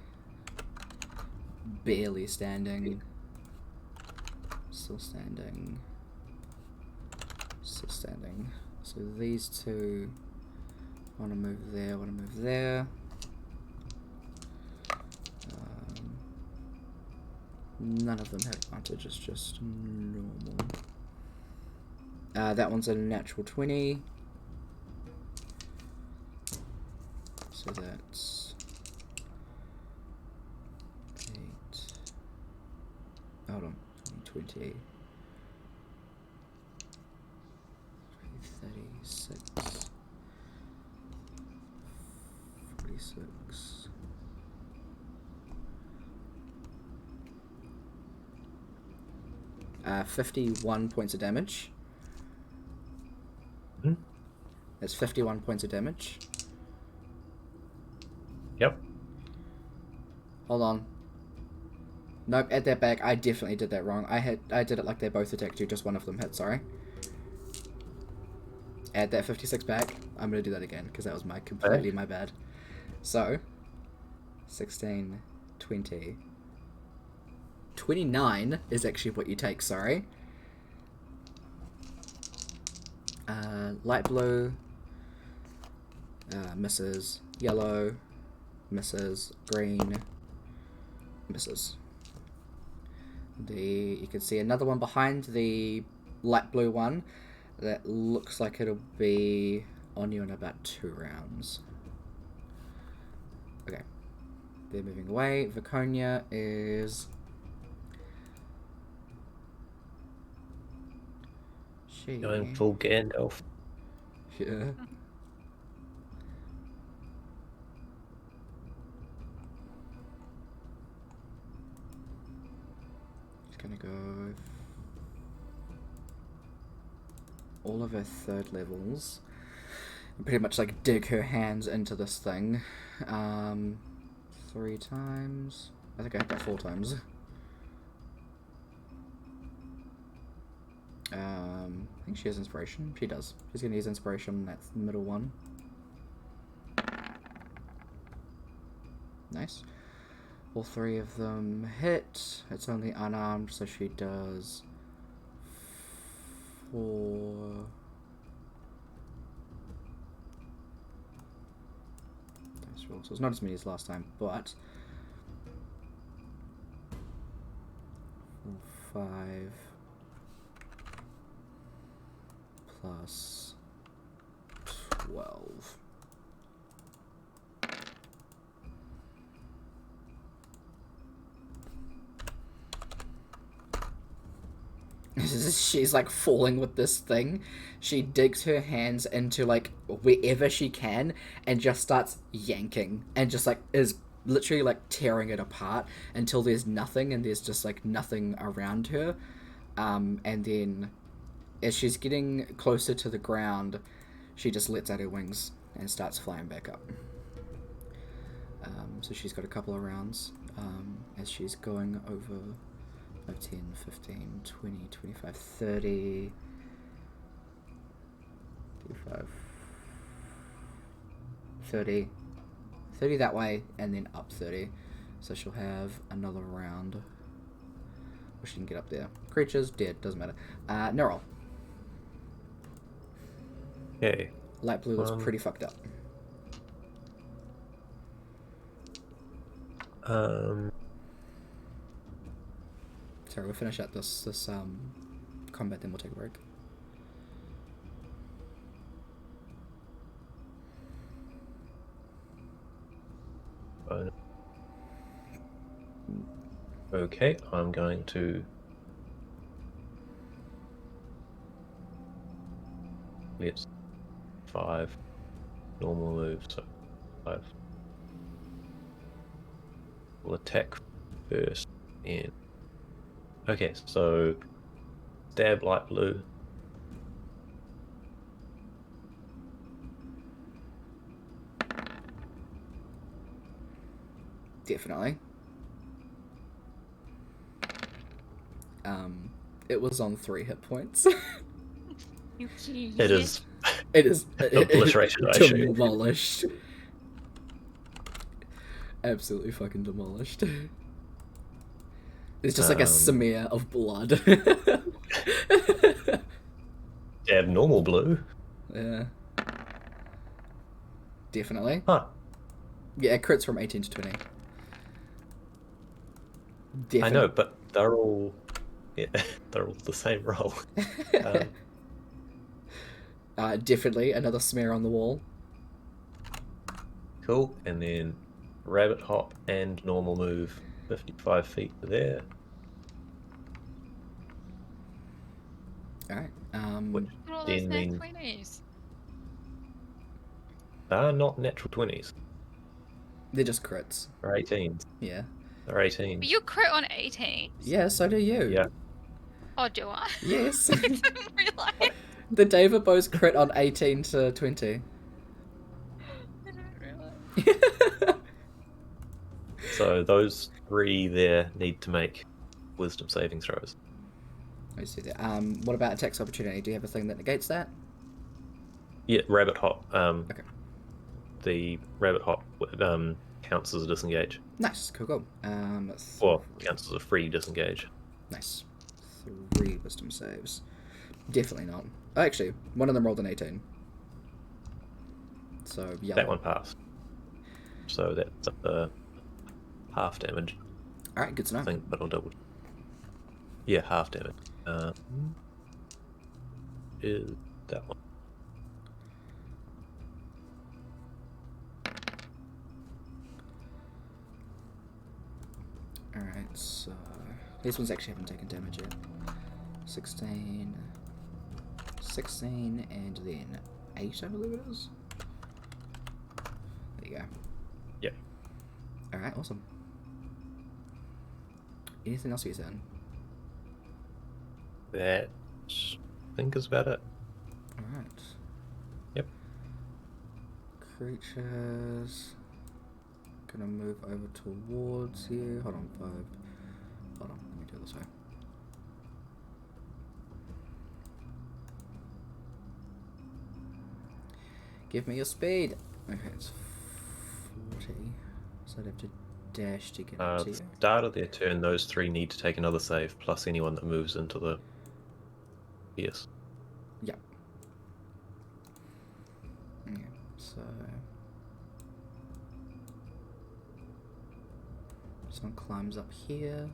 Barely standing. Still standing. Still standing. So these two want to move there, want to move there. None of them have advantage, it's just normal. That one's a natural 20. So that's 8. Hold on. 20. 36. 46. Uh, 51 points of damage. Hmm? That's 51 points of damage. Yep. Hold on. Nope, add that back. I definitely did that wrong. I did it like they both attacked you, just one of them hit, sorry. Add that 56 back. I'm gonna do that again, because that was completely my bad. So, 16, 20... 29 is actually what you take, sorry. Light blue, misses. Yellow, misses. Green, misses. You can see another one behind the light blue one that looks like it'll be on you in about 2 rounds. Okay. They're moving away. Viconia is... Going full Gandalf. Yeah. She's gonna go all of her 3rd levels and pretty much like dig her hands into this thing. 3 times. I think I hit that 4 times. I think she has inspiration. She does. She's gonna use inspiration on that middle one. Nice. All 3 of them hit. It's only unarmed, so she does 4. Dice roll. So it's not as many as last time, but 4, 5. Plus 12. She's like falling with this thing. She digs her hands into like wherever she can and just starts yanking and just like is literally like tearing it apart until there's nothing and there's just like nothing around her. And then as she's getting closer to the ground, she just lets out her wings and starts flying back up. So she's got a couple of rounds as she's going over 5, 10, 15, 20, 25, 30, 35, 30 that way, and then up 30. So she'll have another round where she can get up there. Creatures, dead, doesn't matter. Neural. Okay. Light blue looks pretty fucked up. Sorry, we'll finish out this combat, then we'll take a break. Okay, I'm going to... It's 5 normal moves, so 5. We'll attack first in... Okay, so stab light blue. Definitely. It was on 3 hit points. It is It is obliteration, I assume. demolished. Absolutely fucking demolished. It's just like a smear of blood. Stab normal blue. Yeah. Definitely. Huh. Yeah, it crits from 18 to 20. Definitely. I know, but they're all... Yeah, they're all the same roll. Definitely another smear on the wall. Cool, and then rabbit hop and normal move 55 feet to there. Alright. Which What are all then those nat means 20s? they are not natural 20s. They're just crits. They're 18s. Yeah. They're 18s. But you crit on 18. Yeah, so do you. Yeah. Oh, do I? Yes. I didn't realise. The David Bowes crit on 18 to 20. I didn't realise. So those 3 there need to make wisdom saving throws. I see that. What about attacks opportunity? Do you have a thing that negates that? Yeah, rabbit hop. Okay. The rabbit hop counts as a disengage. Nice. Cool, cool. Or counts as a free disengage. Nice. 3 wisdom saves. Definitely not. Oh, actually, one of them rolled an 18. So, yeah. That one passed. So that's half damage. Alright, good to know. I think, but I'll double. Yeah, half damage. Is that one? Alright, so... These ones actually haven't taken damage yet. 16... 16, and then 8, I believe it is. There you go. Yeah. Alright, awesome. Anything else you said? That, I think, is about it. Alright. Yep. Creatures... Gonna move over towards you. Hold on, 5. Hold on, let me do it this way. Give me your speed. Okay, it's 40. So I'd have to dash to get up At to the you. start of their turn, those 3 need to take another save, plus anyone that moves into the pierce. Yeah. Okay, so... Someone climbs up here.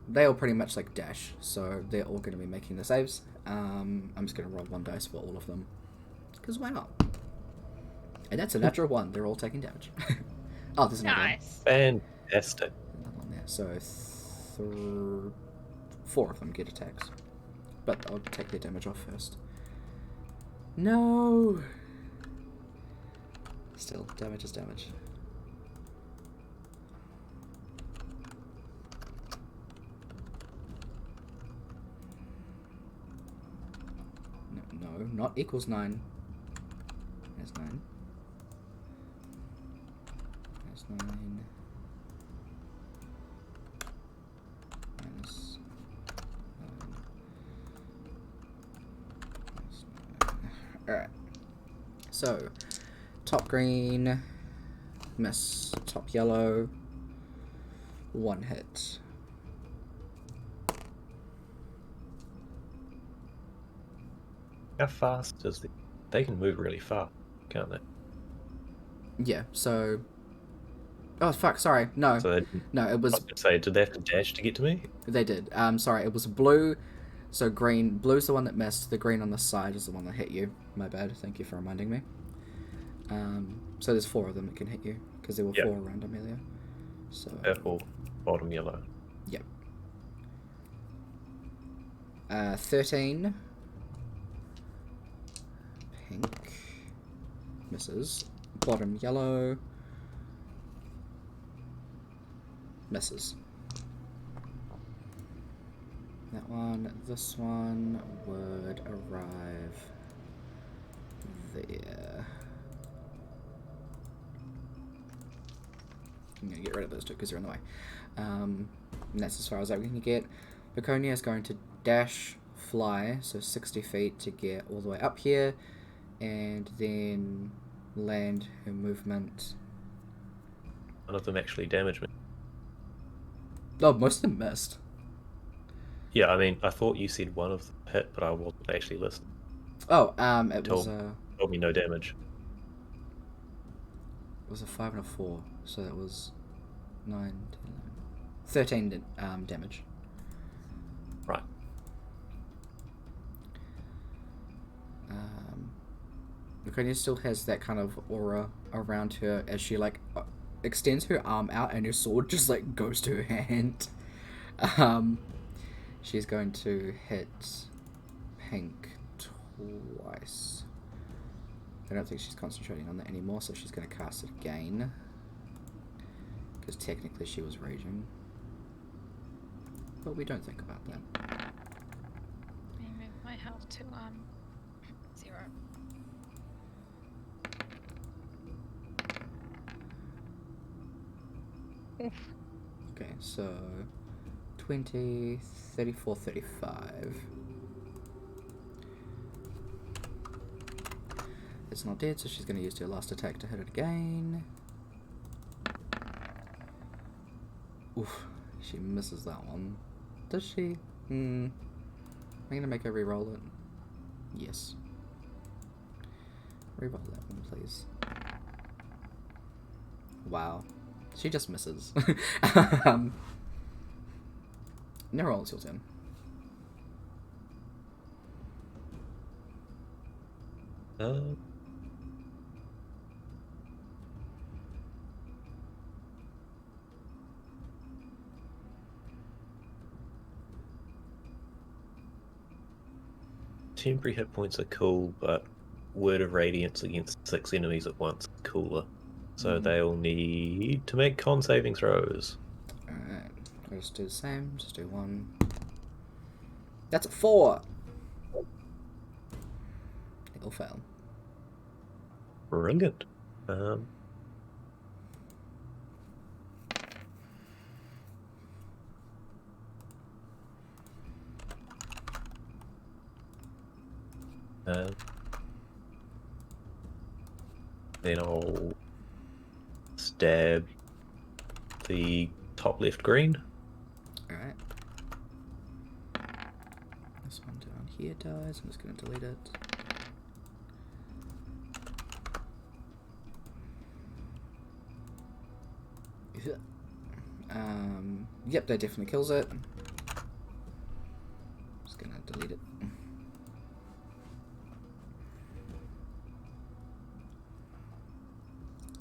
They all pretty much like dash, so they're all going to be making the saves. I'm just going to roll 1 dice for all of them, because why not? And that's a natural 1. They're all taking damage. Oh, there's another Nice. Fantastic. one. Another one there. So 4 of them get attacks, but I'll take their damage off first. No. Still, damage is damage. not equals 9. There's 9. There's 9. Minus 9. Minus 9. Alright. So, top green, miss. Top yellow, 1 hit. How fast does they can move really fast, can't they? Yeah, so... Oh, fuck, sorry. No. So No, it I was... was gonna say, did they have to dash to get to me? They did. Sorry, it was blue, so green. Blue's the one that missed. The green on the side is the one that hit you. My bad. Thank you for reminding me. So there's 4 of them that can hit you, because there were 4 around Emelia. So... Purple, bottom yellow. Yep. 13. Pink. Misses. Bottom yellow. Misses. That one. This one would arrive there. I'm going to get rid of those 2 because they're in the way. And that's as far as I'm going to get. Baconia is going to dash, fly, so 60 feet to get all the way up here, and then land her movement. None of them actually damaged me. Oh, most of them missed. Yeah, I mean, I thought you said one of them hit, but I wasn't actually listening. Oh, it Told me no damage. was a 5 and a 4, so that was 9, 10, 11, 13 damage. Right. Laconia still has that kind of aura around her as she like extends her arm out and her sword just like goes to her hand. She's going to hit Pink twice. I don't think she's concentrating on that anymore, so she's going to cast it again. Because technically she was raging. But we don't think about that. Let me move my health to 0. Okay, so 20, 34, 35. It's not dead, so she's going to use her last attack to hit it again. Oof, she misses that one. Does she? I'm going to make her re-roll it. Yes. Re-roll that one, please. Wow. She just misses. Never it's your turn. Temporary hit points are cool, but Word of Radiance against 6 enemies at once is cooler. So they'll need to make con saving throws. Alright, I'll just do the same, just do 1. That's a 4! It'll fail. Brilliant. Then I'll stab the top left green. Alright. This one down here dies. I'm just going to delete it. Yep, that definitely kills it. Just going to delete it.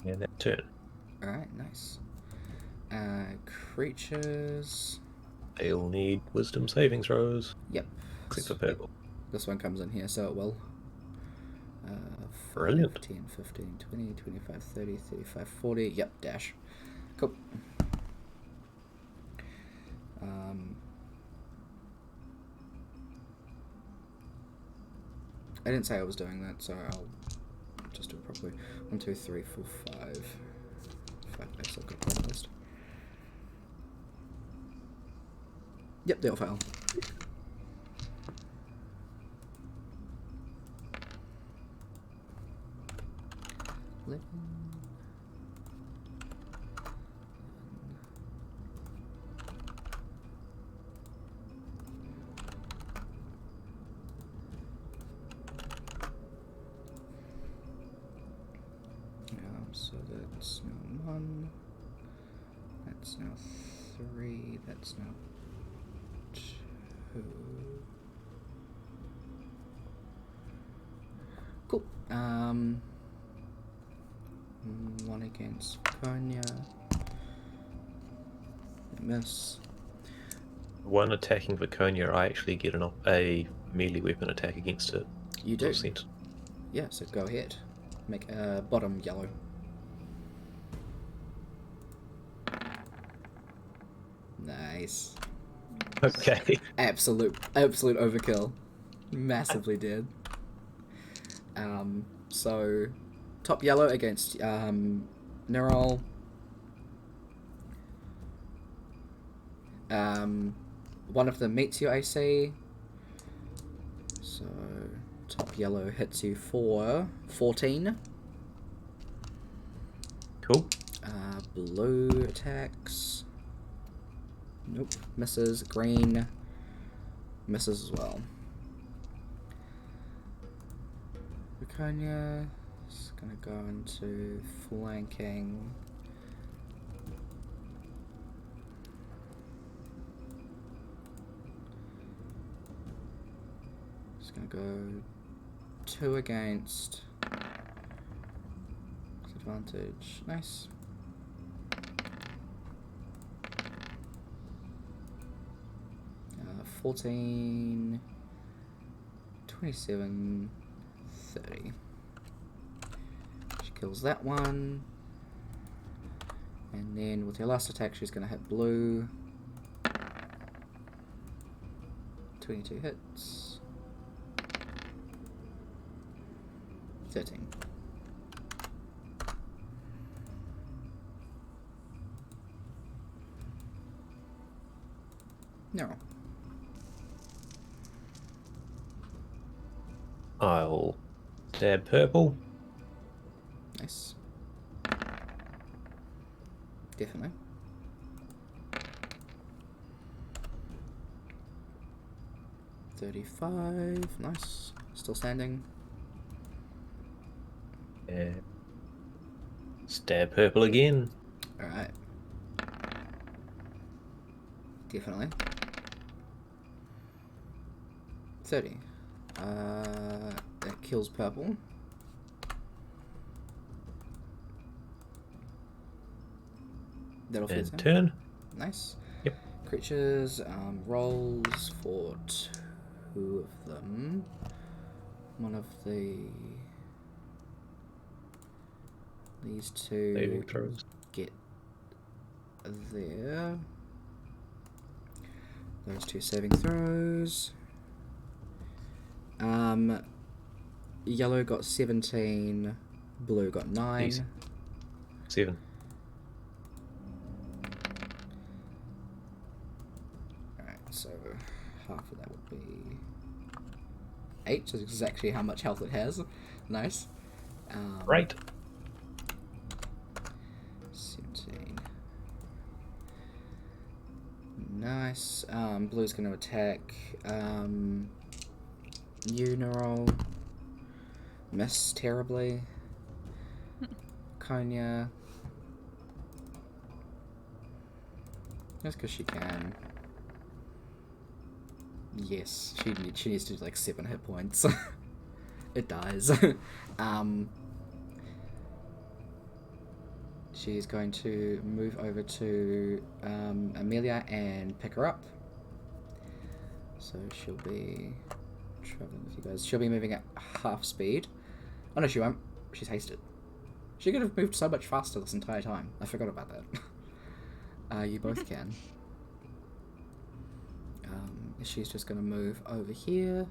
And that turn. Alright, nice. Creatures. They'll need wisdom saving throws. Yep. Except for purple. This one comes in here, so it will. 5, Brilliant. 10, 15, 20, 25, 30, 35, 40. Yep, dash. Cool. I didn't say I was doing that, so I'll just do it properly. 1, 2, 3, 4, 5. 5 dice, I've got a list. Yep, they all fail. So that's now 1, that's now 3, that's now 2. Cool. 1 against Konya. Miss. One attacking Viconia, I actually get a melee weapon attack against it. You do? Percent. Yeah, so go ahead. Make a bottom yellow. Nice. Okay. Absolute overkill. Massively dead. So top yellow against Nerol. One of them meets your AC. So top yellow hits you for 14. Cool. Blue attacks. Nope, misses. Green misses as well. Viconia is gonna go into flanking. It's gonna go 2 against. Disadvantage. Nice. 14, 27, 30. She kills that one. And then with her last attack, she's going to hit blue. 22 hits. 13. No. I'll stab purple. Nice. Definitely. $35. Nice. Still standing. Yeah. Stab purple again. Alright. Definitely. 30. That kills purple. That'll fit And him. turn. Nice. Yep. Creatures, rolls for 2 of them. One of these 2 Saving throws. get there. Those 2 saving throws. Yellow got 17, blue got 9. Easy. 7. Alright, so half of that would be 8, so this is actually how much health it has. Nice. Right. 17. Nice. Blue's going to attack Unerol. Miss terribly. Konya. Just because she can. Yes, she needs to do like 7 hit points. It dies. She's going to move over to Emelia and pick her up. So she'll be traveling with you guys. She'll be moving at half speed. Oh no, she won't. She's hasted. She could have moved so much faster this entire time. I forgot about that. You both can. She's just going to move over here.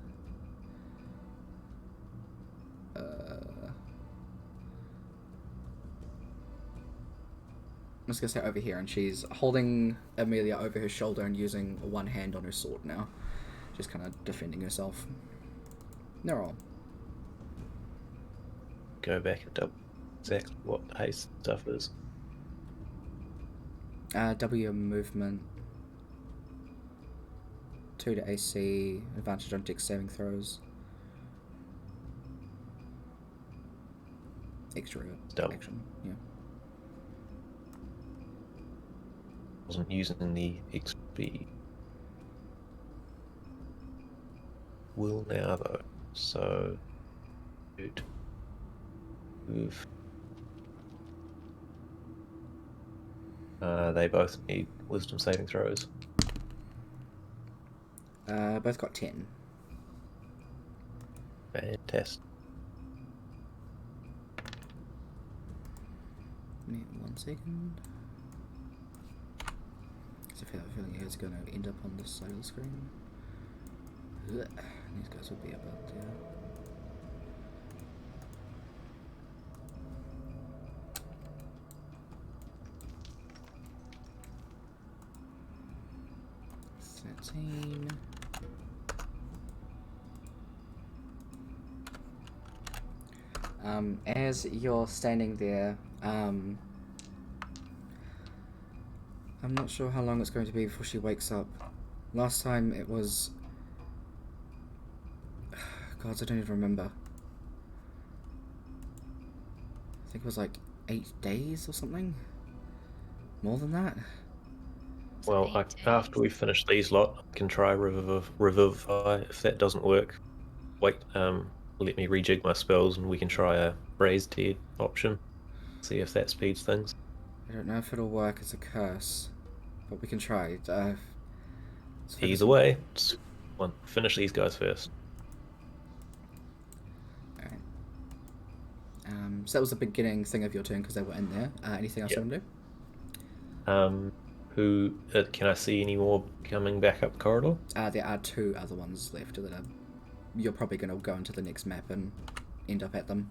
just gonna say over here, and she's holding Emelia over her shoulder and using one hand on her sword now. She's kind of defending herself. Neural. Go back and double exactly what haste stuff is. W movement. 2 to AC. Advantage on dex saving throws. Extra action. Yeah. Wasn't using the XP. Will now though. So good. Move. They both need wisdom saving throws. Both got 10. Fantastic. Need 1 second. Because I have a feeling it's going to end up on this side of the screen. Ugh. These guys will be about there. As you're standing there, I'm not sure how long it's going to be before she wakes up. Last time it was... God, I don't even remember. I think it was like 8 days or something? More than that? Well, after we finish these lot, I can try Revivify. If that doesn't work, wait, let me rejig my spells and we can try a Raised Dead option. See if that speeds things. I don't know if it'll work as a curse, but we can try. Either way, finish these guys first. Alright. So that was the beginning thing of your turn because they were in there. Anything else you want to do? Can I see any more coming back up corridor? There are 2 other ones left that are... You're probably going to go into the next map and end up at them.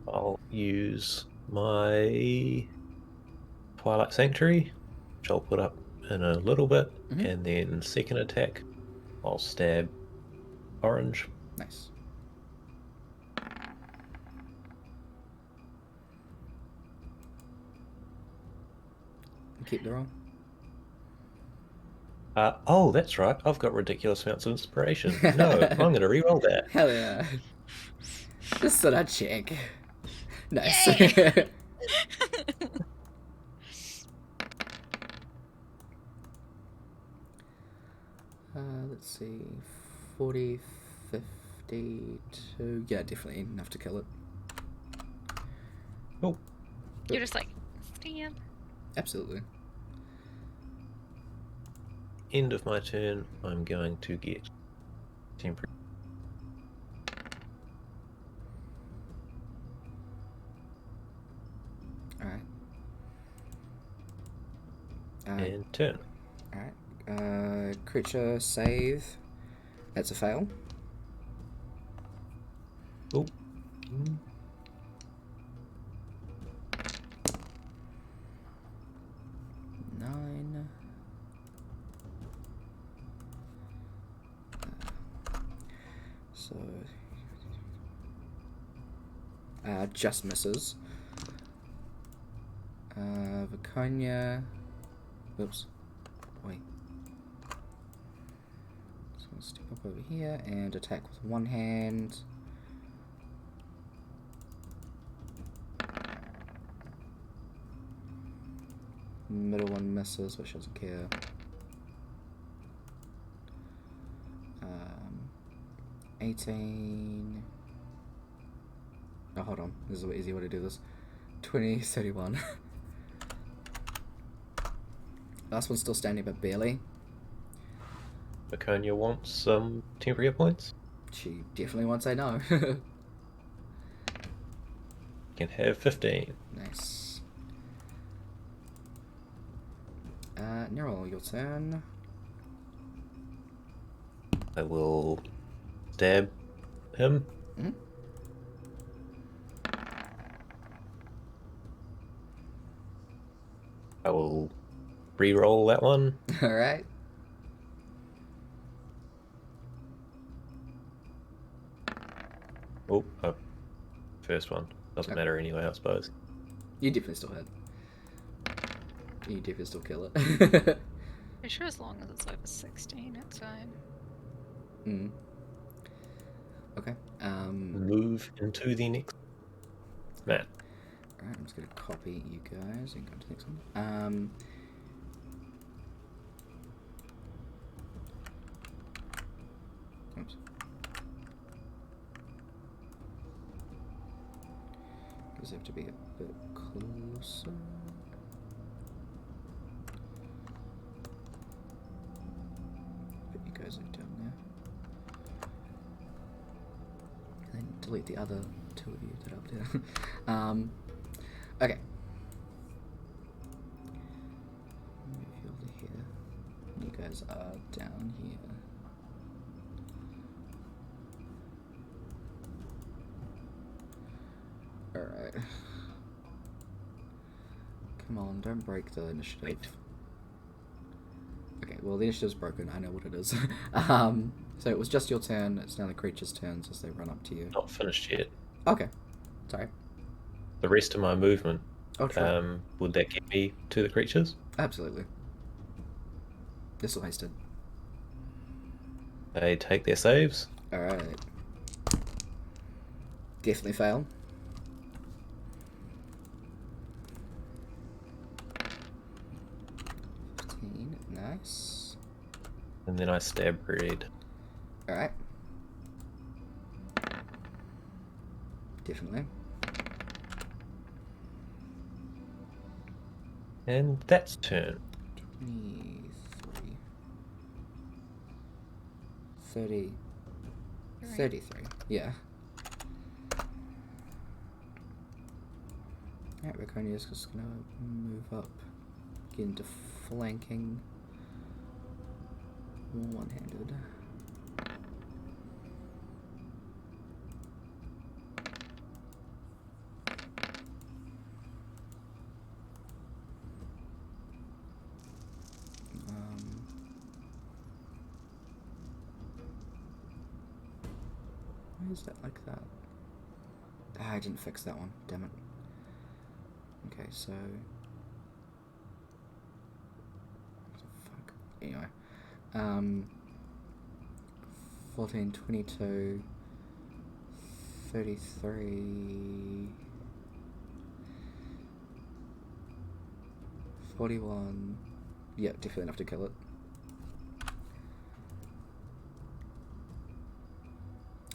I'll use my Twilight Sanctuary, which I'll put up in a little bit, and then second attack, I'll stab orange. Nice. Keep the roll. Oh, that's right. I've got ridiculous amounts of inspiration. No, I'm going to re-roll that. Hell yeah. Just thought I'd check. Nice. Let's see. 40, 52. Yeah, definitely enough to kill it. Oh. You're just like, stab. Absolutely. End of my turn, I'm going to get temporary. Alright. And turn. Alright. Creature save. That's a fail. Oh. 9. So... just misses. Viconia... Whoops. Wait. So I'll step up over here and attack with one hand. Middle one misses, but she doesn't care. 18... Oh, hold on. This is an easy way to do this. 20, 31. Last one's still standing, but barely. Laconia wants some temporary hit points. She definitely won't say no. Can have 15. Nice. Neural, your turn. I will stab him. Mm-hmm. I will re-roll that one. All right. Oh, first one. Doesn't Okay. matter anyway, I suppose. You definitely still hit. You definitely still kill it. I'm sure as long as it's over 16, it's fine. Mm. Okay. Move into the next map. Alright, I'm just gonna copy you guys and go to the next one. Oops. Does have to be a bit closer. But you guys are down there. And then delete the other two of you that are up there. Okay. Move you over here. You guys are down here. Alright. Come on, don't break the initiative. Wait. Okay, well the initiative's broken, I know what it is. So it was just your turn, it's now the creature's turns as they run up to you. Not finished yet. Okay. Sorry. The rest of my movement, Oh, try. would that get me to the creatures? Absolutely. They're still hasted. They take their saves. Alright. Definitely fail. Nice. And then I stab red. Alright. Definitely. And that's turn. 23. 30. Right. 33. Yeah. Alright, Raconia's just gonna move up. Get into flanking. One-handed. Why is that like that? Ah, I didn't fix that one. Damn it. Okay, so... What the fuck? Anyway. 14, 22, 33, 41. Yeah, definitely enough to kill it.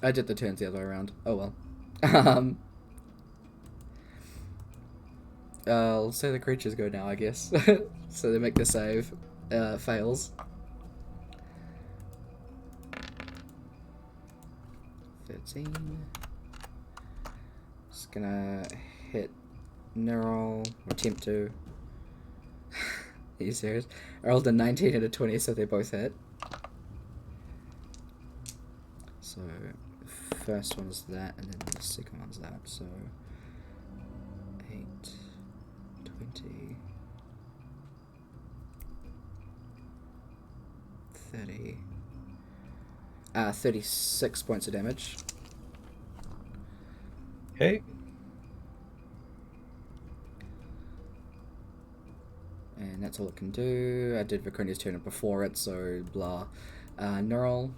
I did the turns the other way around. Oh well. I'll say the creatures go now, I guess. So they make the save. Fails. 13. Just gonna hit Neural, or attempt to. Are you serious? I rolled a 19 and a 20, so they both hit. So, first one is that, and then the second one's that, so... 8, 20... 30... 36 points of damage. Okay. And that's all it can do. I did Viconia's turn before it, so blah. Neural.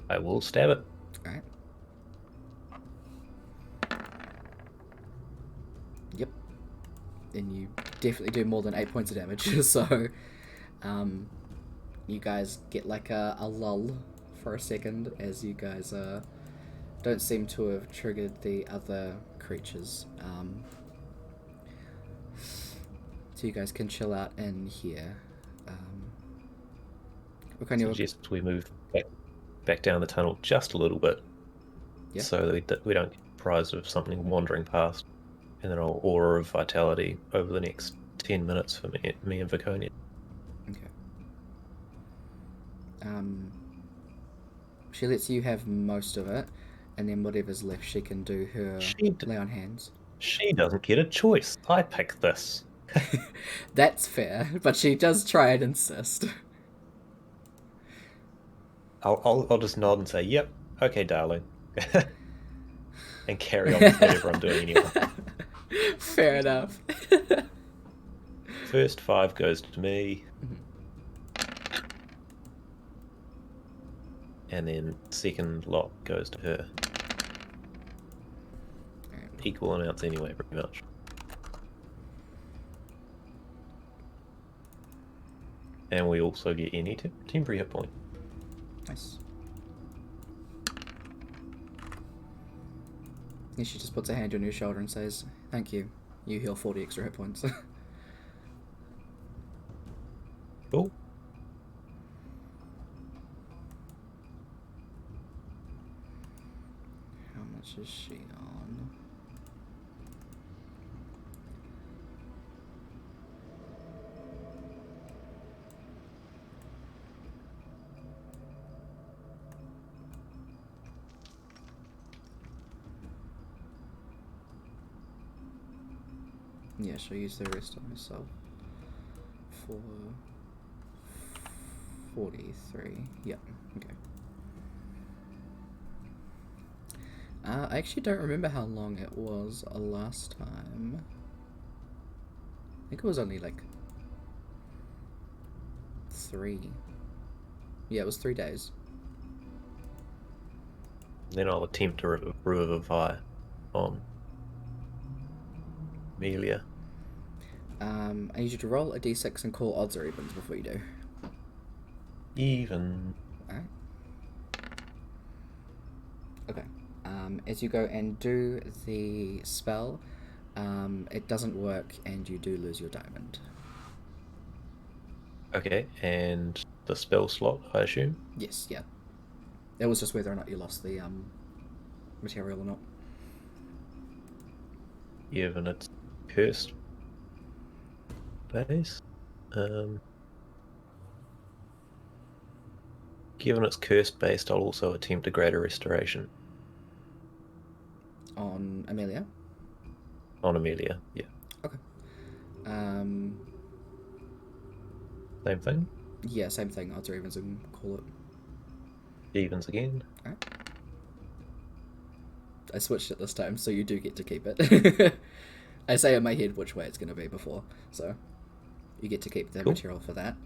I will stab it. Alright. Yep. And you definitely do more than 8 points of damage, so... you guys get like a lull for a second as you guys don't seem to have triggered the other creatures. So you guys can chill out in here. What kind of... Suggest we move back down the tunnel just a little bit, Yeah. so that we don't get surprised of something wandering past, and then I'll aura of vitality over the next 10 minutes for me and Viconia. Okay. She lets you have most of it, and then whatever's left, she can do her lay on hands. She doesn't get a choice. I pick this. That's fair, but she does try and insist. I'll just nod and say, "Yep, okay, darling," and carry on with whatever I'm doing anyway. Fair enough. First 5 goes to me, and then second lot goes to her. Equal amounts anyway, pretty much. And we also get any temporary hit point. Nice. And she just puts a hand on your shoulder and says, "Thank you. You heal 40 extra hit points." Cool. How much is she on? Yeah, she'll use the rest on herself for 43. Yep, okay. I actually don't remember how long it was last time. I think it was only like 3. Yeah, it was 3 days. Then I'll attempt to revivify on Emelia. I need you to roll a d6 and call odds or evens before you do. Even. Alright. Okay. As you go and do the spell, it doesn't work and you do lose your diamond. Okay, and the spell slot, I assume? Yes, yeah. It was just whether or not you lost the material or not. Given it's cursed base. Given it's cursed based, I'll also attempt a greater restoration. On Emelia? On Emelia, yeah. Okay. Same thing? Yeah, same thing. Odds or evens and call it. Evens again. Alright. I switched it this time, so you do get to keep it. I say in my head which way it's going to be before, so you get to keep the material for that.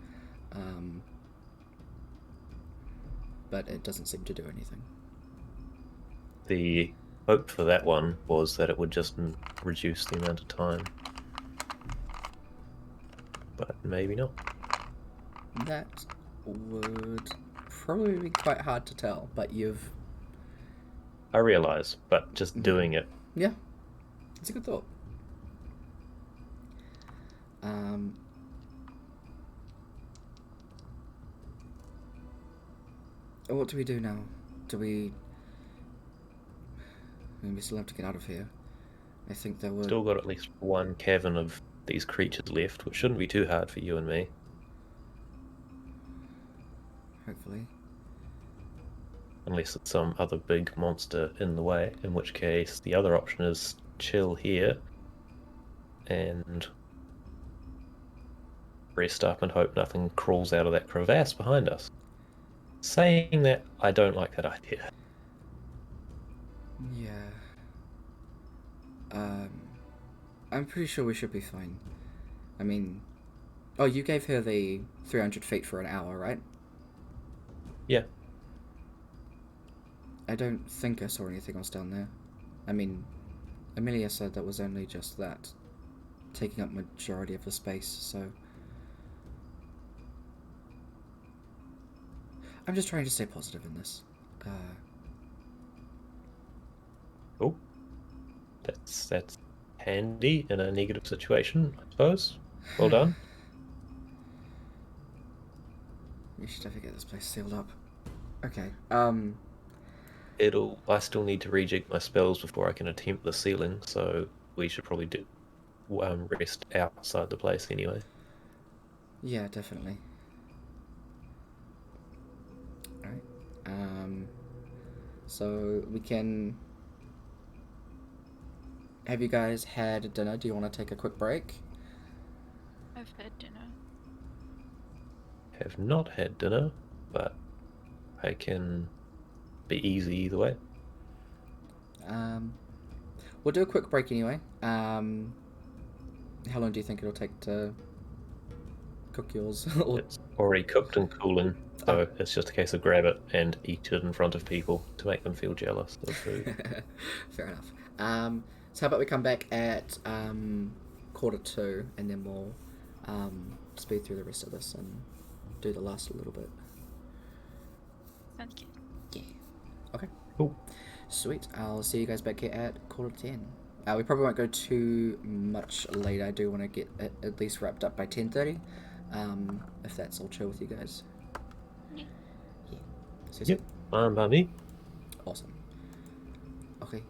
But it doesn't seem to do anything. The hope for that one was that it would just reduce the amount of time. But maybe not. That would probably be quite hard to tell, but you've... I realise, but just doing it. Yeah, it's a good thought. What do we do now? Do we... I mean, we still have to get out of here. I think there were... Still got at least one cavern of these creatures left, which shouldn't be too hard for you and me. Hopefully. Unless it's some other big monster in the way, in which case the other option is chill here and rest up and hope nothing crawls out of that crevasse behind us. Saying that, I don't like that idea. Yeah. I'm pretty sure we should be fine. I mean... Oh, you gave her the 300 feet for an hour, right? Yeah. I don't think I saw anything else down there. I mean, Emelia said that was only just that, taking up majority of the space, so... I'm just trying to stay positive in this. Oh. That's handy in a negative situation, I suppose. Well done. We should definitely get this place sealed up. Okay, I still need to rejig my spells before I can attempt the ceiling, so we should probably do rest outside the place anyway. yeah, definitely. Alright, so we can... have you guys had dinner? Do you want to take a quick break? I've had dinner. Have not had dinner, but I can be easy either way. We'll do a quick break anyway. How long do you think it'll take to cook yours? Or... It's already cooked and cooling, so it's just a case of grab it and eat it in front of people to make them feel jealous of food. Fair enough. So how about we come back at 1:45, and then we'll speed through the rest of this and do the last little bit. Sounds good. Yeah. Okay. Cool. Sweet. I'll see you guys back here at 10:15. We probably won't go too much later. I do want to get it at least wrapped up by 10:30. If that's all chill with you guys. Yeah. Yeah. So Yep. Fine by me. Awesome. Okay.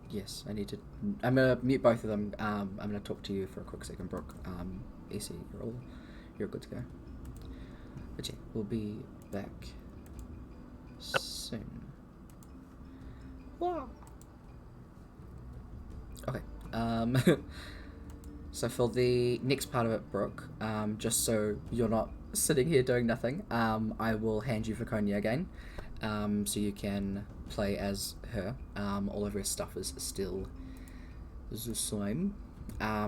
Yes, I need to. I'm gonna mute both of them. I'm gonna talk to you for a quick second, Brooke. Ece, you're good to go. But yeah, we'll be back soon. Wow. Okay. So for the next part of it, Brooke, just so you're not sitting here doing nothing, I will hand you Viconia again, so you can play as her. All of her stuff is still the same. I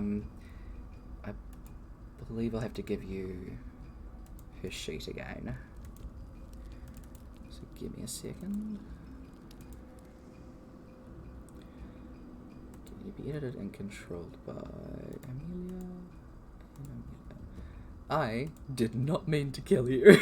believe I'll have to give you her sheet again. So give me a second. Can you be edited and controlled by Emelia? I did not mean to kill you.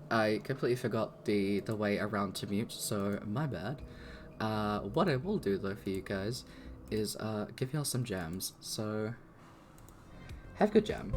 I completely forgot the way around to mute, so my bad. What I will do though for you guys is give y'all some jams. So have good jam.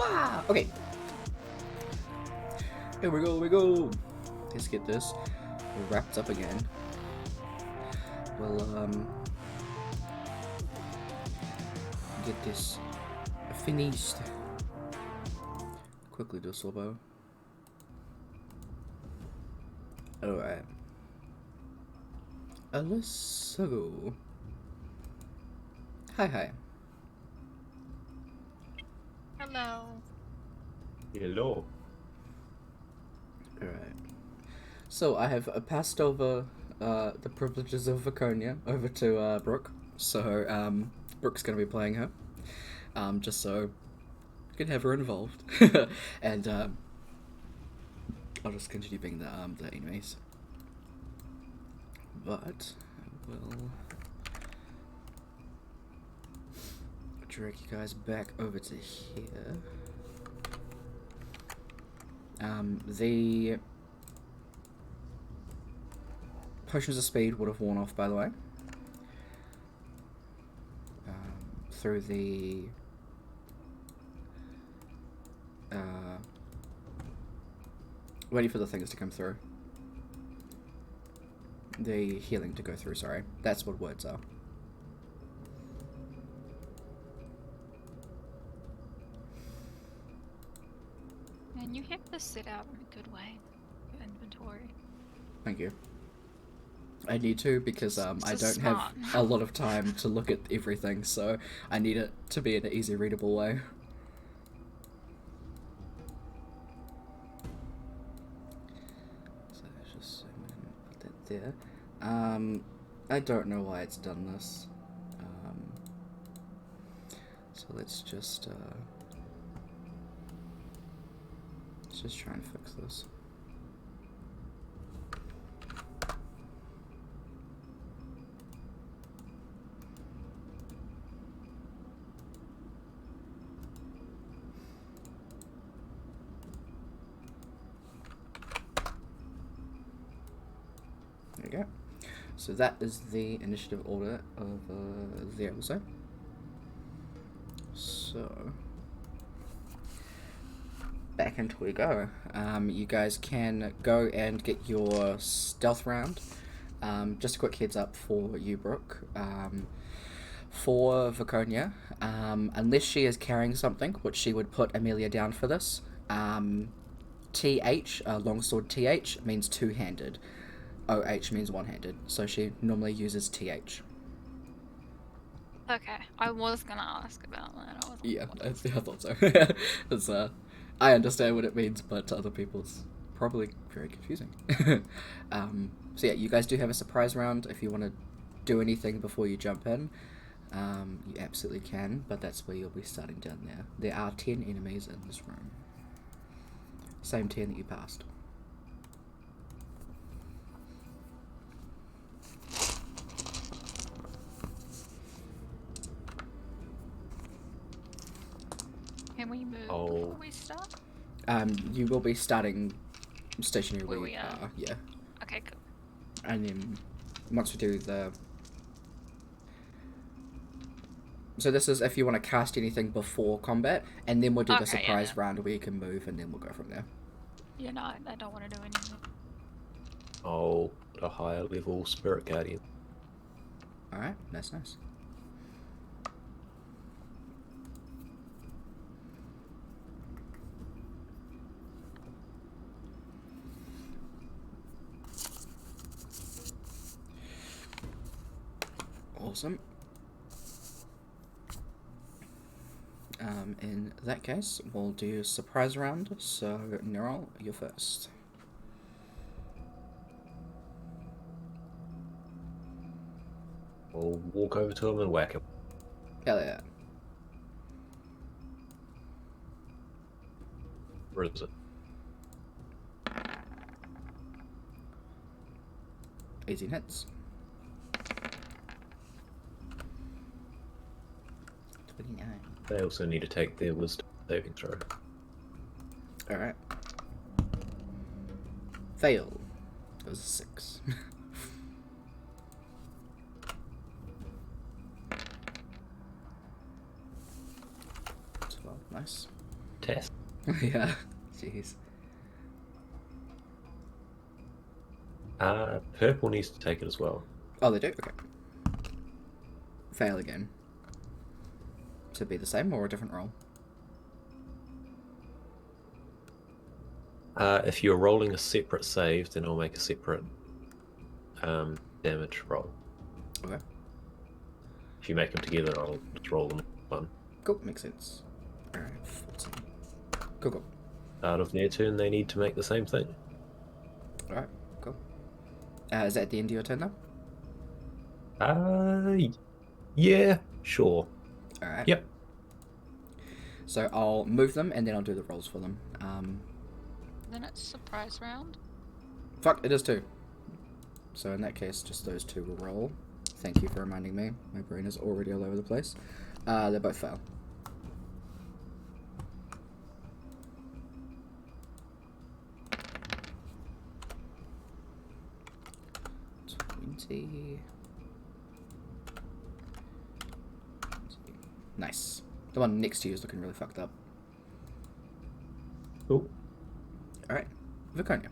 Wow. Okay. Here we go. Let's get this wrapped up again. We'll get this finished. Quickly do a slow bow. Alright. Let's go. Hi. Hello. Hello. Alright. So I have passed over the privileges of Vaconia over to Brooke. So Brooke's gonna be playing her. Just so you can have her involved. And I'll just continue being the enemies. But I will drag you guys back over to here. The potions of speed would have worn off, by the way. Through the waiting for the things to come through. The healing to go through, sorry. That's what words are. And you have this set out in a good way. Your inventory. Thank you. I need to because I don't smart. have a lot of time to look at everything, so I need it to be in an easy readable way. So let's just put that there. I don't know why it's done this. So let's just try and fix this. There we go. So that is the initiative order of the episode. So back into we go. You guys can go and get your stealth round. Just a quick heads up for you, Brooke. For Vaconia, unless she is carrying something, which she would put Emelia down for this, TH, longsword TH, means two-handed. OH means one-handed, so she normally uses TH. Okay, I was gonna ask about that. I was Yeah, I thought so. It's, I understand what it means, but to other people it's probably very confusing. So yeah, you guys do have a surprise round. If you want to do anything before you jump in, you absolutely can, but that's where you'll be starting down there. There are 10 enemies in this room. Same 10 that you passed. Can we move before we start? You will be starting stationary Where where we you are? are, yeah. Okay, cool. And then once we do the... So this is if you want to cast anything before combat, and then we'll do the Okay, surprise yeah. round where you can move, and then we'll go from there. Yeah, no, I don't want to do anything. Oh, a higher level spirit guardian. Alright, that's nice. Awesome. In that case, we'll do surprise round. So, Neural, you're first. I'll walk over to him and whack him. Hell yeah. Where is it? 18 hits. 29. They also need to take their wisdom saving throw. Alright. Fail. It was a 6. 12, nice. test. Yeah. Jeez. Purple needs to take it as well. Oh, they do? Okay. Fail again. To be the same or a different roll? If you're rolling a separate save, then I'll make a separate damage roll. Okay. If you make them together, I'll just roll them one. Cool, makes sense. Alright, 14. Cool. Out of their turn, they need to make the same thing. Alright, cool. Is that at the end of your turn, though? Yeah, sure. Alright. Yep. So I'll move them, and then I'll do the rolls for them. Then it's surprise round. Fuck, it is 2. So in that case, just those 2 will roll. Thank you for reminding me. My brain is already all over the place. They both fail. Nice. The one next to you is looking really fucked up. Cool. Alright. Viconia.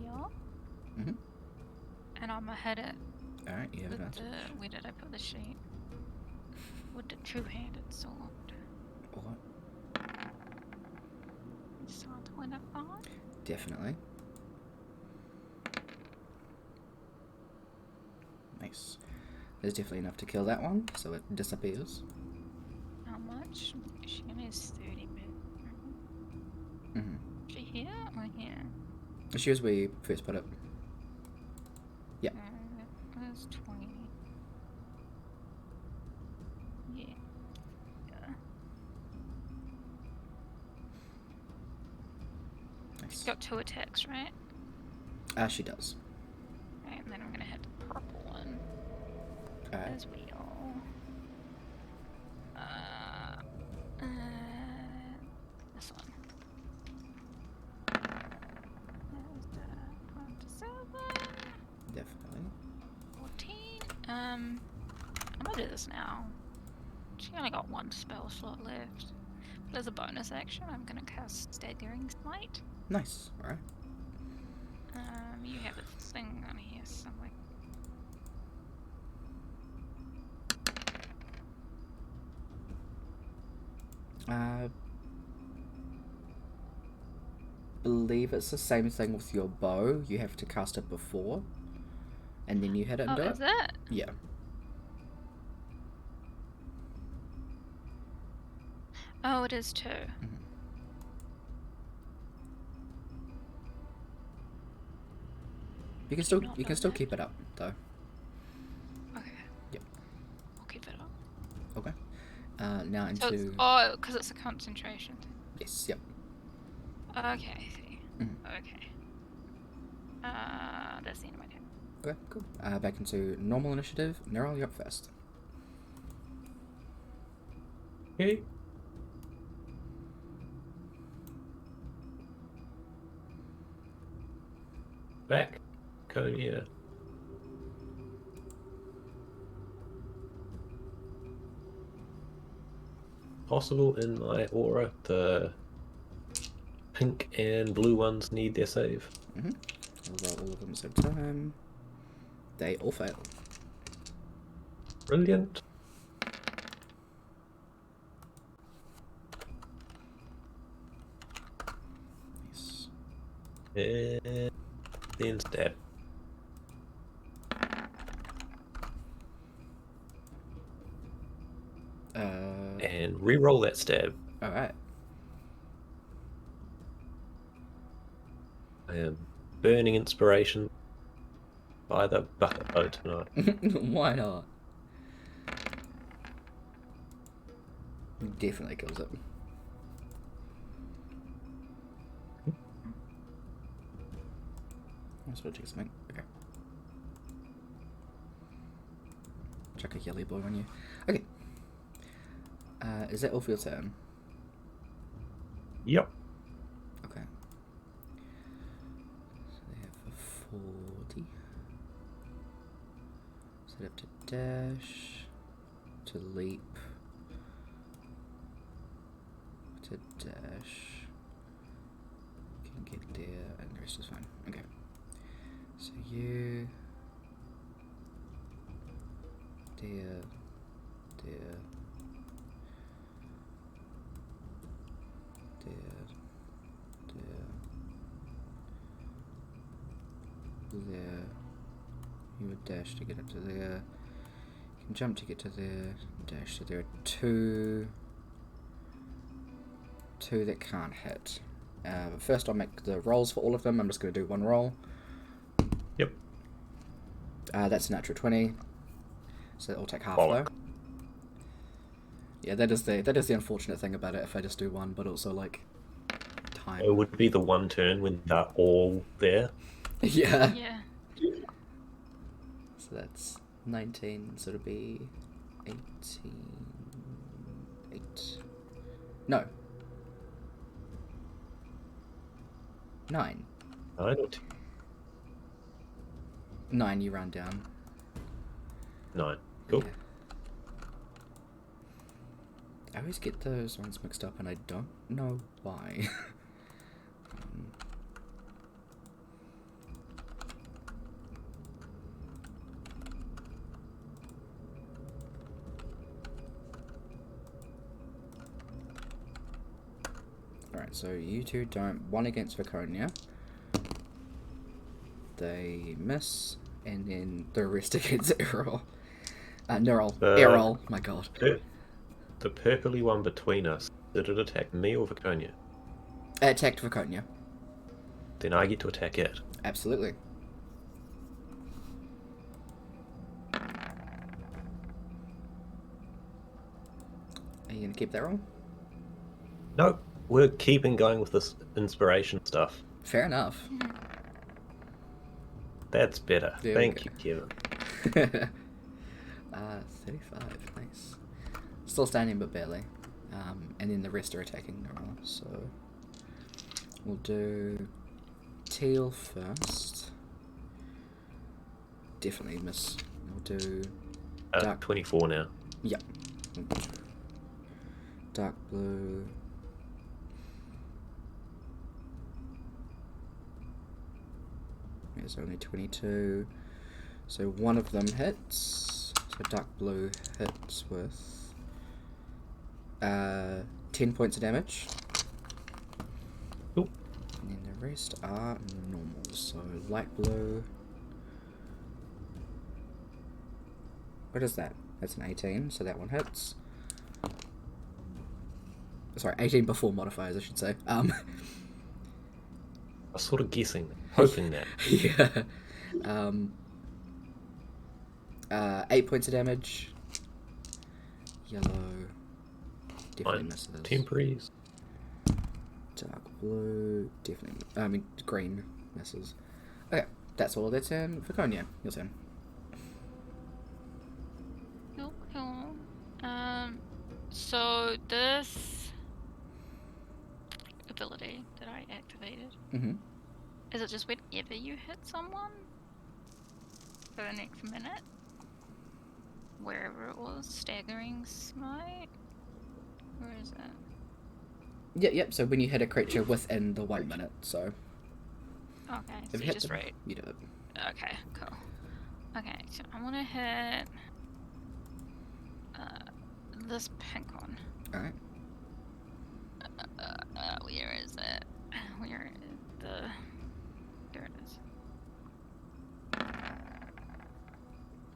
Yeah. Mhm. And I'm gonna hit it Alright, you have with advantage. where did I put the sheet? With the two-handed sword. What? So 25. Definitely. Nice. There's definitely enough to kill that one, so it disappears. How much? She is 30 bit. Mm-hmm. She here or here? She was where you first put it. Yeah. That's 20. Yeah. Nice. She's got 2 attacks, right? She does. Right, and then I'm gonna hit the purple one. Alright. As we all. This one. There's the 27. Definitely. 14. I'm gonna do this now. She only got 1 spell slot left. But as a bonus action, I'm gonna cast Staggering Smite. Nice. Alright. You have a thing on here somewhere. Believe it's the same thing with your bow. You have to cast it before, and then you hit it and do Is it. it? Yeah. Oh, it is too. Mm-hmm. You can still keep it up though. Okay. Yep. I'll keep it up. Okay. Now So into because it's a concentration. yes. Yep. Okay, I see. Mhm. Okay. That's the end of my turn. Okay. Cool. Back into normal initiative. Neural, you're up first. Okay. Back. Konya. Possible in my aura, the pink and blue ones need their save. Mm-hmm. I'll roll all of them at the same time. They all fail. Brilliant. Nice. And then stab. And re-roll that stab. Alright. I am burning inspiration by the bucket boat tonight. Why not? Definitely kills it. I just want to check something. Okay. Chuck a yellow boy on you. Okay. Is that all for your turn? Yep. Okay. So they have a 40. So they have to dash, to leap, dash. Can get there, and the rest is fine. Okay. So you... There. There. There. There. There. You would dash to get up to there. You can jump to get to there. Dash. So there are two that can't hit. First I'll make the rolls for all of them. I'm just going to do one roll. Yep. That's a natural 20. So it'll take half Bollock. though. Yeah, that is the unfortunate thing about it if I just do one, but also like time. It would be the one turn when they're all there. Yeah. Yeah. So that's 19, so it'll be 18... 8... No. 9. 9 or 10? 9 you run down. 9. Cool. Yeah. I always get those ones mixed up and I don't know why. Alright, so you two don't. One against Viconia. They miss, and then the rest against Errol. Errol, my god. The purpley one between us, did it attack me or Viconia? It attacked Viconia. Then I get to attack it. Absolutely. Are you going to keep that roll? Nope. We're keeping going with this inspiration stuff. Fair enough. That's better. There Thank we you, Kevin. 35. Nice. Still standing, but barely. And then the rest are attacking Neural. So we'll do Teal first. Definitely miss. We'll do dark 24 now. Yep. Dark blue. There's only 22. So one of them hits. So dark blue hits with 10 points of damage. Cool. And then the rest are normal. So light blue. What is that? That's an 18, so that one hits. Sorry, 18 before modifiers, I should say. I was sort of guessing, hoping that. Yeah. 8 points of damage. Yellow. Definitely misses. Temporaries. Dark blue. Definitely. Green misses. Okay, that's all of their turn. Viconia, your turn. Cool. So this ability that I activated, is it just whenever you hit someone for the next minute? Wherever it was, staggering smite? Where is it? Yep, so when you hit a creature within the 1 minute, so. Okay, If so you you hit just them, right. you do it. Okay, cool. Okay, so I want to hit this pink one. Alright. Where is it? Where is there it is.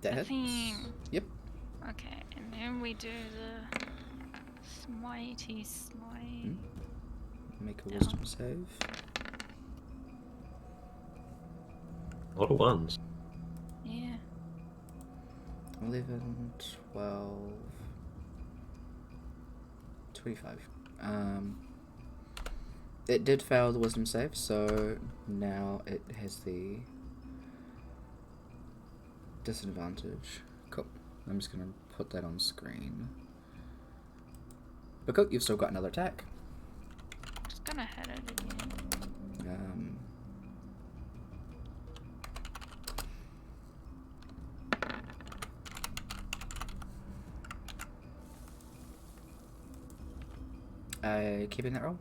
That I hits. think... Yep. Okay, and then we do the smitey smite. Make a wisdom save. A lot of ones. Yeah. 11, 12, 25. It did fail the wisdom save, so now it has the disadvantage. Cool. I'm just gonna put that on screen. But cool, you've still got another attack. Just gonna hit it again. Keeping that roll?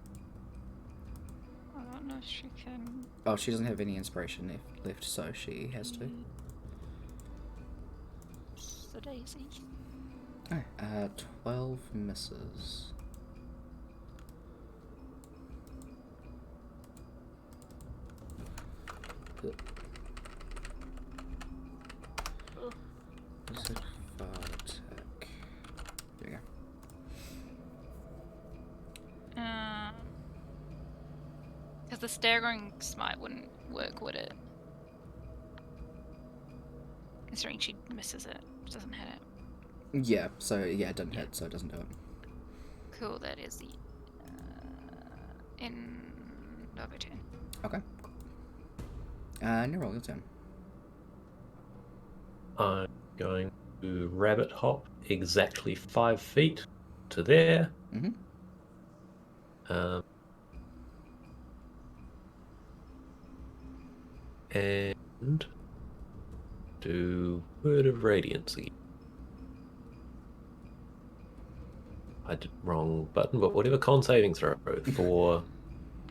I don't know if she can. Oh, she doesn't have any inspiration left, so she has to. The daisy. Oh, 12 misses. Is it far attack? There you go. Because the staggering smite wouldn't work, would it? Considering she misses it, doesn't hit it. Yeah, so yeah, it doesn't hit, so it doesn't do it. Cool, that is the end of her turn. Okay. New roll, your turn. I'm going to rabbit hop exactly 5 feet to there. Mm-hmm. And do Word of Radiance again. I did wrong button, but whatever con saving throw for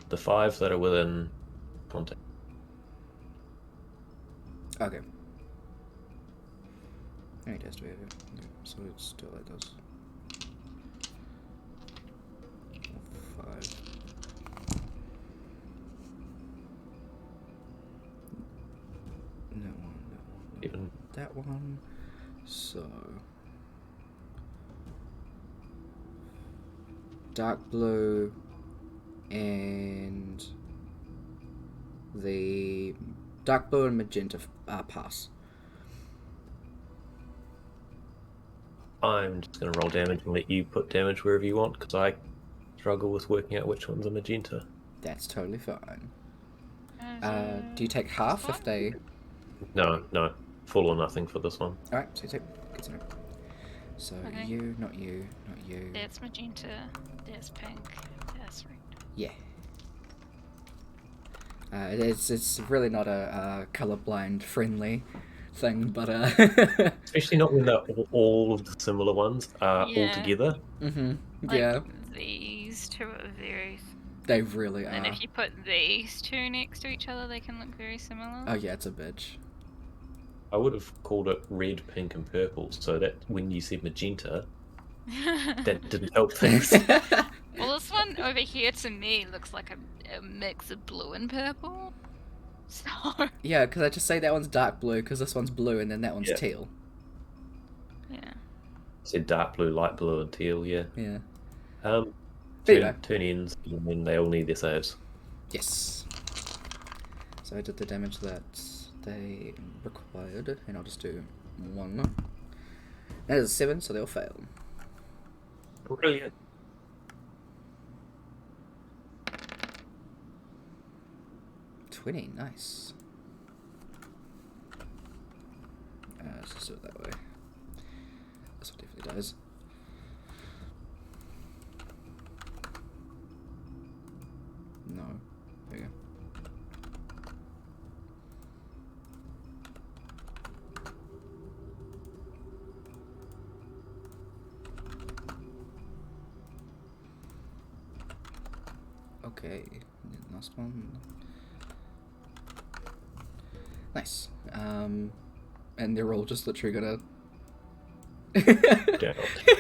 the 5 that are within contact. Okay. Any test we have here. Yeah, so it's still like this. 5. That one. Even That one. So. Dark blue and the dark blue and magenta pass. I'm just going to roll damage and let you put damage wherever you want, because I struggle with working out which one's a magenta. That's totally fine. Do you take half if they... No, full or nothing for this one. Alright, so you take... Good to know. So Okay. you, not you, not you. That's magenta, that's pink, that's red. Yeah. It's really not a colorblind friendly thing, but Especially not when they're all of the similar ones are all Yeah. together. mm-hmm. Like, Yeah, these two are very... they really And are. if you put these two next to each other, they can look very similar. Oh yeah, it's a bitch. I would have called it red, pink, and purple, so that when you said magenta, that didn't help things. Well, this one over here to me looks like a mix of blue and purple. So, Yeah, because I just say that one's dark blue because this one's blue and then that one's Yeah. teal. yeah. Said dark blue, light blue, and teal, yeah. Yeah. Turn Anyway. ends, and then they all need their saves. Yes. So I did the damage that they required, and I'll just do 1. That is 7, so they'll fail. Brilliant. Nice. Let's just do it that way. This one definitely does. No. There you go. Okay, and then last one. Nice. And they're all just literally gonna... Down.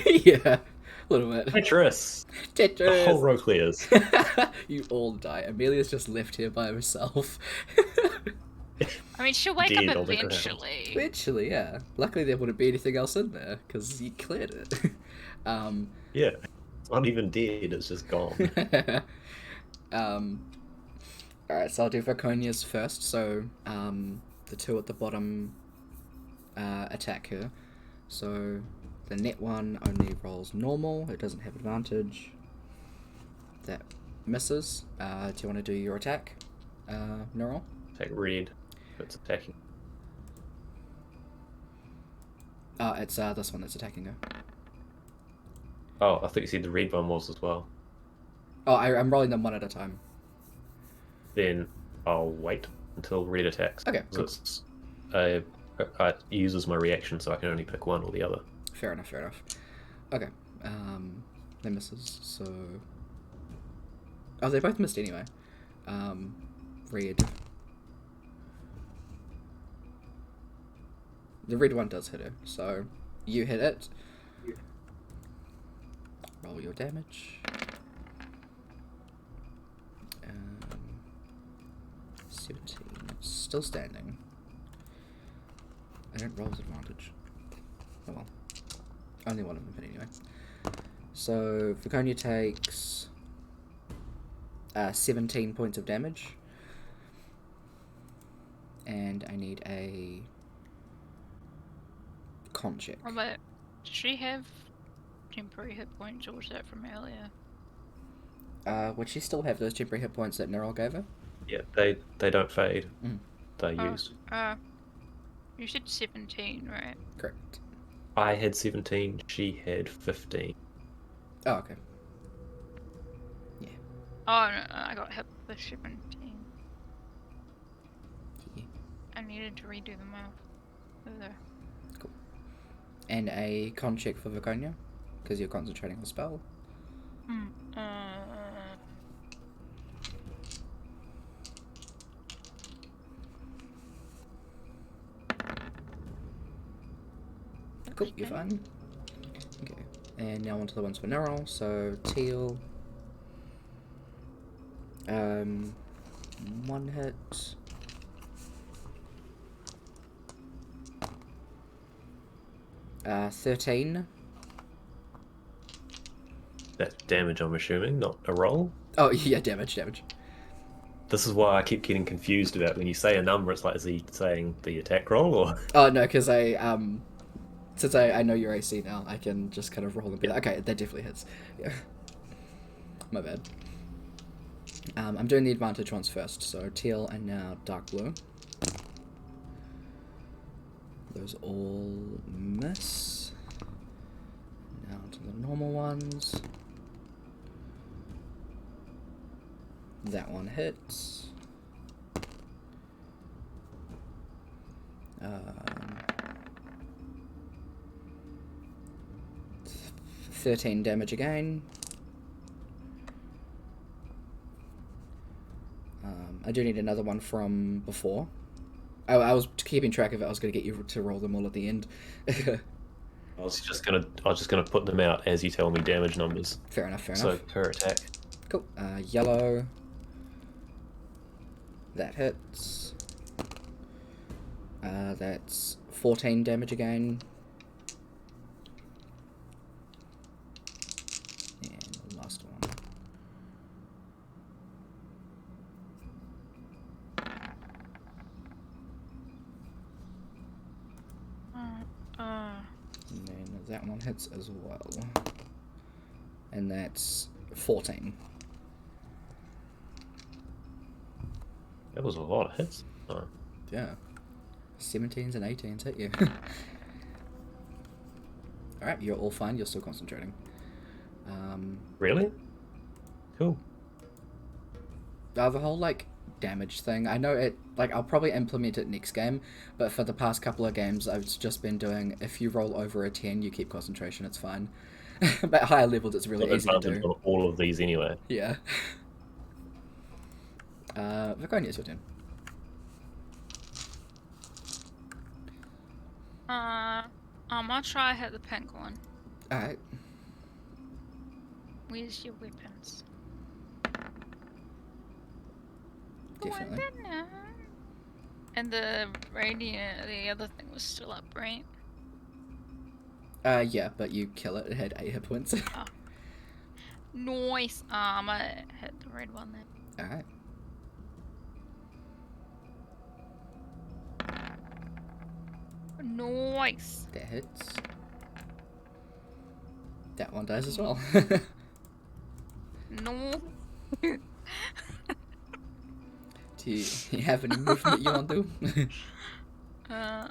Yeah, a little bit. Tetris! Tetris! The whole row clears. You all die. Amelia's just left here by herself. I mean, she'll wake Dead up on the ground. eventually. Literally, yeah. Luckily there wouldn't be anything else in there, because you cleared it. Yeah. It's not even dead, it's just gone. Alright, so I'll do Viconia's first. So, the 2 at the bottom attack her. So, the net one only rolls normal. It doesn't have advantage. That misses. Do you want to do your attack, Neural? Take red if it's attacking. It's this one that's attacking her. Oh, I thought you said the red one was as well. Oh, I'm rolling them one at a time. Then I'll wait until red attacks. Okay, So cool. it's, it uses my reaction, so I can only pick one or the other. Fair enough. Okay. That misses, so Oh, they both missed anyway. Red. The red one does hit her, so you hit it. Roll your damage. 17. Still standing. I don't roll with advantage. Oh well. Only one of them hit anyway. So Viconia takes 17 points of damage. And I need a con check. Oh, but does she have temporary hit points, or was that from earlier? Would she still have those temporary hit points that Nerol gave her? Yeah, they don't fade. Mm. They're used. You said 17, right? Correct. I had 17, she had 15. Oh, okay. Yeah. Oh, no, I got hit with 17. Yeah. I needed to redo the math. Further. Cool. And a con check for Viconia, because you're concentrating on the spell. Cool, you're fine. Okay, and now onto the ones for Nerol. So teal. 1 hit. Uh, 13. That's damage, I'm assuming, not a roll. Oh yeah, damage. This is why I keep getting confused about when you say a number. It's like, is he saying the attack roll or? Oh no, because since I know your AC now, I can just kind of roll and be like, okay, that definitely hits. Yeah. My bad. I'm doing the advantage ones first, so teal and now dark blue. Those all miss. Now to the normal ones. That one hits. 13 damage again. I do need another one from before. I was keeping track of it. I was going to get you to roll them all at the end. I was just gonna put them out as you tell me damage numbers. Fair enough. So per attack. Cool. Yellow. That hits. That's 14 damage again. And the last one. And then that one hits as well. And that's 14. That was a lot of hits. Oh. Yeah. 17s and 18s hit you. Alright, you're all fine. You're still concentrating. Really? Cool. The whole, damage thing, I know it, I'll probably implement it next game, but for the past couple of games, I've just been doing, if you roll over a 10, you keep concentration, it's fine. But at higher levels, it's really easy to do. On all of these anyway. Yeah. Viconia, it's your turn. I'll try hit the pink one. Alright. Where's your weapons? Definitely. And the radiant, the other thing was still up, right? Yeah, but you kill it. It had 8 hit points. Oh. Nice. I'm gonna hit the red one then. Alright. Nice. That hits. That one dies as well. No. Do you have any movement you want to do? Can I?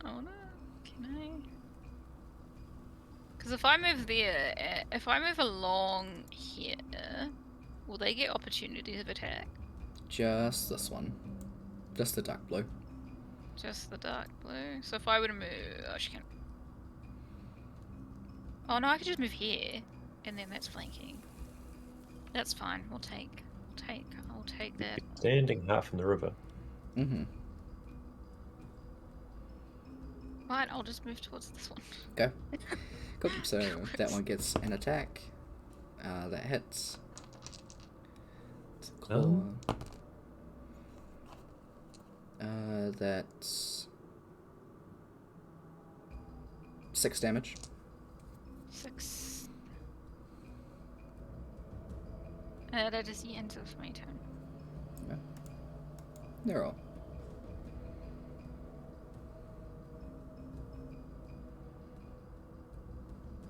Because if I move there, if I move along here, will they get opportunities of attack? Just this one. Just the dark blue. Just the dark blue. So if I were to move, oh, she can't. Oh no, I could just move here, and then that's flanking. That's fine. We'll take. I'll take that. Standing half in the river. Mm-hmm. Right, I'll just move towards this one. Go. Cool. So that one gets an attack. That hits. It's a claw. That's 6 damage. 6. That is the end of my turn. Yeah. They're all.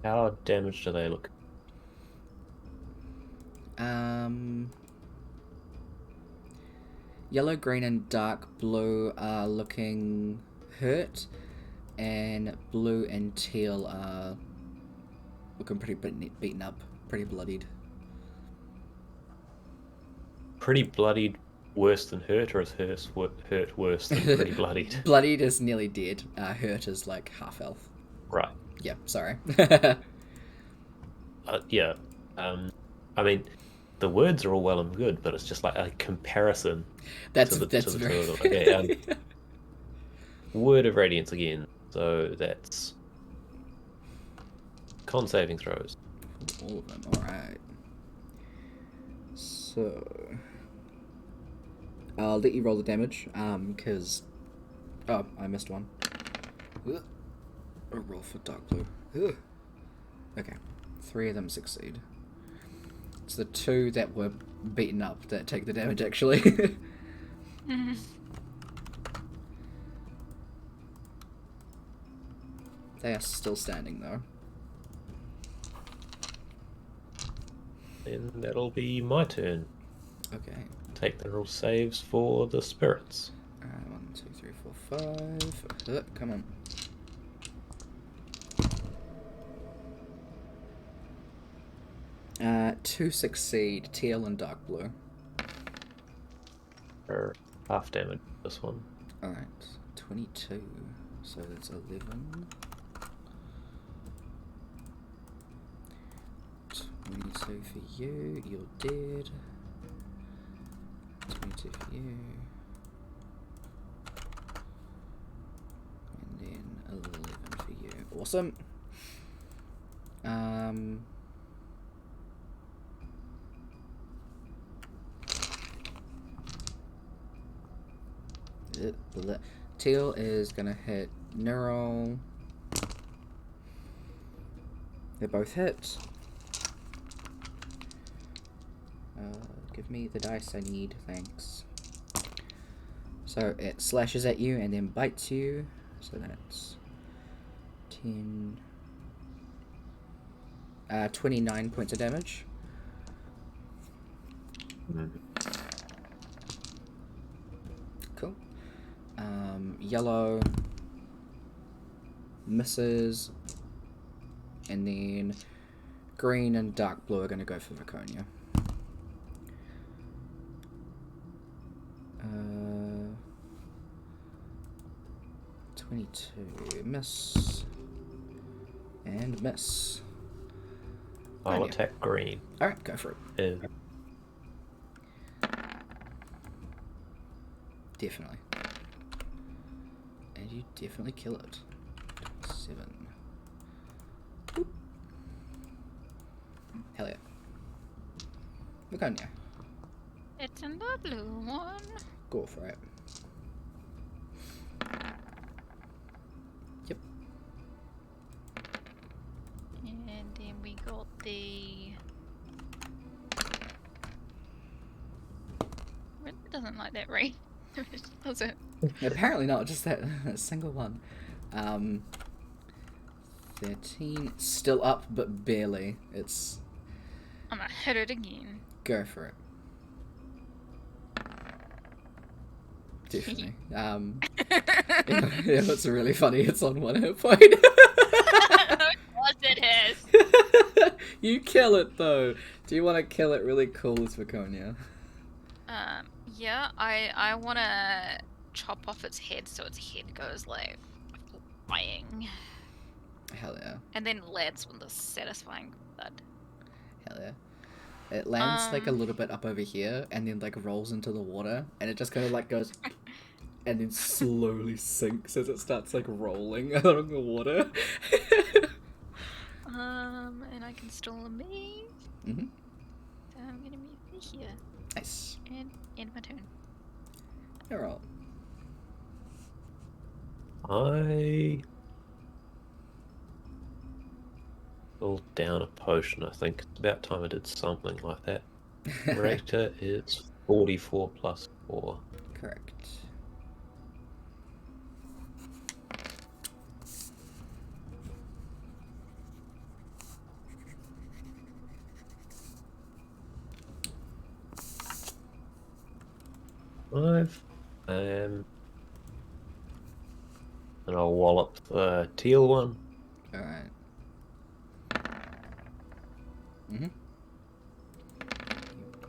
How damaged do they look? Yellow, green, and dark blue are looking hurt, and blue and teal are looking pretty beaten up, pretty bloodied. Pretty bloodied worse than hurt, or is hurt worse than pretty bloodied? Bloodied is nearly dead. Hurt is like half health. Right. Yeah, sorry. Yeah. I mean, the words are all well and good, but it's just like a comparison. That's to the very. two of them. Okay, Word of Radiance again. So that's con saving throws. All of them. All right. So I'll let you roll the damage. Because I missed one. A roll for dark blue. Okay, 3 of them succeed. It's the 2 that were beaten up that take the damage, actually. They are still standing, though. And that'll be my turn. Okay. Take the roll saves for the spirits. 1, 2, 3, 4, 5. Come on. Two succeed, teal and dark blue. Or half damage, this one. Alright, 22. So that's 11. 22 for you, you're dead. 22 for you. And then 11 for you. Awesome. Teal is gonna hit Neural. They both hit. Give me the dice I need, thanks. So it slashes at you and then bites you. So that's 10. 29 points of damage. Cool. Yellow misses, and then green and dark blue are going to go for Viconia. 22, miss, and miss. I'll Viconia. attack green. Alright, go for it. Definitely. And you definitely kill it. 7. Boop. Hell yeah. Viconia. It's in the blue one. Go for it. Yep. And then we got the... It doesn't like that rain. Does it? Apparently not, just that single one. 13. Still up, but barely. It's... I'm gonna hit it again. Go for it. Definitely. Yeah, what's really funny, it's on 1 hit point. Of course it is. You kill it, though. Do you want to kill it really cool as Viconia? Yeah, I want to chop off its head so its head goes like flying. Hell yeah. And then lands with the satisfying thud. Hell yeah. It lands like a little bit up over here, and then like rolls into the water, and it just kind of like goes, and then slowly sinks as it starts like rolling along the water. And I can still move. Mm-hmm. So I'm gonna move this here. Nice. And end my turn. You're all. I pulled down a potion, I think. It's about time I did something like that. Rater is 44 plus 4. Correct. Five. And I'll wallop the teal one. Alright. Mm-hmm.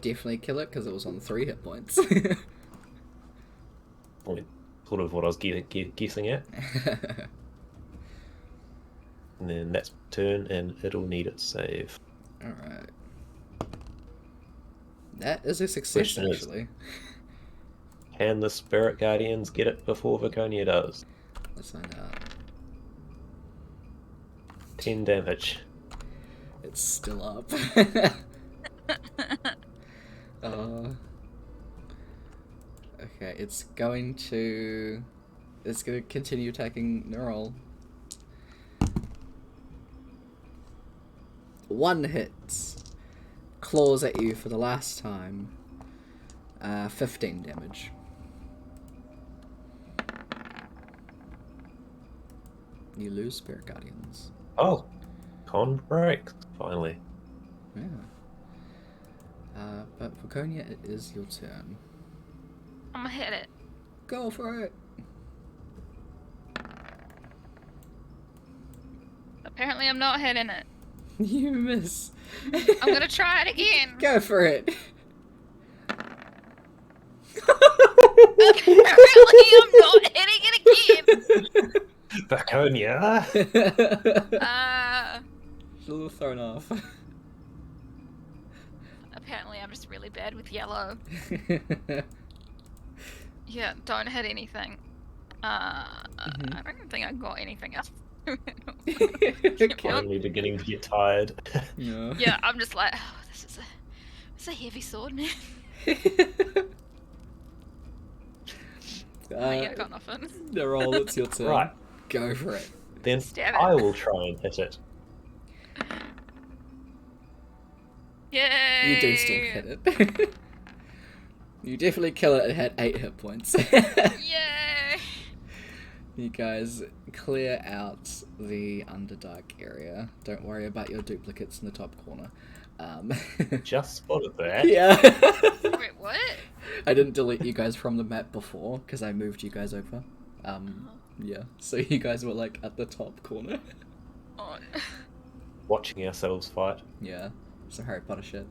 Definitely kill it because it was on 3 hit points. Sort of what I was guessing at. And then that's turn, and it'll need its save. Alright. That is a success, Question is- actually. Can the Spirit Guardians get it before Viconia does? Let's find out. 10 damage. It's still up. Okay, it's going to continue attacking Neural. 1 hit. Claws at you for the last time. 15 damage. You lose Spirit Guardians. Oh! Con breaks, finally. Yeah. But Viconia, it is your turn. I'm gonna hit it. Go for it! Apparently I'm not hitting it. You miss. I'm gonna try it again. Go for it. Apparently I'm not hitting it again. Viconia! She's a little thrown off. Apparently I'm just really bad with yellow. Yeah, don't hit anything. I don't think I got anything else. Finally beginning to get tired. Yeah. Yeah, I'm just like, oh, it's a heavy sword, man. Yeah, I got nothing. Neural, it's your turn. Right. Go for it. Then Stab it. I will try and hit it. Yay! You do still hit it. You definitely kill it. It had 8 hit points. Yay! You guys clear out the Underdark area. Don't worry about your duplicates in the top corner. Just spotted that. Yeah. Wait, what? I didn't delete you guys from the map before because I moved you guys over. Yeah. So you guys were like at the top corner. Oh. Watching ourselves fight. Yeah. Some Harry Potter shit.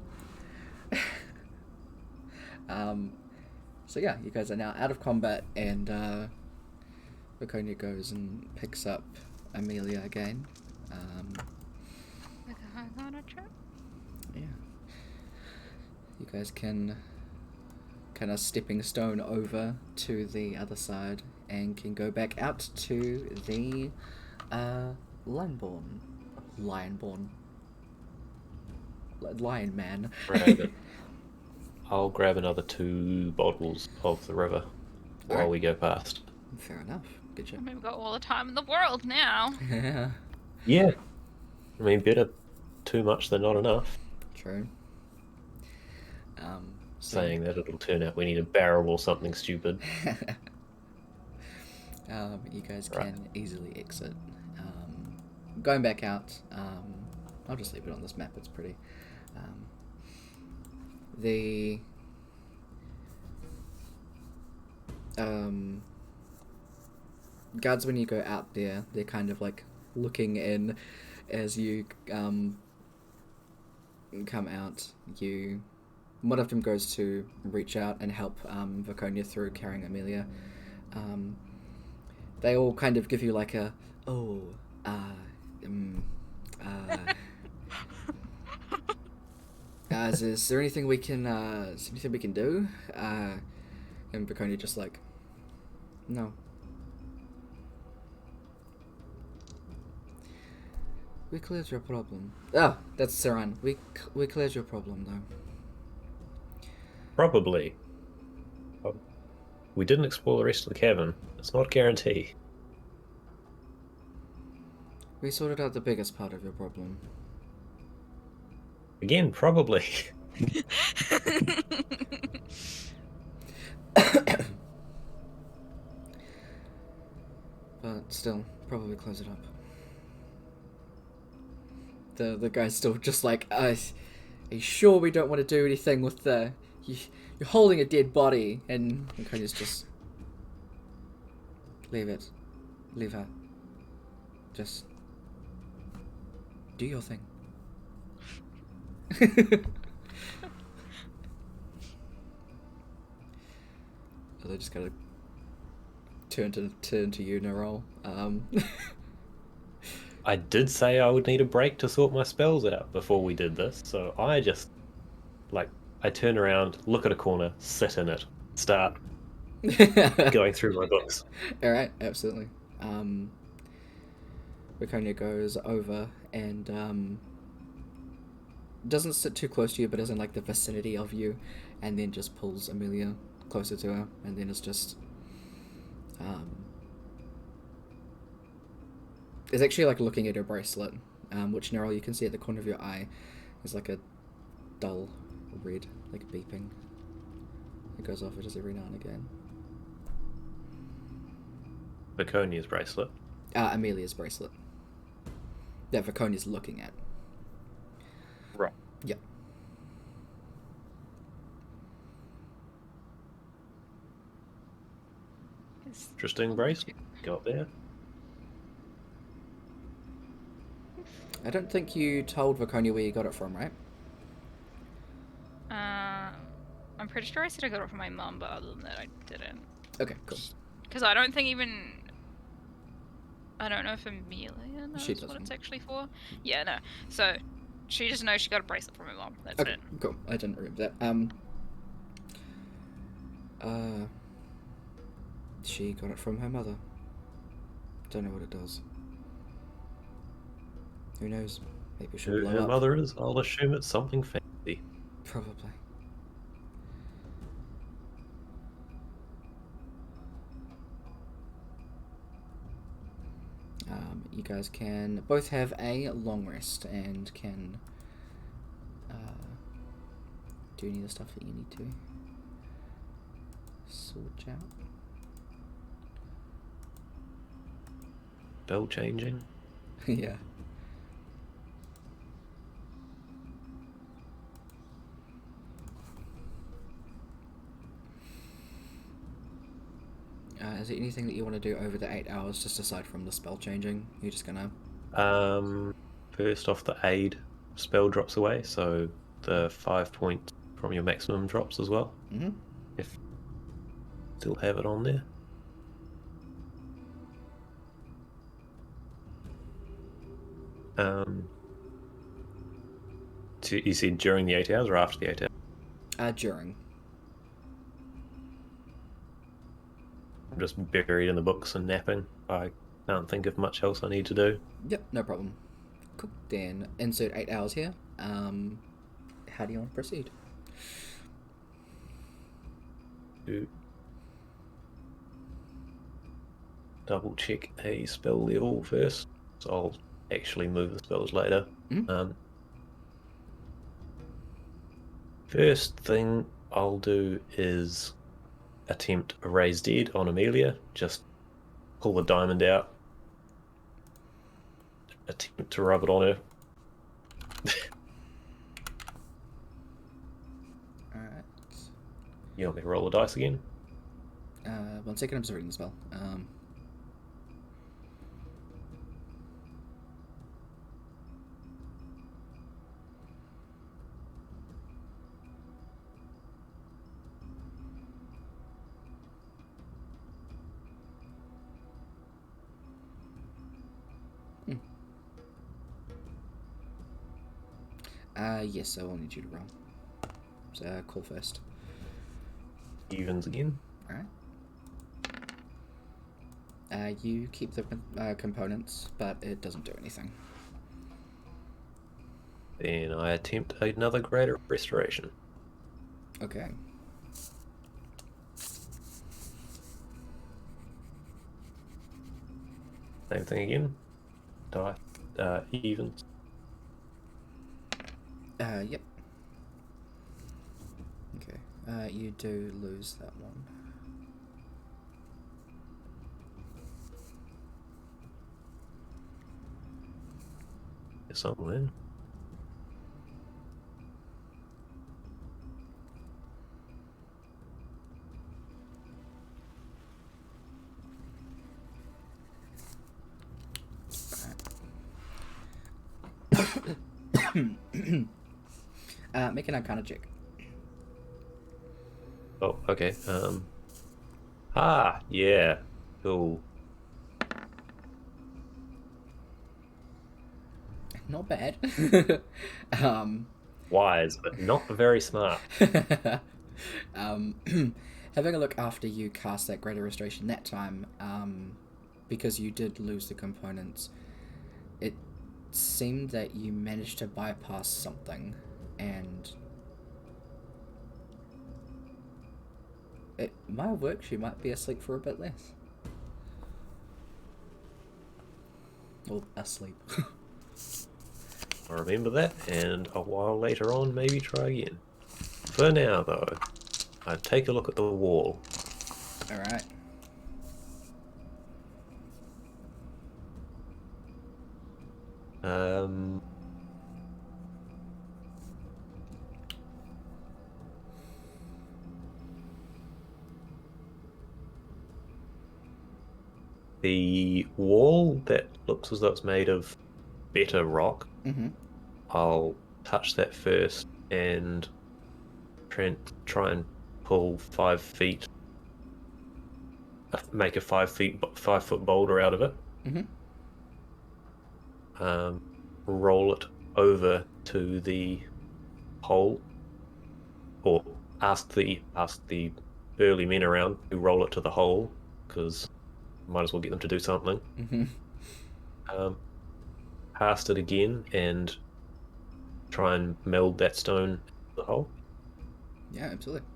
So yeah, you guys are now out of combat, and Viconia goes and picks up Emelia again. Yeah. You guys can kind of stepping stone over to the other side and can go back out to the Lionborn Lion Man. Grab it. I'll grab another 2 bottles of the river while Alright. we go past. Fair enough. Good I job. mean, we've got all the time in the world now. Yeah. Yeah. I mean, better too much than not enough. True. Saying that it'll turn out we need a barrel or something stupid. You guys Right. can easily exit. Going back out, I'll just leave it on this map, it's pretty. The guards, when you go out there, they're kind of like looking in as you come out. One of them goes to reach out and help Viconia through carrying Emelia. They all kind of give you like a Is there anything we can do? And Baconia just like, no. We cleared your problem. Oh, that's Saran. We cleared your problem though. Probably. Oh, we didn't explore the rest of the cavern. It's not a guarantee. We sorted out the biggest part of your problem. Again, probably. But still, probably close it up. The guy's still just like, are you sure we don't want to do anything with the... You're holding a dead body, and Conia's just... Leave it. Leave her. Just... do your thing. So they just gotta turn to you, Nerol. I did say I would need a break to sort my spells out before we did this, so I just, I turn around, look at a corner, sit in it, start going through my books. Alright, absolutely. Baconia goes over and doesn't sit too close to you, but is in like the vicinity of you, and then just pulls Emelia closer to her, and then it's just it's actually like looking at her bracelet, which Nerol, you can see at the corner of your eye is like a dull red, like beeping. It goes off just every now and again. Baconia's bracelet. Amelia's bracelet. That Vaconia's looking at. Right. Yep. Interesting bracelet. Got there. I don't think you told Vaconia where you got it from, right? I'm pretty sure I said I got it from my mum, but other than that, I didn't. Okay, cool. Because I don't think even... I don't know if Amelia knows She what doesn't. it's actually for. Yeah, no. So, she just knows she got a bracelet from her mum. That's Okay, it. cool. I didn't remember that. She got it from her mother. Don't know what it does. Who knows? Maybe she'll Who blow her up. mother is, I'll assume it's something fancy. Probably. You guys can both have a long rest and can do any of the stuff that you need to sort out. Spell changing. Yeah. Is there anything that you want to do over the 8 hours, just aside from the spell changing? You're just gonna... First off, the aid spell drops away, so the 5 points from your maximum drops as well. Mm-hmm. If still have it on there. So you said during the 8 hours or after the 8 hours? During. I'm just buried in the books and napping. I can't think of much else I need to do. Yep, no problem. Cool. Then insert 8 hours here. How do you want to proceed? Double check a spell level first, so I'll actually move the spells later. Mm-hmm. First thing I'll do is attempt a raise dead on Emelia. Just pull the diamond out, attempt to rub it on her. Alright. You want me to roll the dice again? 1 second, I'm just reading the spell. Yes, I will need you to roll. call first. Evens again. Alright. You keep the components, but it doesn't do anything. Then I attempt another greater restoration. Okay. Same thing again. Die. Evens. Yep. Okay. You do lose that one. Guess I'll win. Make an Arcana check. Oh, okay. Yeah. Cool. Not bad. Wise, but not very smart. Having a look after you cast that greater restoration that time, because you did lose the components, it seemed that you managed to bypass something, and it might have worked. You might be asleep for a bit less. Or asleep. I'll remember that, and a while later on, maybe try again. For now, though, I take a look at the wall. Alright. The wall that looks as though it's made of better rock, Mm-hmm. I'll touch that first and try and pull 5 feet, make a 5 foot boulder out of it. Mm-hmm. Roll it over to the hole, or ask the burly men around to roll it to the hole, because might as well get them to do something. Mm-hmm. Cast it again and try and meld that stone into the hole. Yeah, absolutely.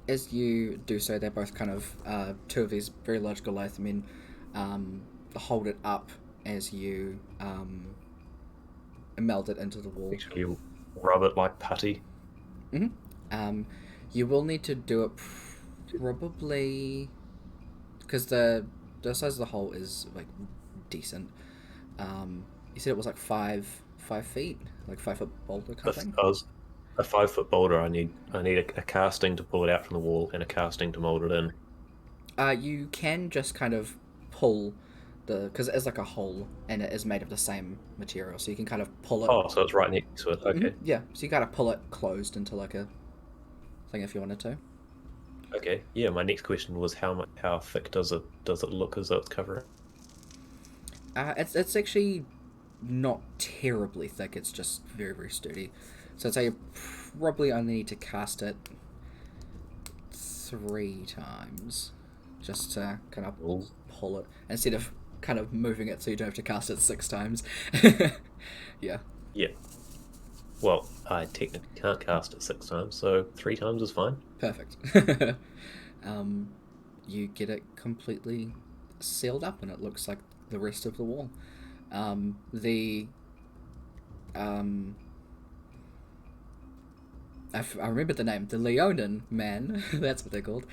As you do so, they're both kind of two of these very large Goliath men hold it up as you meld it into the wall. Actually, rub it like putty. Mm-hmm. You will need to do it probably because the size of the hole is like decent. You said it was like 5 feet, like 5 foot boulder kind of thing. A 5 foot boulder. I need a casting to pull it out from the wall and a casting to mold it in. You can just kind of pull because it is like a hole and it is made of the same material, so you can kind of pull it. Oh, so it's right next to it. Okay. Mm-hmm. Yeah, so you gotta pull it closed into like a thing if you wanted to. Okay. Yeah. My next question was how thick does it look as though it's covering? It's actually not terribly thick. It's just very, very sturdy. So I'd say you probably only need to cast it 3 times, just to kind of pull it instead of kind of moving it so you don't have to cast it 6 times. Yeah. Yeah. Well, I technically can't cast it 6 times, so 3 times is fine. Perfect. You get it completely sealed up, and it looks like the rest of the wall. I remember the name. The Leonin man, that's what they're called,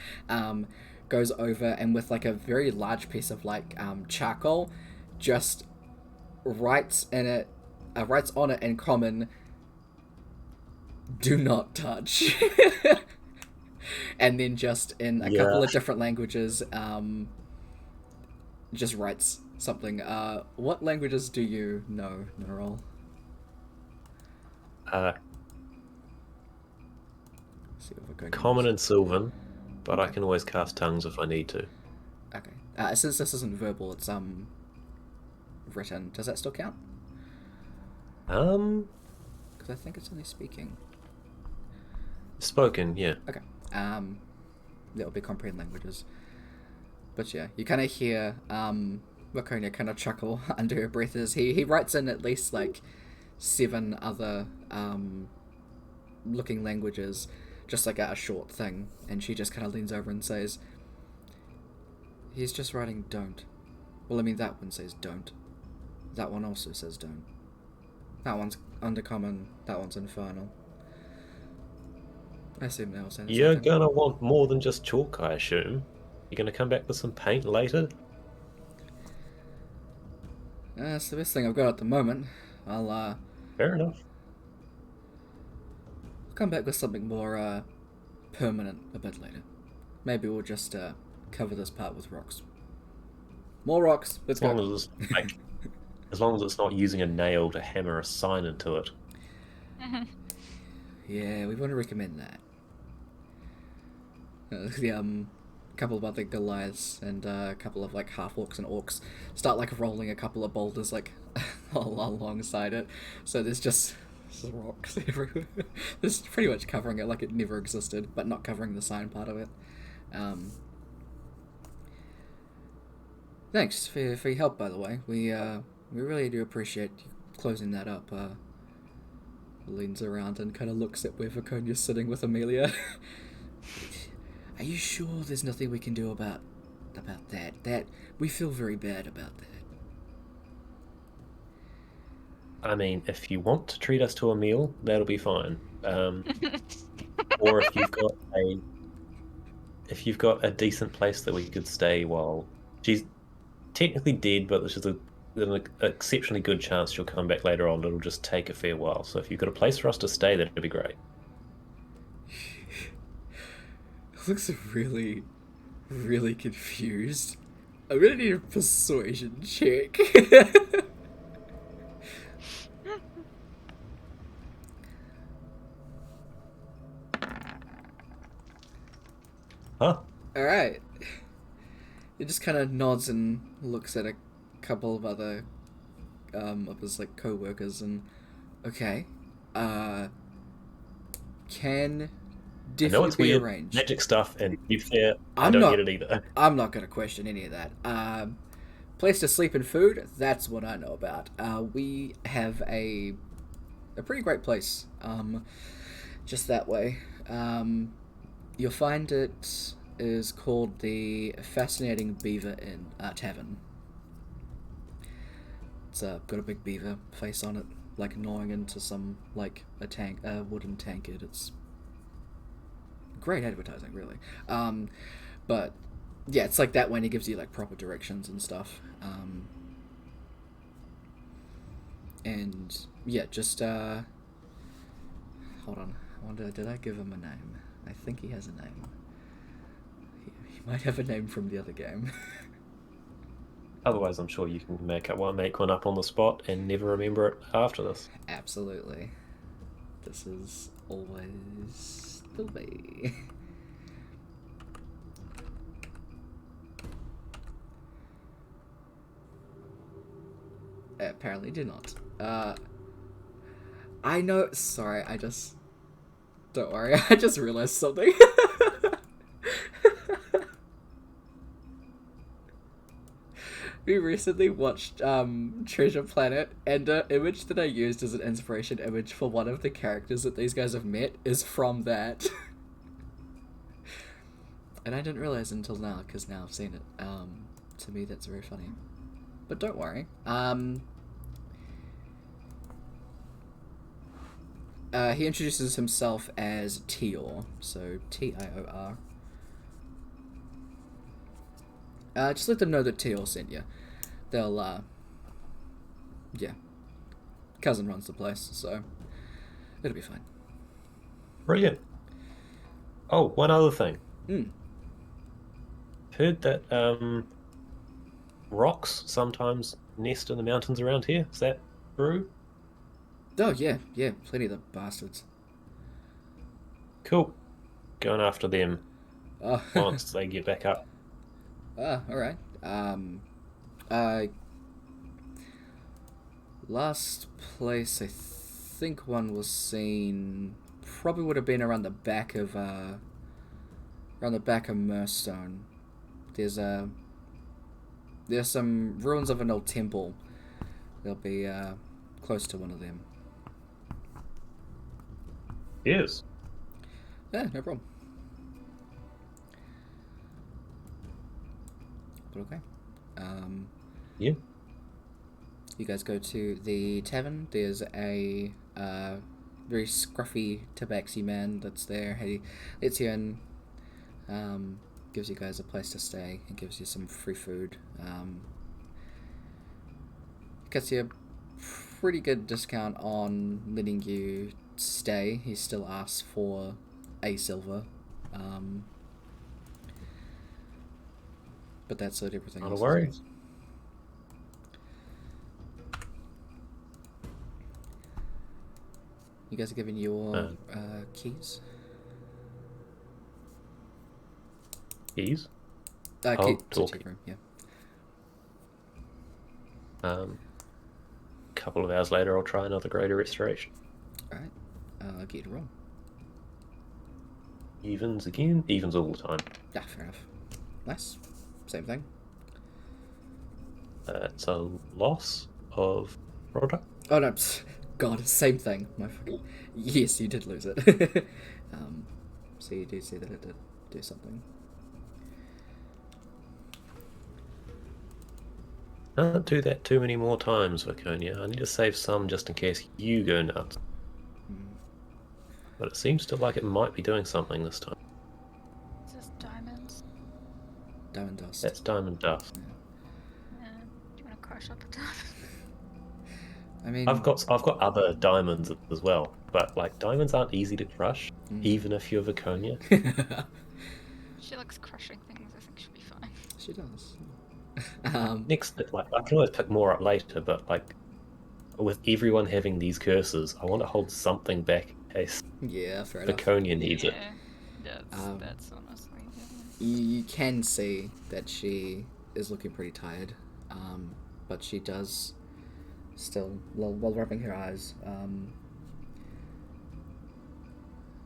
goes over and with like a very large piece of like charcoal, just writes on it in common, "Do not touch," and then just in a couple of different languages, just writes something. What languages do you know, Nerol? Common and Sylvan, but okay. I can always cast tongues if I need to. Okay. Since this isn't verbal, it's written. Does that still count? Because Because I think it's only speaking. Spoken, yeah. Okay. That would be comprehend languages. But yeah, you kind of hear Wakonia kind of chuckle under her breath as he writes in at least like 7 other looking languages, just like a short thing, and she just kind of leans over and says, he's just writing don't. Well, I mean, that one says don't. That one also says don't. That one's undercommon, that one's infernal. I assume they'll say the You're same thing. gonna want more than just chalk, I assume. You're gonna come back with some paint later? That's the best thing I've got at the moment. I'll Fair enough. come back with something more permanent a bit later. Maybe we'll just cover this part with rocks. More rocks. Let's As go. long as it's like, as long as it's not using a nail to hammer a sign into it. Yeah, we want to recommend that. The couple of other Goliaths and a couple of like half orcs and orcs start like rolling a couple of boulders like alongside it. So there's just rocks everywhere. This is pretty much covering it like it never existed, but not covering the sign part of it. Thanks for your help, by the way. We really do appreciate you closing that up. Leans around and kind of looks at where Viconia's sitting with Emelia. Are you sure there's nothing we can do about that? That we feel very bad about that. I mean, if you want to treat us to a meal, that'll be fine. Or if you've got a decent place that we could stay while she's technically dead, but there's just an exceptionally good chance she'll come back later on. It'll just take a fair while. So if you've got a place for us to stay, that'd be great. Looks really, really confused. I'm gonna need a persuasion check. Huh? Alright. He just kind of nods and looks at a couple of other of his like co-workers and okay. Can I know it's definitely be weird arranged. magic stuff, and to be fair, I I'm don't not- get it either. I'm not gonna question any of that. Place to sleep and food, that's what I know about. We have a pretty great place. Just that way. You'll find it is called the Fascinating Beaver Inn Tavern. It's got a big beaver face on it, like gnawing into some like a wooden tankard. It's great advertising, really. But yeah, it's like that when he gives you like proper directions and stuff. And yeah, just hold on. I wonder, did I give him a name? I think he has a name. He might have a name from the other game. Otherwise, I'm sure you can make one up on the spot and never remember it after this. Absolutely. This is always the way. Apparently do not. I know. Sorry, I just. Don't worry, I just realized something. We recently watched Treasure Planet, and the image that I used as an inspiration image for one of the characters that these guys have met is from that. And I didn't realize until now, because now I've seen it. To me, that's very funny. But don't worry. He introduces himself as Tior, so Tior. Just let them know that Tior sent you. They'll, yeah. Cousin runs the place, so it'll be fine. Brilliant. Oh, one other thing. Hmm. Heard that rocks sometimes nest in the mountains around here. Is that true? Oh, yeah, plenty of the bastards. Cool. Going after them Oh, once they get back up. Alright. Last place I think one was seen. Probably would have been around the back of Murstone. There's some ruins of an old temple. They'll be close to one of them. Yes. Yeah, no problem. But okay. Yeah. You guys go to the tavern. There's a very scruffy tabaxi man that's there. He lets you in, gives you guys a place to stay, and gives you some free food. Gets you a pretty good discount on letting you stay. He still asks for a silver. But that's it, everything Not else a worry. is yours. You guys are given your keys? Keys? To talking. check room, yeah. Couple of hours later, I'll try another greater restoration. Alright. I'll get you to roll. Evens again? Evens all the time. Yeah, fair enough. Nice. Same thing. It's a loss of product. Oh no, God, same thing. My fucking... Yes, you did lose it. So you do see that it did do something. Can't do that too many more times, Viconia. I need to save some just in case you go nuts. But it seems to like it might be doing something this time. Is this diamonds? Diamond dust. That's diamond dust. Do you want to crush up a diamond? I mean... I've got other diamonds as well, but like diamonds aren't easy to crush, even if you're Viconia. She likes crushing things. I think she'll be fine. She does. Next, like I can always pick more up later, but like with everyone having these curses, I want to hold something back in case Yeah, fair enough. Viconia needs it. That's honestly. You can see that she is looking pretty tired, but she does still, while rubbing her eyes,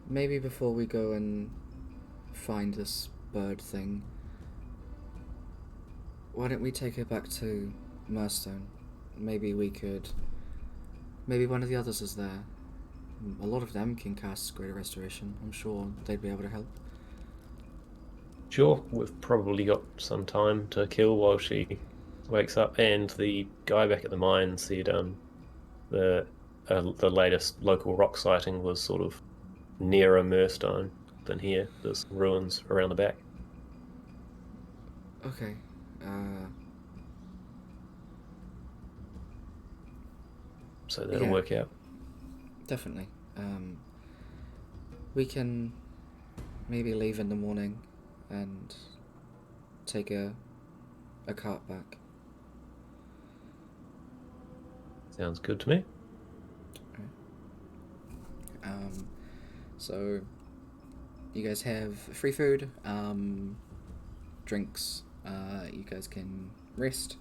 maybe before we go and find this bird thing, why don't we take her back to Murstone? Maybe one of the others is there. A lot of them can cast Greater Restoration. I'm sure they'd be able to help. Sure, we've probably got some time to kill while she wakes up. And the guy back at the mine said the latest local rock sighting was sort of nearer Murstone than here. There's ruins around the back. Okay. So that'll Yeah. work out. Definitely. We can maybe leave in the morning and take a cart back. Sounds good to me. So you guys have free food, drinks. You guys can rest.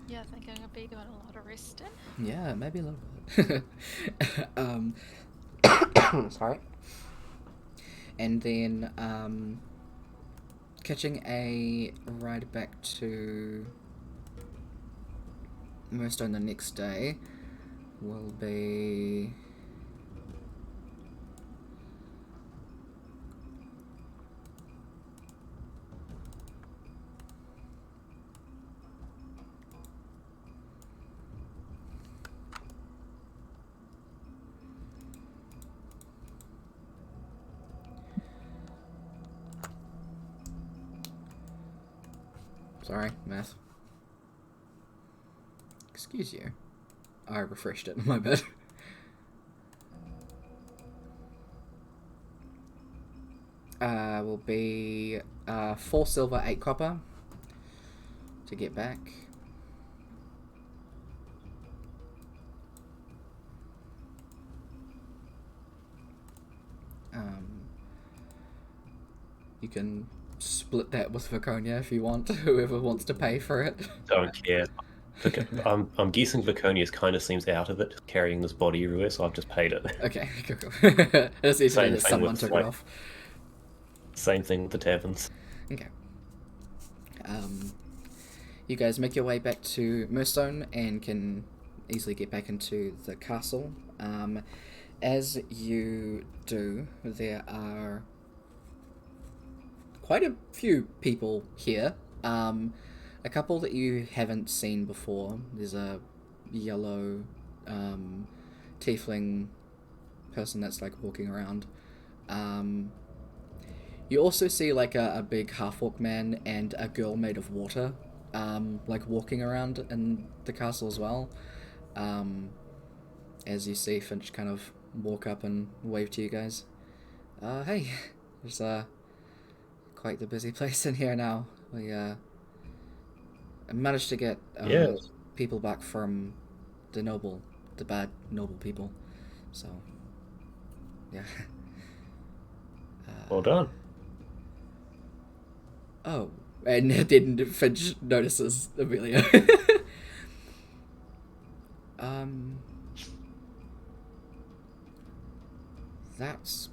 Yeah, I think I'm gonna be doing a lot of resting. Yeah, maybe a little bit. Sorry. And then catching a ride back to Murstone the next day will be... Sorry, math. Excuse you. I refreshed it, my bad. Will be 4 silver, 8 copper to get back. You can split that with Viconia if you want, whoever wants to pay for it. Don't care. I'm guessing Viconius kind of seems out of it, carrying this body everywhere, so I've just paid it. Okay, cool. It's easy Same that thing someone with took it off. Same thing with the taverns. Okay. You guys make your way back to Moorstone and can easily get back into the castle. As you do, there are quite a few people here. A couple that you haven't seen before. There's a yellow tiefling person that's like walking around. You also see like a big half-orc man and a girl made of water, like walking around in the castle as well. As you see Finch kind of walk up and wave to you guys. Hey, there's quite the busy place in here now. We managed to get Yeah. people back from the bad noble people. So, yeah. Well done. Oh, and then Finch notices Emelia. That's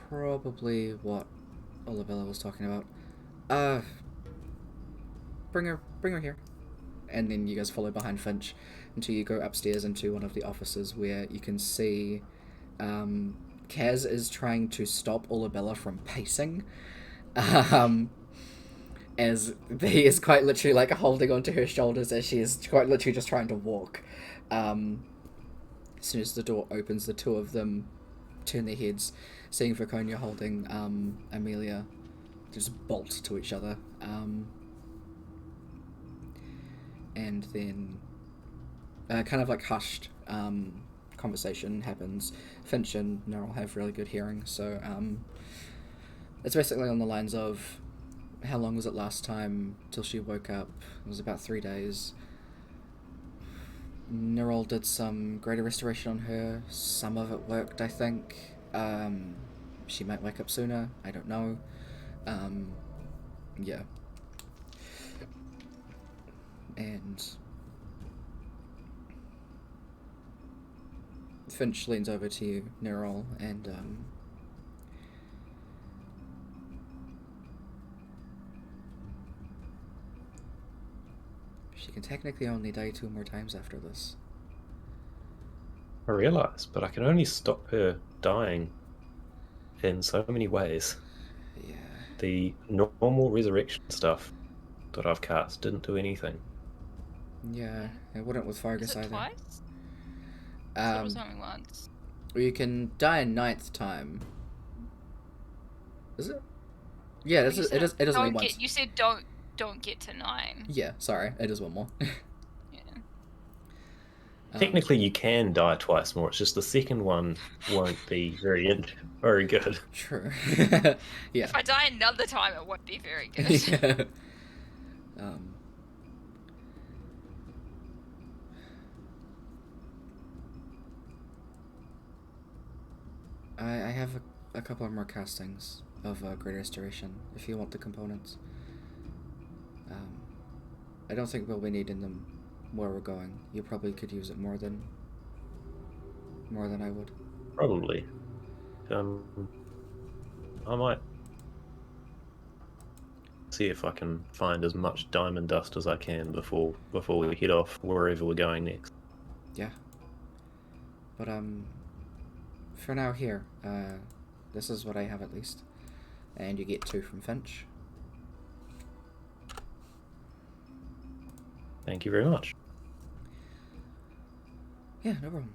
probably what Olivella was talking about. Bring her here. And then you guys follow behind Finch until you go upstairs into one of the offices where you can see Kaz is trying to stop Olivella from pacing. As he is quite literally like holding onto her shoulders as she is quite literally just trying to walk. As soon as the door opens, the two of them turn their heads, seeing Viconia holding Emelia, just bolt to each other. And then kind of like hushed conversation happens. Finch and Neural have really good hearing, so it's basically on the lines of, how long was it last time till she woke up? It was about 3 days. Neural did some greater restoration on her. Some of it worked, I think. She might wake up sooner. I don't know. Yeah. And Finch leans over to you, Neural, and she can technically only die 2 more times after this. I realise, but I can only stop her dying in so many ways. Yeah. The normal resurrection stuff that I've cast didn't do anything. Yeah, it wouldn't with Fargus Is it either. twice? I thought it was only once. You can die a 9th time. Is it? Yeah, it is only once. You said don't get to 9. Yeah, sorry, it is one more. Yeah. Technically, you can die twice more. It's just the second one won't be very good. True. Yeah. If I die another time, it won't be very good. Yeah. I have a couple of more castings of Great Restoration, if you want the components. I don't think we'll be needing them where we're going. You probably could use it more than I would. Probably. I might see if I can find as much diamond dust as I can before we head off wherever we're going next. Yeah. But for now here, this is what I have at least. And you get 2 from Finch. Thank you very much. Yeah, no problem.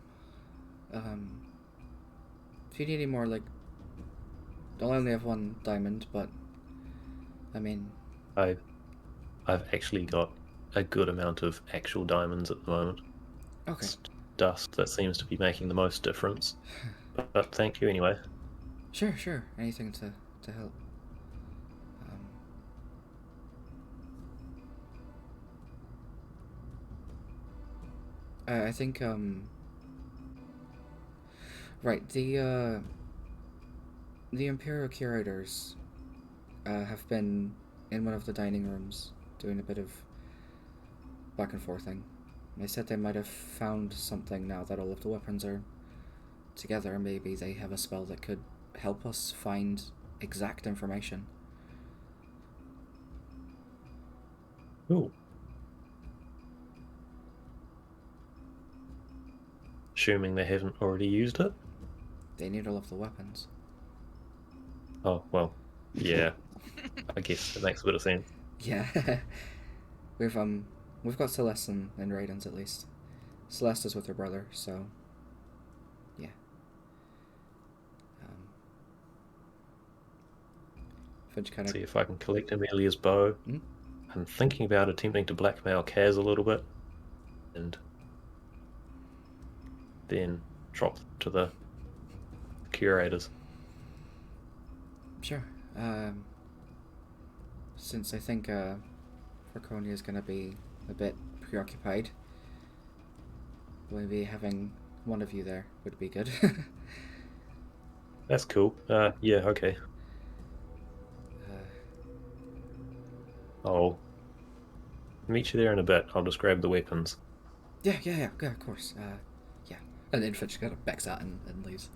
If you need any more, like, I'll only have 1 diamond, but I mean, I've actually got a good amount of actual diamonds at the moment. okay. It's dust that seems to be making the most difference. But thank you anyway. Sure. Anything to help. I think right, the Imperial Curators have been in one of the dining rooms doing a bit of back and forthing. They said they might have found something now that all of the weapons are together. Maybe they have a spell that could help us find exact information. Cool. Assuming they haven't already used it? They need all of the weapons. Oh, well, yeah. I guess it makes a bit of sense. Yeah. We've got Celeste and Raiden's at least. Celeste is with her brother, so yeah. Finch kind of See if I can collect Emelia's bow. Hmm? I'm thinking about attempting to blackmail Kaz a little bit, and then drop to the curators. Sure. Since I think Fraconia is going to be a bit preoccupied, maybe having one of you there would be good. That's cool. Yeah, okay. I'll meet you there in a bit. I'll just grab the weapons. Yeah, of course. Yeah. And then Finch kind of backs out and leaves.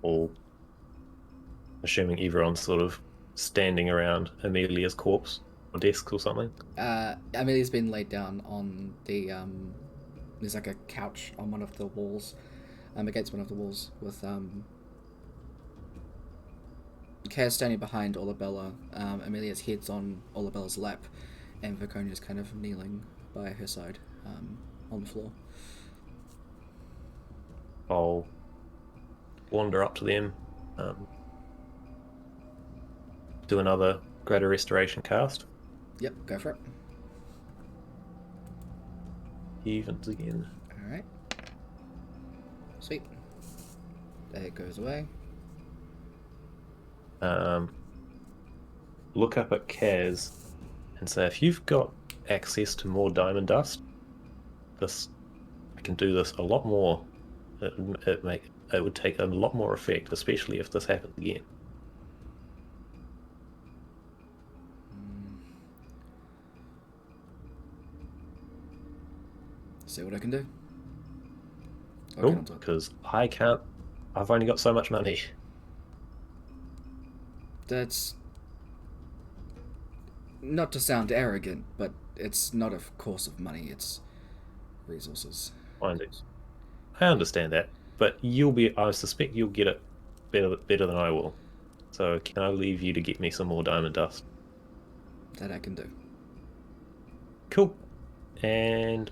All assuming everyone's sort of standing around Emelia's corpse or desk or something. Amelia's been laid down on the there's like a couch on one of the walls, against one of the walls with Kaz standing behind Olabella. Amelia's head's on Olabella's lap, and Viconia's kind of kneeling by her side, on the floor. I'll wander up to them, do another Greater Restoration cast. Yep, go for it. Evens again. Alright. Sweet. There it goes away. Look up at Kaz and say, if you've got access to more diamond dust, I can do this a lot more. It would take a lot more effect, especially if this happens again. See what I can do. Cool, because I can't. I've only got so much money. That's not to sound arrogant, but it's not a course of money, it's resources. I understand that, but I suspect you'll get it better than I will. So can I leave you to get me some more diamond dust? That I can do. Cool. And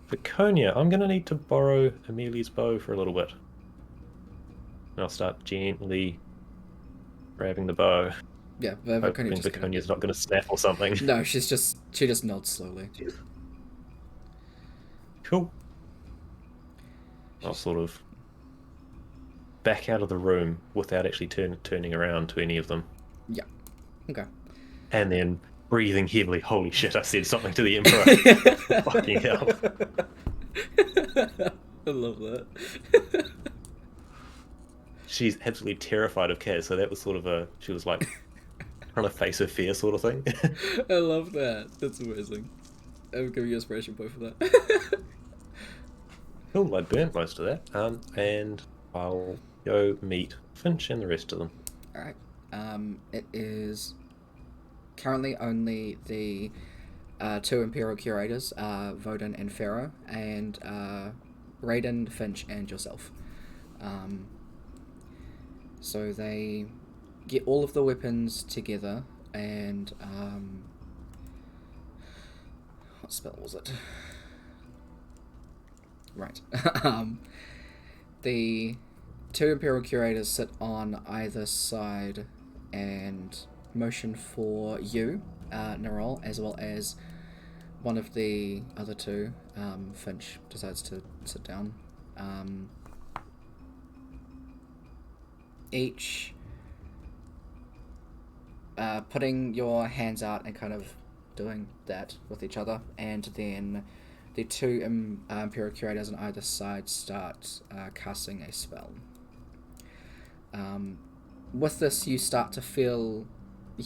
Viconia, I'm going to need to borrow Emelia's bow for a little bit. And I'll start gently grabbing the bow. Yeah, Hoping Viconia's not going to snap or something. No, she just nods slowly. Cool. I'll sort of back out of the room without actually turning around to any of them. Yeah. Okay. And then breathing heavily. Holy shit, I said something to the Emperor. Fucking hell. I love that. She's absolutely terrified of Kaz, so that was sort of she was like trying to face her fear sort of thing. I love that. That's amazing. I'm giving you inspiration point for that. Cool, I burnt most of that. And I'll go meet Finch and the rest of them. Alright. It is currently only the two Imperial Curators, Vodin and Pharaoh, and Raiden, Finch, and yourself. So they get all of the weapons together, and what spell was it? Right. The two Imperial Curators sit on either side and motion for you, Nerol, as well as one of the other two, Finch, decides to sit down. Each putting your hands out and kind of doing that with each other, and then the two Imperial Curators on either side start casting a spell. With this, you start to feel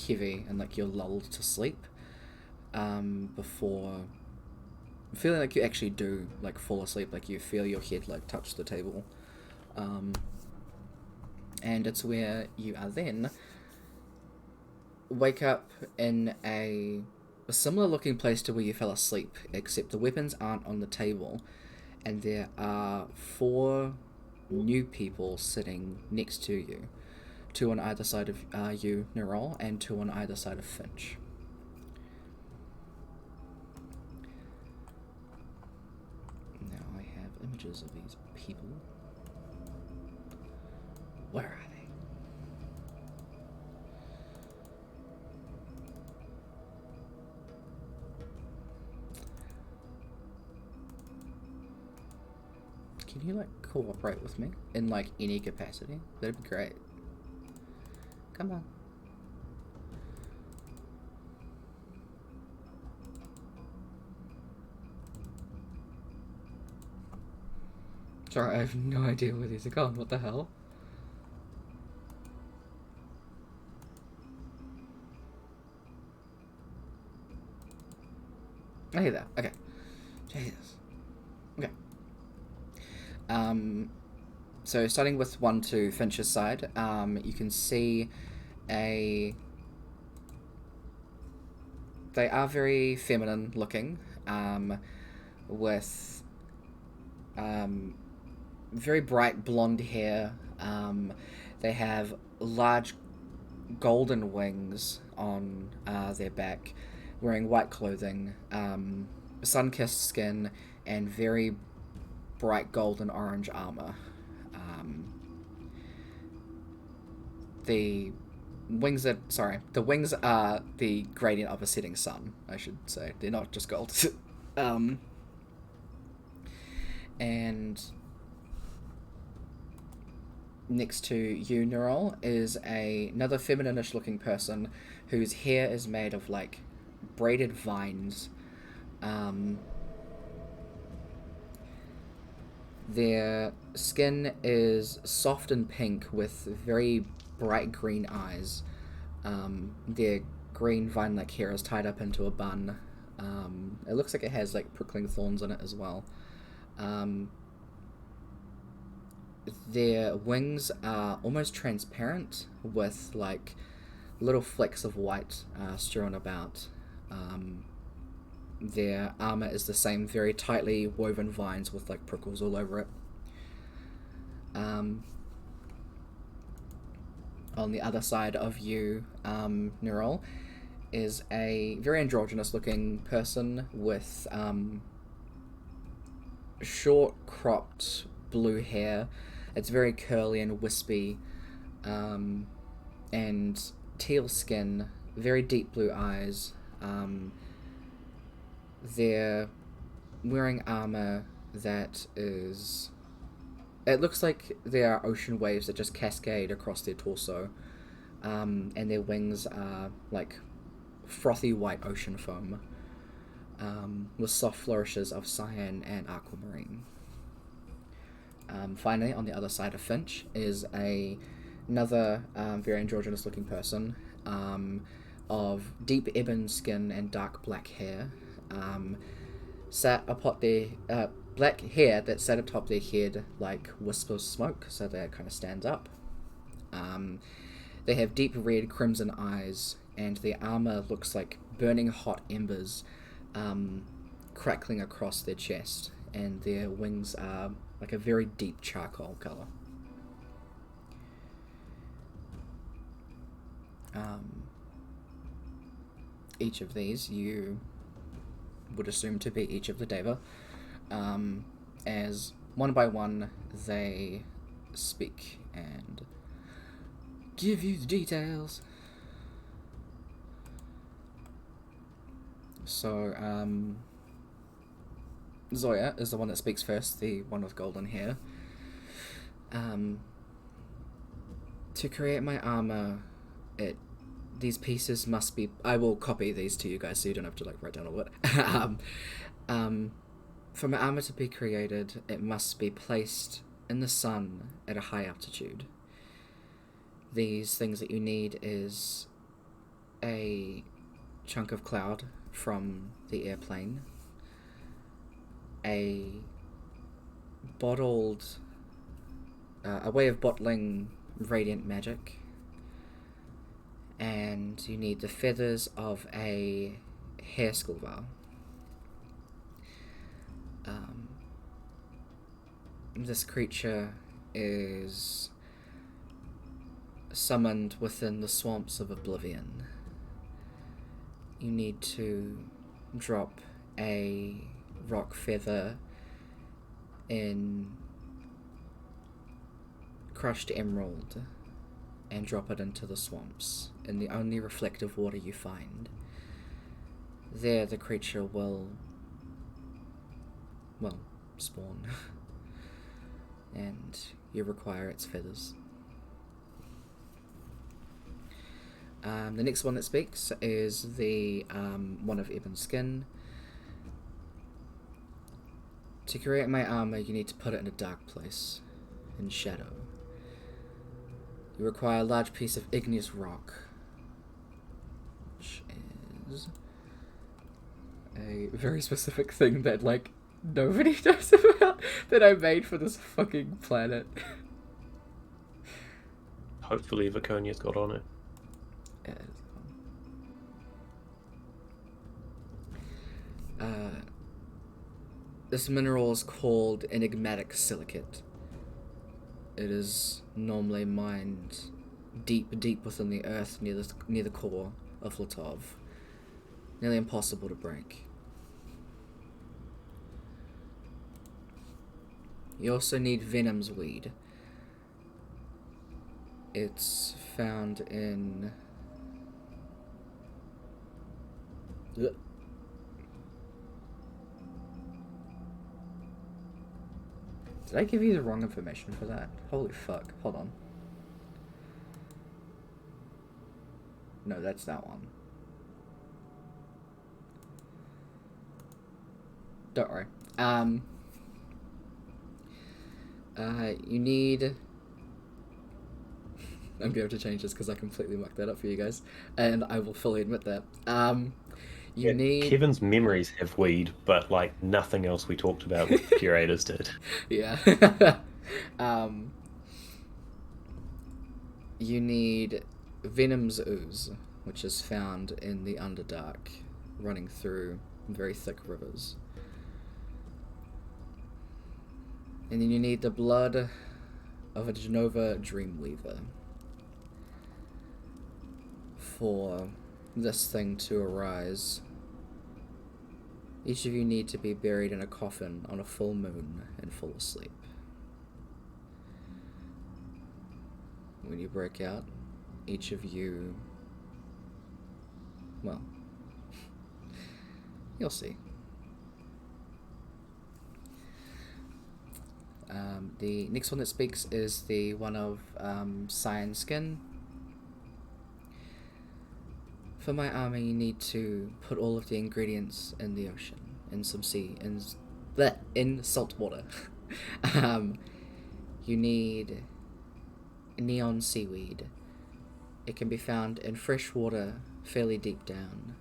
heavy and like you're lulled to sleep before feeling like you actually do like fall asleep, like you feel your head like touch the table, and it's where you are then wake up in a similar looking place to where you fell asleep, except the weapons aren't on the table, and there are 4 new people sitting next to you, 2 on either side of you, Nerol, and 2 on either side of Finch. Now I have images of these people. Where are they? Can you like cooperate with me in like any capacity? That'd be great. Come on. Sorry, I have no idea where these are going. What the hell? I hear that. Okay. Jesus. Okay. So starting with 1 to Finch's side, you can see they are very feminine looking, with very bright blonde hair. They have large golden wings on their back, wearing white clothing, sun-kissed skin, and very bright golden orange armor. The wings are the gradient of a setting sun, I should say. They're not just gold. And next to you, Nerol, is another feminine-ish looking person whose hair is made of like braided vines. Their skin is soft and pink with very bright green eyes. Their green vine-like hair is tied up into a bun. It looks like it has like prickling thorns in it as well. Their wings are almost transparent with like little flecks of white strewn about. Their armor is the same, very tightly woven vines with like prickles all over it. On the other side of you, Nerol, is a very androgynous looking person with short cropped blue hair. It's very curly and wispy, and teal skin, very deep blue eyes. They're wearing armor that is... It looks like there are ocean waves that just cascade across their torso, and their wings are like frothy white ocean foam, with soft flourishes of cyan and aquamarine. Finally, on the other side of Finch is another very androgynous looking person, of deep ebon skin and dark black hair, sat atop their black hair that sat atop their head like wisps of smoke, so that it kind of stands up. They have deep red crimson eyes, and their armor looks like burning hot embers crackling across their chest, and their wings are like a very deep charcoal color. Each of these you would assume to be each of the Deva, as one by one they speak and give you the details. So, Zoya is the one that speaks first, the one with golden hair. To create my armor, these pieces must be... I will copy these to you guys so you don't have to like write down all of it. For my armor to be created, it must be placed in the sun at a high altitude. These things that you need is a chunk of cloud from the airplane, a way of bottling radiant magic, and you need the feathers of a hareskulvar. This creature is summoned within the swamps of oblivion. You need to drop a rock feather in crushed emerald and drop it into the swamps in the only reflective water you find. There the creature will, well, spawn. And you require its feathers. The next one that speaks is the one of ebon skin. To create my armor, you need to put it in a dark place, in shadow. You require a large piece of igneous rock, which is a very specific thing that, like, nobody knows about, that I made for this fucking planet. Hopefully Viconia's got on it. Yeah, this mineral is called enigmatic silicate. It is normally mined deep within the earth near the core of Latov. Nearly impossible to break. You also need Venom's weed. It's found in... Ugh. Did I give you the wrong information for that? Holy fuck. Hold on. No, that's that one. Don't worry. You need... I'm going to have to change this because I completely mucked that up for you guys. And I will fully admit that. You need... Kevin's memories have weed, but, like, nothing else we talked about with the curators did. Yeah. You need Venom's ooze, which is found in the Underdark, running through very thick rivers. And then you need the blood of a Genova Dreamweaver for this thing to arise. Each of you need to be buried in a coffin on a full moon and fall asleep. When you break out, each of you... well, you'll see. The next one that speaks is the one of cyan skin. For my armor, you need to put all of the ingredients in the ocean, in some sea, in salt water. You need neon seaweed. It can be found in fresh water, fairly deep down.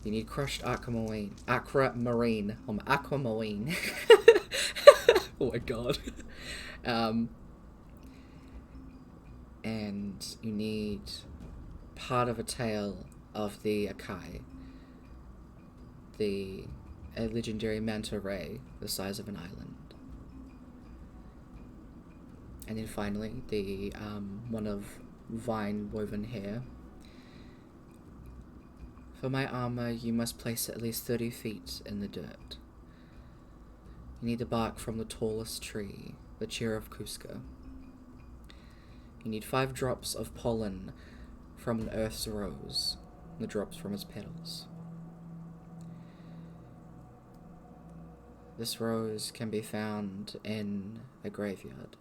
You need crushed aquamarine. Oh my god. And you need part of a tail of the Akai, a legendary manta ray the size of an island. And then finally, the one of vine woven hair. For my armor, you must place it at least 30 feet in the dirt. You need the bark from the tallest tree, the chair of Cusca. You need 5 drops of pollen from an earth's rose, the drops from its petals. This rose can be found in a graveyard,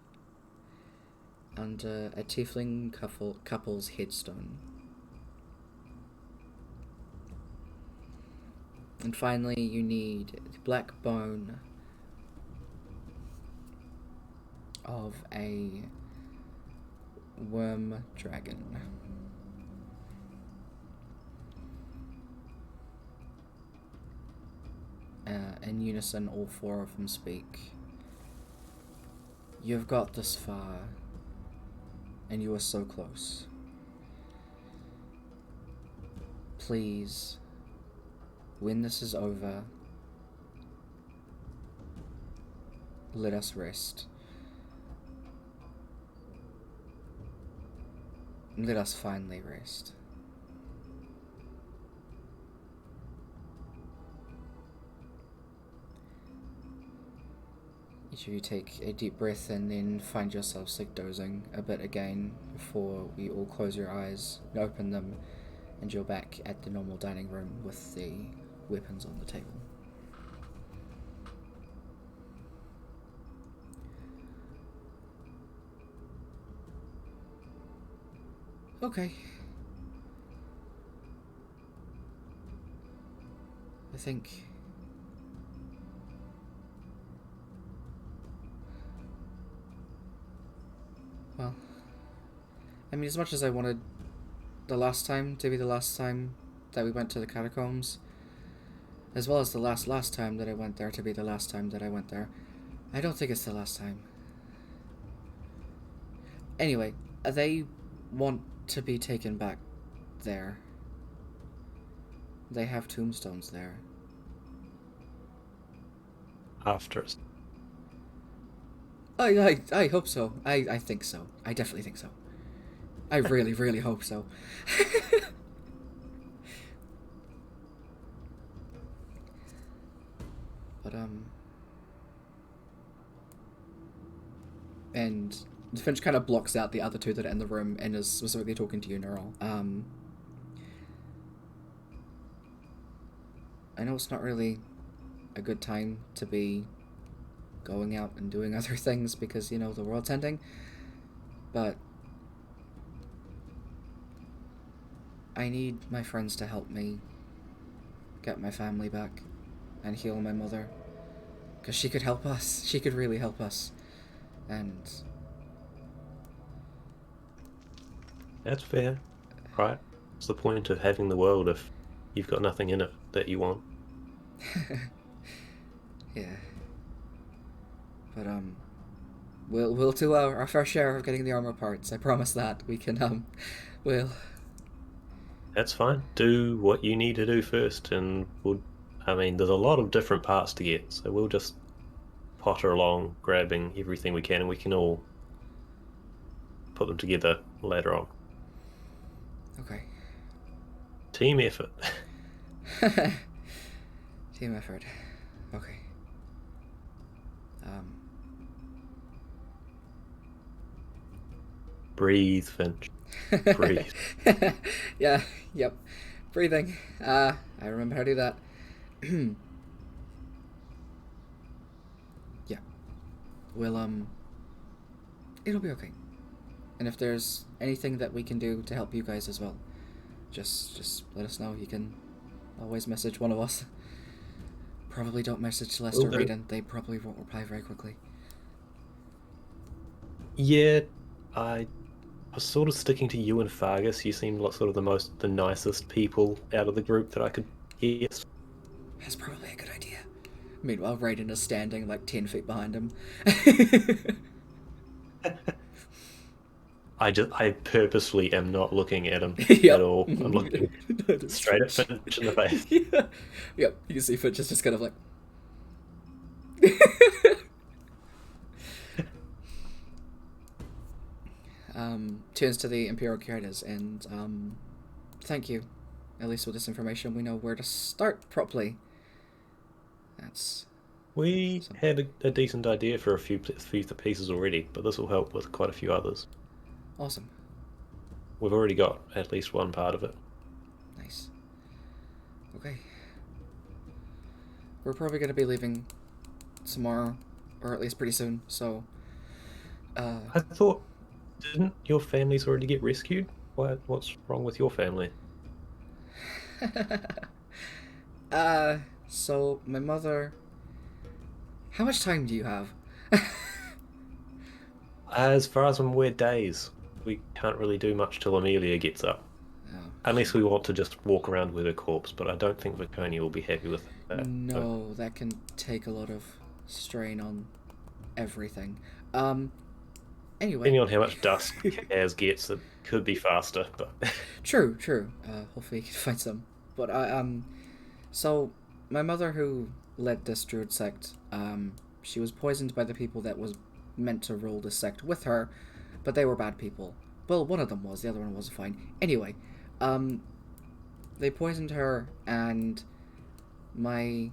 under a tiefling couple's headstone. And finally, you need the black bone of a worm dragon. In unison, all four of them speak. You've got this far, and you are so close. Please, when this is over, let us rest. Let us finally rest. Each of you take a deep breath and then find yourselves like dozing a bit again before we all close your eyes, open them, and you're back at the normal dining room with the weapons on the table. Okay. I think... Well, I mean, as much as I wanted the last time to be the last time that we went to the catacombs, as well as the last time that I went there to be the last time that I went there, I don't think it's the last time. Anyway, they want to be taken back there. They have tombstones there. After us. I hope so. I think so. I definitely think so. I really, really hope so. But, and Finch kind of blocks out the other two that are in the room and is specifically talking to you, Neural. I know it's not really a good time to be going out and doing other things because, you know, the world's ending, but I need my friends to help me get my family back and heal my mother, because she could help us. She could really help us. And that's fair, right? What's the point of having the world if you've got nothing in it that you want? Yeah. But, we'll do our fair share of getting the armor parts. I promise that. We can, we'll... That's fine. Do what you need to do first, and I mean, there's a lot of different parts to get, so we'll just potter along, grabbing everything we can, and we can all put them together later on. Okay. Team effort. Team effort. Okay. Breathe, Finch. Breathe. Yeah, yep. Breathing. I remember how to do that. Yeah. Well, it'll be okay. And if there's anything that we can do to help you guys as well, just let us know. You can always message one of us. Probably don't message Celeste or Raiden. They probably won't reply very quickly. Yeah, I was sort of sticking to you and Fargus. You seemed like sort of the nicest people out of the group that I could guess. That's probably a good idea. Meanwhile, Raiden is standing like 10 feet behind him. I purposely am not looking at him Yep. at all. I'm looking straight at Finch in the face. Yeah. Yep, you can see Finch is just kind of like... turns to the Imperial curators and, thank you. At least with this information, we know where to start properly. That's... We had a decent idea for a few pieces already, but this will help with quite a few others. Awesome. We've already got at least one part of it. Nice. Okay. We're probably going to be leaving tomorrow, or at least pretty soon, so... I thought, didn't your families already get rescued? What's wrong with your family? So, my mother... How much time do you have? As far as I'm aware, days. We can't really do much till Emelia gets up. Oh, Unless we want to just walk around with her corpse, but I don't think Viconia will be happy with it. No, that can take a lot of strain on everything. Anyway. Depending on how much dust Kaz gets, it could be faster, but... True. Hopefully you can find some. But so my mother, who led this druid sect, she was poisoned by the people that was meant to rule the sect with her, but they were bad people. Well, one of them was, the other one was fine. Anyway, they poisoned her, and my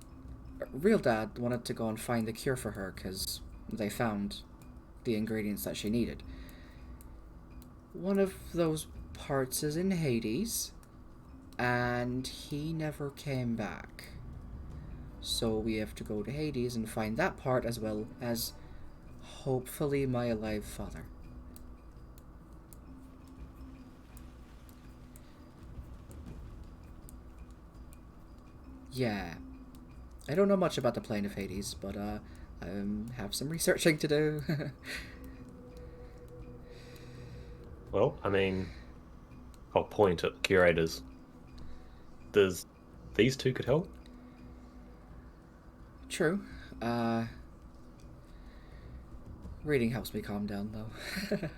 real dad wanted to go and find the cure for her, because they found the ingredients that she needed. One of those parts is in Hades, and he never came back. So we have to go to Hades and find that part, as well as hopefully my alive father. Yeah. I don't know much about the plane of Hades, but I have some researching to do. Well, I mean, I'll point at curators. These two could help? True. Reading helps me calm down, though.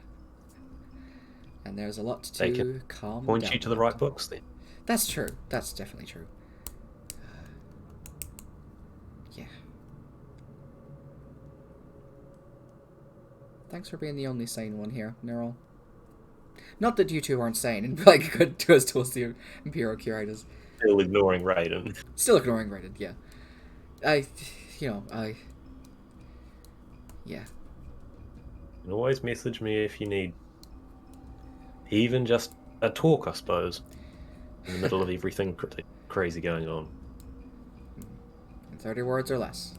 And there's a lot to They can calm point down you to the about. right books, then. That's true. That's definitely true. Yeah. Thanks for being the only sane one here, Neural. Not that you two aren't sane and like good to us towards the Imperial Curators. Still ignoring Raiden. Still ignoring Raiden, yeah. Yeah. You can always message me if you need even just a talk, I suppose, in the middle of everything crazy going on. 30 words or less.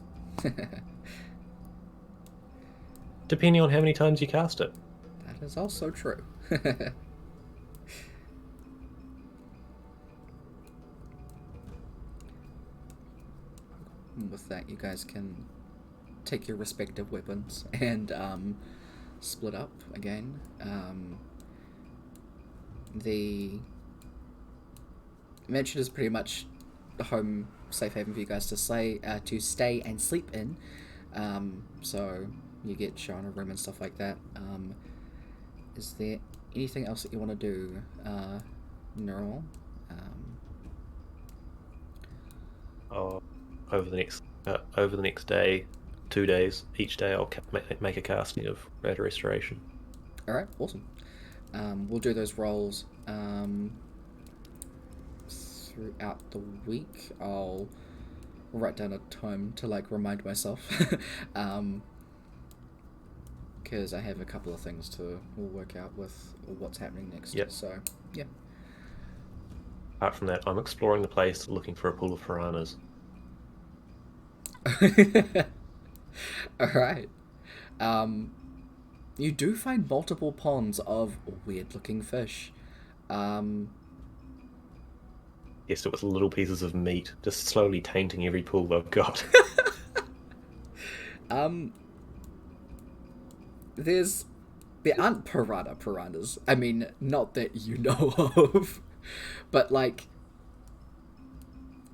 Depending on how many times you cast it. That is also true. With that, you guys can take your respective weapons and split up again. The mansion is pretty much the home, safe haven for you guys to stay and sleep in. So you get shown a room and stuff like that. Is there anything else that you want to do, Neural? Over the next day, 2 days, each day I'll make a casting of Rad Restoration. Alright, awesome. We'll do those rolls throughout the week. I'll write down a time to like remind myself, because I have a couple of things to work out with what's happening next. Yep. So yeah. Apart from that, I'm exploring the place looking for a pool of piranhas. Alright. You do find multiple ponds of weird-looking fish. Yes, it was little pieces of meat, just slowly tainting every pool I've got. There aren't piranhas. I mean, not that you know of, but like,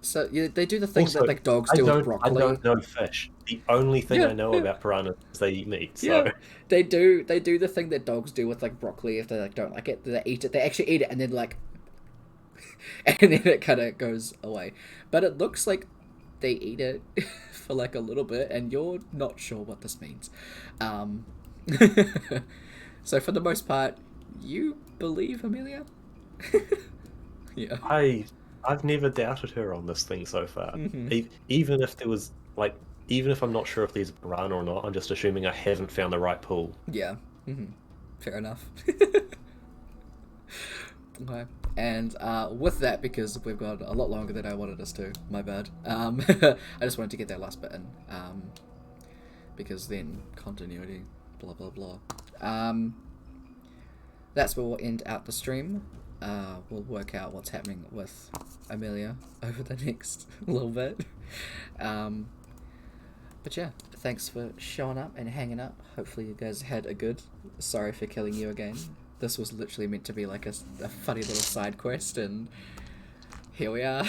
so yeah, they do the thing Also, that like dogs do with broccoli. I don't know fish. The only thing I know about piranhas is they eat meat. So. Yeah, they do the thing that dogs do with like broccoli. If they like don't like it, they eat it. They actually eat it and then like, and then it kind of goes away. But it looks like they eat it for like a little bit, and you're not sure what this means. So for the most part, you believe Emelia? Yeah. I've never doubted her on this thing so far. Mm-hmm. Even if there was like, even if I'm not sure if there's a piranha or not, I'm just assuming I haven't found the right pool. Yeah. Mm-hmm. Fair enough. Okay. And with that, because we've got a lot longer than I wanted us to, my bad. I just wanted to get that last bit in, because then continuity, blah blah blah. That's where we'll end out the stream. We'll work out what's happening with Emelia over the next little bit. But yeah, thanks for showing up and hanging up. Hopefully you guys had a good. Sorry for killing you again. This was literally meant to be like a funny little side quest, and here we are.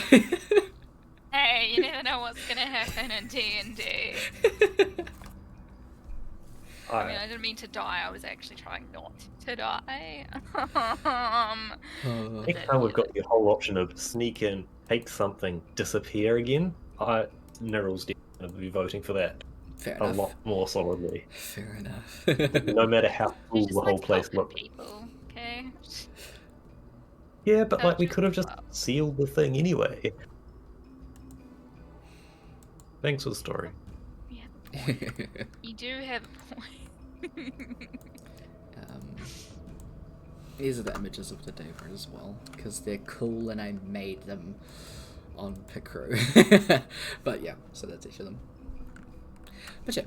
Hey, you never know what's gonna happen in D&D. I mean, I didn't mean to die. I was actually trying not to die. Oh, Next time we've got the whole option of sneak in, take something, disappear again. Neryl's going to be voting for that fair a enough. lot more solidly. Fair enough. No matter how He cool just the whole likes place helping looked. people, okay? Yeah, but like we Dungeons could have just club. sealed the thing anyway. Thanks for the story. You have a point. You do have a point. These are the images of the Daver as well, because they're cool and I made them on Picro. But yeah, so that's each of them. But yeah,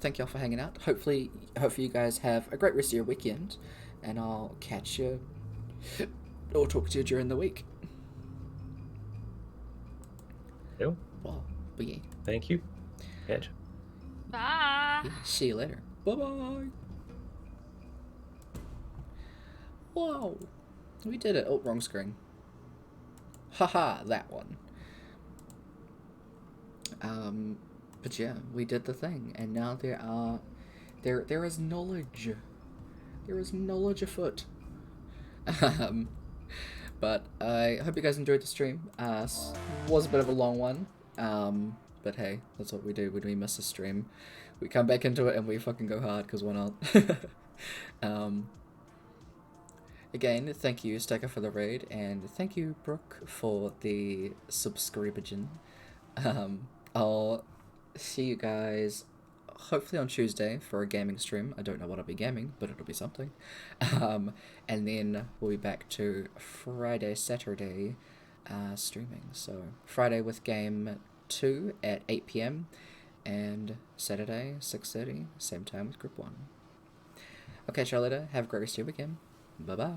thank y'all for hanging out. Hopefully you guys have a great rest of your weekend, and I'll catch you or talk to you during the week. Yeah. Well, yeah. Thank you. Catch. Bye. Yeah, see you later. Bye-bye. Whoa. We did it. Oh, wrong screen. Haha, that one. But yeah, we did the thing, and now there is knowledge. There is knowledge afoot. But I hope you guys enjoyed the stream. Was a bit of a long one. But hey, that's what we do when we miss a stream. We come back into it and we fucking go hard, because why not? Again, thank you, Stacker, for the raid, and thank you, Brooke, for the subscription. I'll see you guys hopefully on Tuesday for a gaming stream. I don't know what I'll be gaming, but it'll be something. And then we'll be back to Friday, Saturday streaming. So Friday with game 2 at 8 p.m. and Saturday 6:30, same time with group 1. Okay, Charlotte, have a great rest of your weekend. Bye-bye.